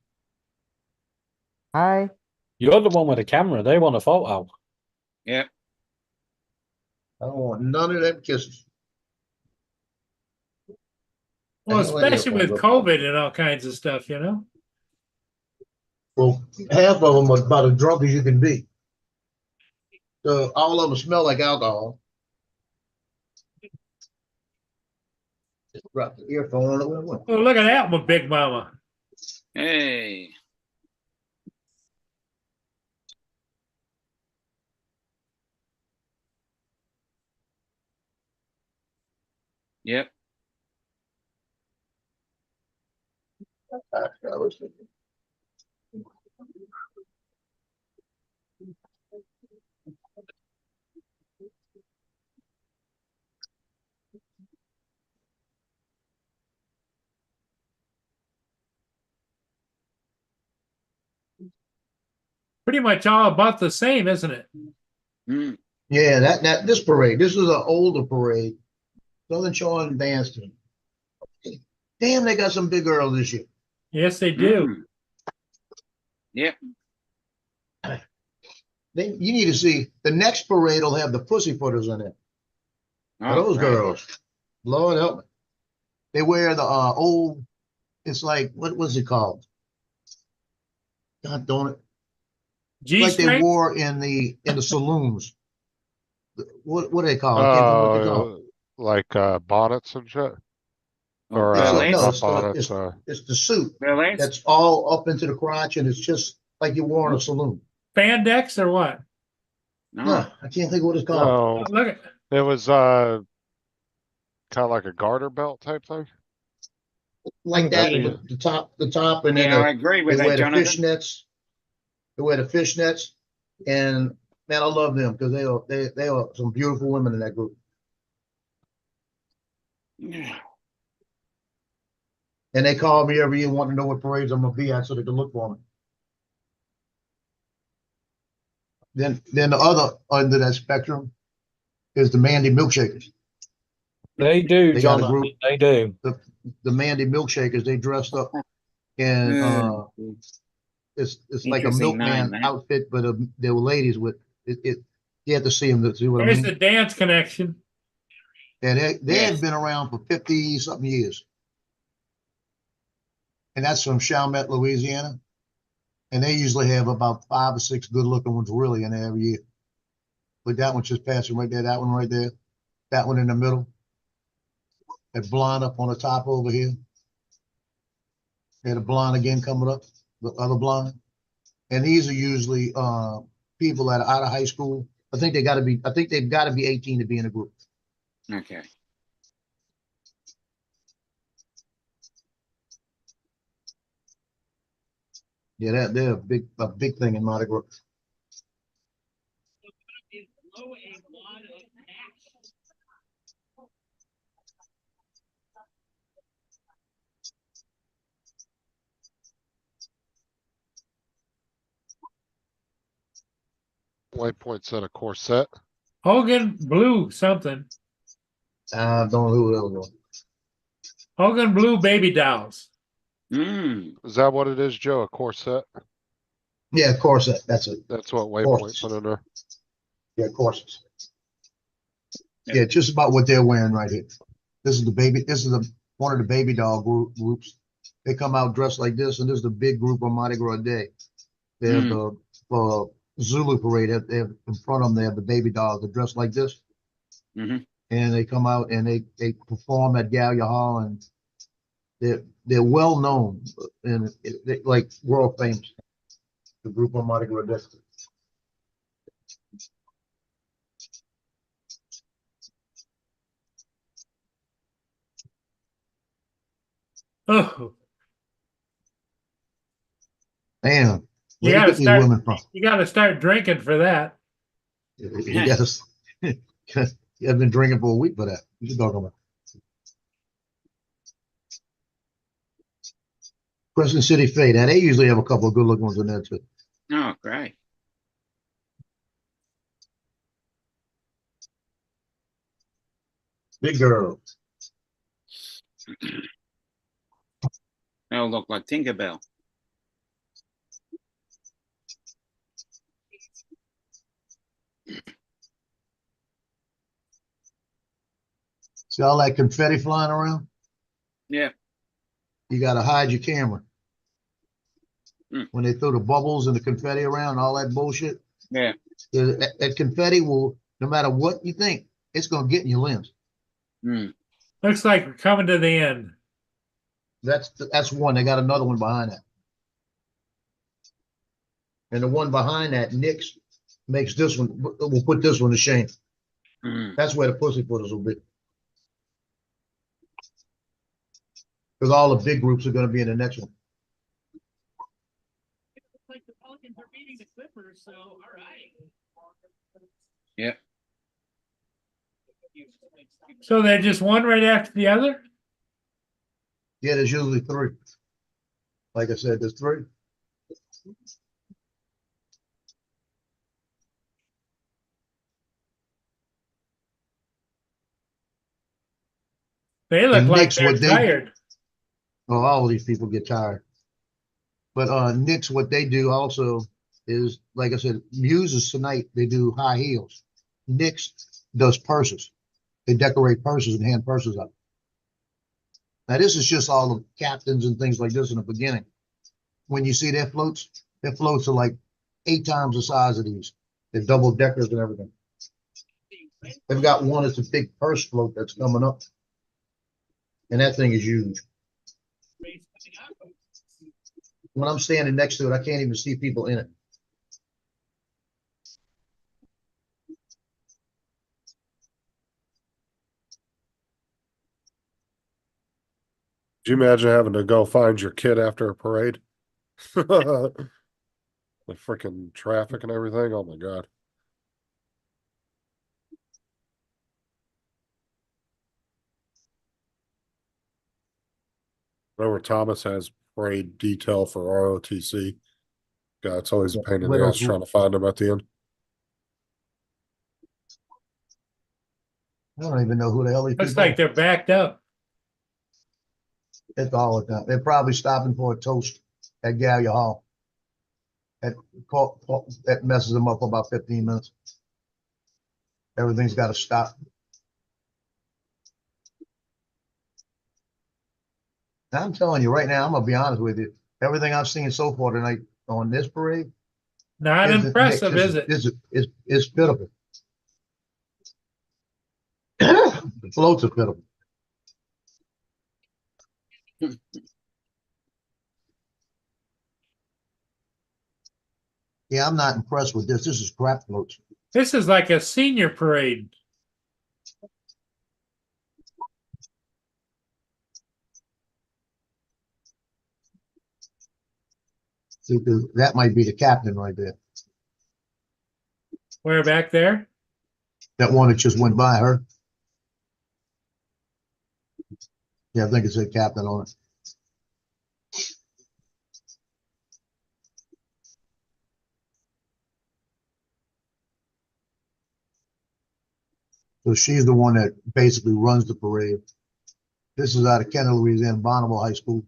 Hi. You're the one with the camera. They want a photo. Yep. I don't want none of them kisses. Well, I know that especially with earphones up. COVID and all kinds of stuff, you know? Well, half of them are about as drunk as you can be. So all of them smell like alcohol. Just drop the earphone on it. Oh, look at that one, Big Mama. Hey. Yep. Pretty much all about the same, isn't it? Mm. Yeah, this parade. This is an older parade. Southern Charleston Dance Team. Damn, they got some big girls this year. Yes, they do. Mm. Yep. You need to see the next parade will have the Pussyfooters in it. Oh, Those great. girls, Lord help me. They wear the old. It's like what was it called? God darn it! G Like they string. wore in the saloons. What do they call? I can't think what they call. Like bonnets and shit. Oh, Or It's burlesque. no, not it's bonnets. it's the suit Burlesque. that's all up into the crotch, and it's just like you wore in a saloon. Spandex or what? No. No, I can't think of what it's called. No, Oh, look at it was kind of like a garter belt type thing. Like Would that, that be but the top, and then Yeah, I agree with they that, wear the Jonathan. fishnets. They wear the fishnets, and man, I love them because they are some beautiful women in that group. Yeah. And they call me every year wanting to know what parades I'm gonna be at so they can look for me. Then the other end of that spectrum is the Mandy Milkshakers. They do, They got a John. group. They do. The Mandy Milkshakers, they dressed up in it's like a Interesting milkman name, man. outfit, but they were ladies with it. You had to see them to see what I there's mean. the dance connection. And they Yes. had been around for 50 something years. And that's from Chalmette, Louisiana. And they usually have about 5 or 6 good looking ones really in there every year. But that one just passing right there, that one right there, that one in the middle. That blonde up on the top over here. And a blonde again coming up, the other blonde. And these are usually people that are out of high school. I think they've got to be 18 to be in a group. Okay. Yeah, they're a big thing in Mardi Gras. White Point said a corset. Hogan Blue something. I don't know who else. Hogan Blue baby dolls. Mm. Is that what it is, Joe? A corset? Yeah, corset. That's it. That's what White Point Corsets. put in there. Yeah, corsets. Yeah, just about what they're wearing right here. This is one of the baby doll groups. They come out dressed like this, and this is the big group on Mardi Gras Day. They have the Zulu parade. They have in front of them. They have the baby dolls. They're dressed like this, Mhm. and they come out and they perform at Gallia Hall, and they're well known and like world famous. The group on Mardi Gras Day. Oh, Damn, you where they gotta get these start. women from? You gotta start drinking for that. Yes. I've been drinking for a week for that. What you talking about? Crescent City Fade. Now they usually have a couple of good looking ones in there too. Oh, great. Big girl. They all look like Tinkerbell. See all that confetti flying around? Yeah. You gotta hide your camera. Mm. When they throw the bubbles and the confetti around, all that bullshit. Yeah. That confetti will, no matter what you think, it's gonna get in your lens. Mm. Looks like we're coming to the end. That's one. They got another one behind that. And the one behind that, Nick's makes this one, we'll put this one to shame. Mm. That's where the pussyfooters will be. Because all the big groups are gonna be in the next one. Like the Pelicans are beating the Clippers, so all right. Yeah. So they're just one right after the other? Yeah, there's usually three. Like I said, there's three. They look And like Knicks, they're what they- tired. Well, all of these people get tired. But Knicks, what they do also is, like I said, Muses tonight, they do high heels. Knicks does purses. They decorate purses and hand purses up. Now, this is just all the captains and things like this in the beginning. When you see their floats are like 8 times the size of these. They're double deckers and everything. They've got one that's a big purse float that's coming up. And that thing is huge. When I'm standing next to it, I can't even see people in it. Do you imagine having to go find your kid after a parade? The freaking traffic and everything. Oh my God. Remember Thomas has parade detail for ROTC. God, it's always a pain in the ass trying to find them at the end. I don't even know who the hell these Looks people like they're backed up. It's all the time. They're probably stopping for a toast at Gallia Hall. That messes them up for about 15 minutes. Everything's got to stop. I'm telling you right now, I'm gonna be honest with you. Everything I've seen so far tonight on this parade, Not impressive, is it? It's pitiful. The floats are pitiful. Yeah, I'm not impressed with this. This is crap floats. This is like a senior parade. That might be the captain right there. Where back there? That one that just went by her. Yeah, I think it said captain on it. So she's the one that basically runs the parade. This is out of Kenner, Louisiana, Bonneville High School.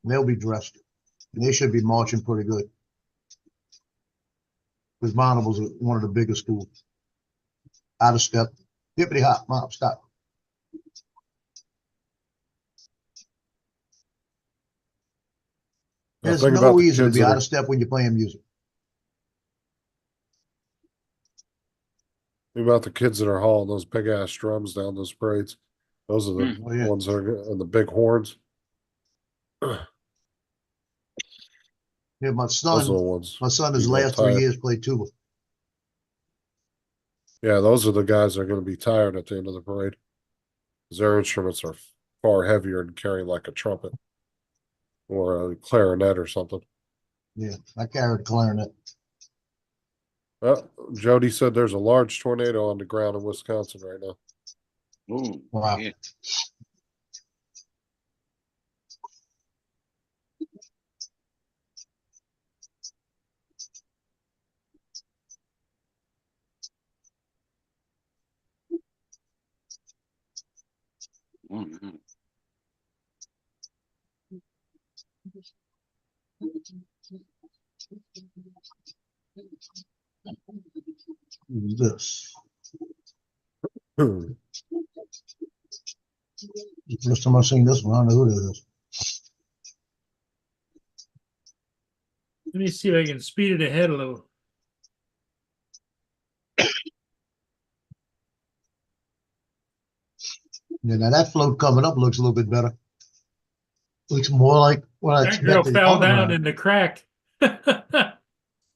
And they'll be dressed. And they should be marching pretty good. Because Bonneville's one of the biggest schools. Out of step. Hippity hop, mom, stop. There's no reason to be out of step when you're playing music. Think about the kids that are hauling those big ass drums down those parades. Those are the yeah. ones that are and the big horns. Yeah, my Those are the son ones. his people last tired. 3 years played tuba. Yeah, those are the guys that are going to be tired at the end of the parade. 'Cause their instruments are far heavier and carry like a trumpet or a clarinet or something. Yeah, I carried a clarinet. Jody said there's a large tornado on the ground in Wisconsin right now. Ooh, Wow. yeah. Oh, no. Who's this? Hmm. First time I've seen this one, I don't know who this is. Let me see if I can speed it ahead a little. Yeah, now that float coming up looks a little bit better. Looks more like what I That girl expected. fell on the down ground. in the crack.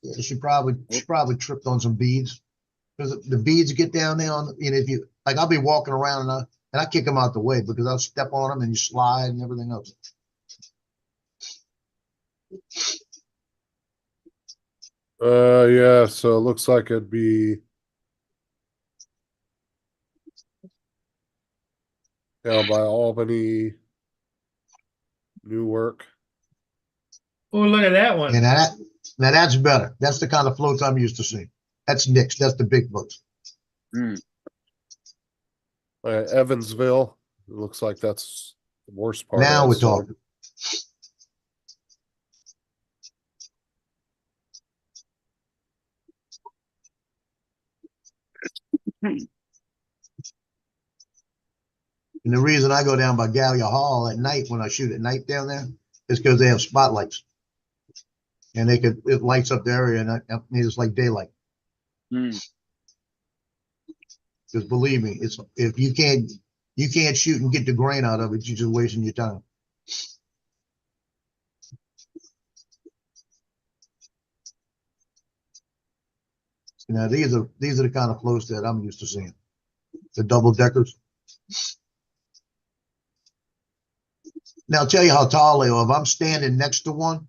Yeah, she probably tripped on some beads. Because the beads get down there on, if you, like, I'll be walking around and I kick them out the way because I'll step on them and you slide and everything else. Yeah, so it looks like it'd be down by Albany, Newark. Oh, look at that one. And now that's better. That's the kind of floats I'm used to seeing. That's Nick's. That's the big floats. Hmm. Evansville. It looks like that's the worst part. Now of we're that storm. talking. And the reason I go down by Gallia Hall at night when I shoot at night down there is because they have spotlights. And it lights up the area and it's like daylight. Hmm. Because believe me, if you can't shoot and get the grain out of it, you're just wasting your time. Now these are the kind of floats that I'm used to seeing. The double deckers. Now I'll tell you how tall they are. If I'm standing next to one,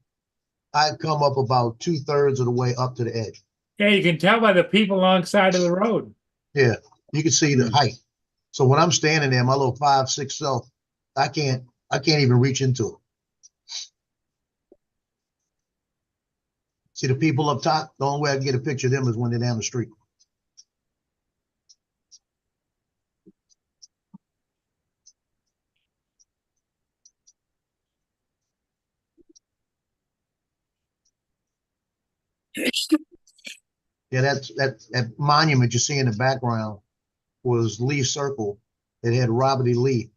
I come up about 2/3 of the way up to the edge. Yeah, you can tell by the people alongside of the road. Yeah, you can see the height. So when I'm standing there, my little 5'6" self, I can't even reach into it. See the people up top? The only way I can get a picture of them is when they're down the street. Yeah, that monument you see in the background was Lee Circle. It had Robert E. Lee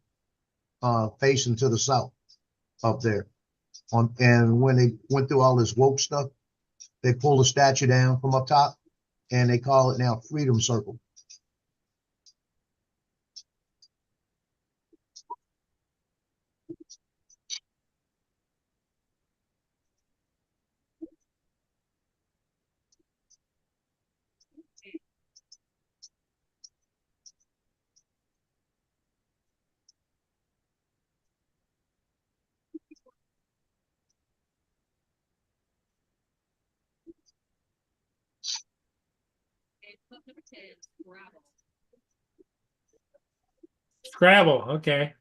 facing to the south up there. And when they went through all this woke stuff, they pulled the statue down from up top and they call it now Freedom Circle. Scrabble, okay.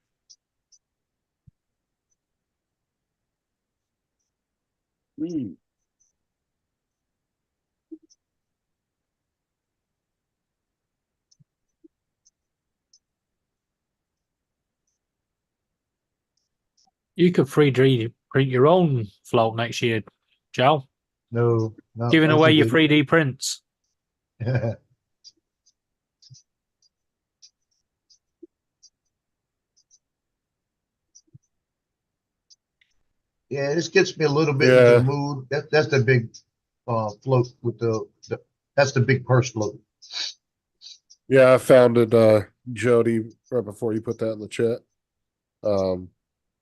Hmm. You could print your own float next year, Joe. No, Giving away your 3D prints. Yeah, this gets me a little bit into the mood. That's the big float with that's the big purse float. Yeah, I found it, Jody, right before you put that in the chat.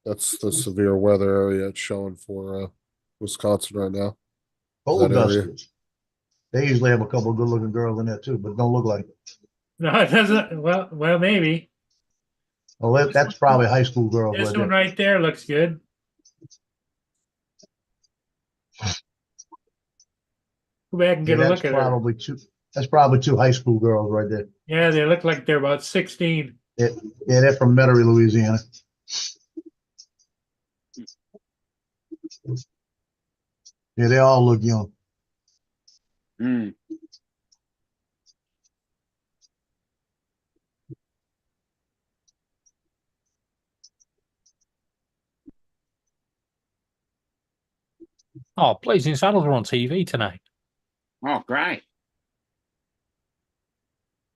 That's the severe weather area it's showing for Wisconsin right now. Coal That area. dusters. They usually have a couple of good-looking girls in there too, but don't look like it. No, it doesn't. Well, maybe. Well, that's probably high school girls This right one there. right there looks good. Go back and get a that's look at her. that's probably two high school girls right there. Yeah, they look like they're about 16. Yeah, they're from Metairie, Louisiana. Yeah, they all look young. Mm. Oh, Blazing Saddles are on TV tonight. Oh, great.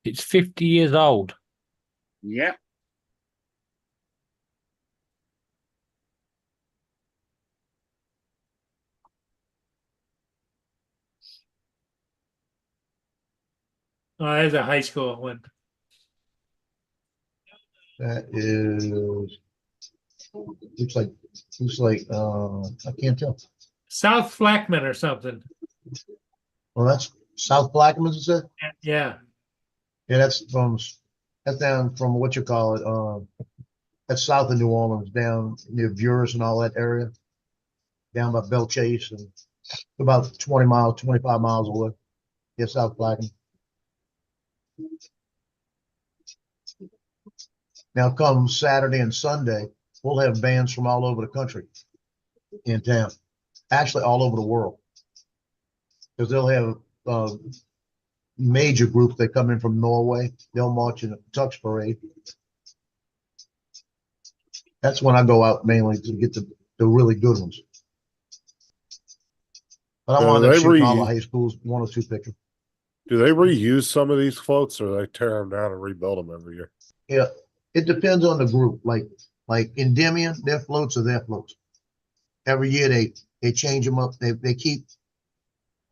It's 50 years old. Yep. Oh, there's a high school one. That is looks like I can't tell. South Flackman or something. Well, that's South Blackman, is it? Yeah. Yeah, that's down from what you call it. That's south of New Orleans, down near Buras and all that area, down by Belle Chase, and about 20 miles, 25 miles away. Yeah, South Blackman. Now, come Saturday and Sunday, we'll have bands from all over the country in town. Actually, all over the world, because they'll have major groups that come in from Norway. They'll march in a Tux parade. That's when I go out mainly to get the really good ones. But I want to shoot all the high schools, 1 or 2 pictures. Do they reuse some of these floats, or they tear them down and rebuild them every year? Yeah, it depends on the group. Like Endymion, their floats are their floats. Every year they change them up. They keep.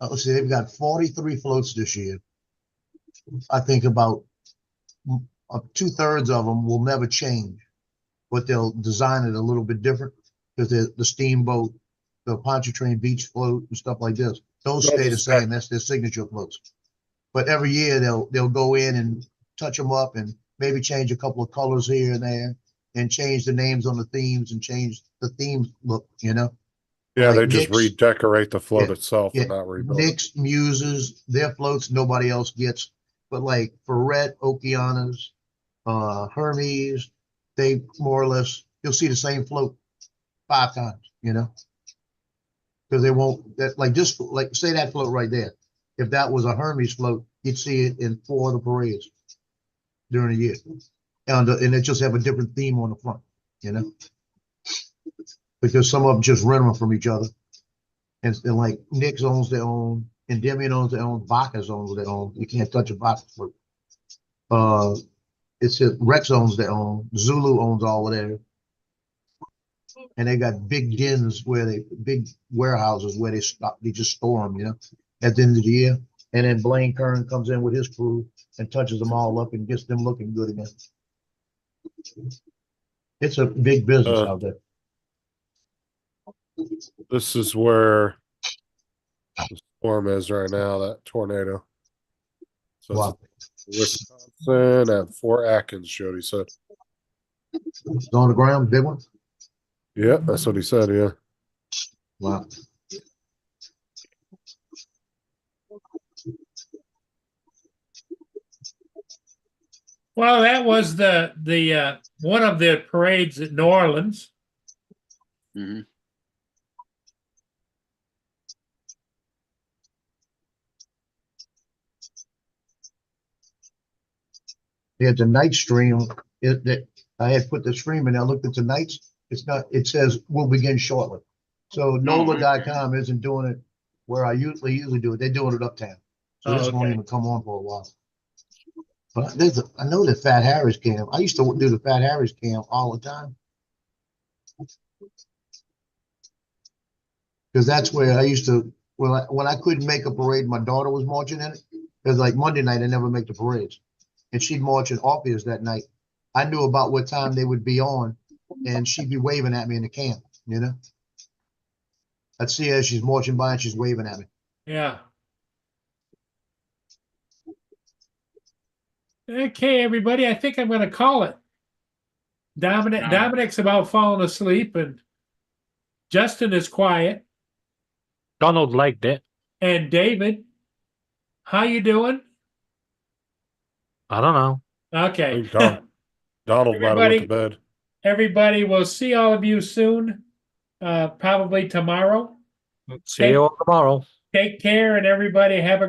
Let's see, they've got 43 floats this year. I think about 2/3 of them will never change, but they'll design it a little bit different because the steamboat, the Pontchartrain beach float and stuff like this, those stay the same. That's their signature floats. But every year they'll go in and touch them up and maybe change a couple of colors here and there and change the names on the themes and change the theme look, Yeah, like they just Nick's, redecorate the float yeah, itself yeah, and not rebuild it. Nick's, Muses, their floats nobody else gets. But like Ferret, Okeanas, Hermes, they more or less, you'll see the same float 5 times, because they won't, that like just like say that float right there. If that was a Hermes float, you'd see it in 4 of the parades during the year, and it just have a different theme on the front, because some of them just rent them from each other, and like Nick's owns their own, Endymion owns their own, Bacchus owns their own. You can't touch a Bacchus float. It's Rex owns their own, Zulu owns all of theirs. And they got big dens big warehouses where they just store them, at the end of the year. And then Blaine Kern comes in with his crew and touches them all up and gets them looking good again. It's a big business out there. This is where the storm is right now, that tornado. So Wow. it's Wisconsin at Fort Atkins, Jody said. It's on the ground, big one? Yeah, that's what he said, yeah. Wow. Well, that was the one of the parades at New Orleans. Mm-hmm. Yeah, the night stream. I had put the stream in. I looked at the nights. It's not. It says we'll begin shortly. So NOLA.com isn't doing it where I usually do it. They're doing it uptown. So this won't even come on for a while. But I know the Fat Harry's camp. I used to do the Fat Harry's camp all the time. Because that's where I used to, when I couldn't make a parade, my daughter was marching in it. Because like Monday night, I never make the parades. And she'd march in Orpheus that night. I knew about what time they would be on, and she'd be waving at me in the camp, I'd see her as she's marching by and she's waving at me. Yeah. Okay, everybody, I think I'm going to call it. Dominic's about falling asleep, and Justin is quiet. Donald legged it. And David How you doing? I don't know. Okay. think Donald might have went to bed. Everybody, we'll see all of you soon. Probably tomorrow. See you all tomorrow. Take care and everybody have a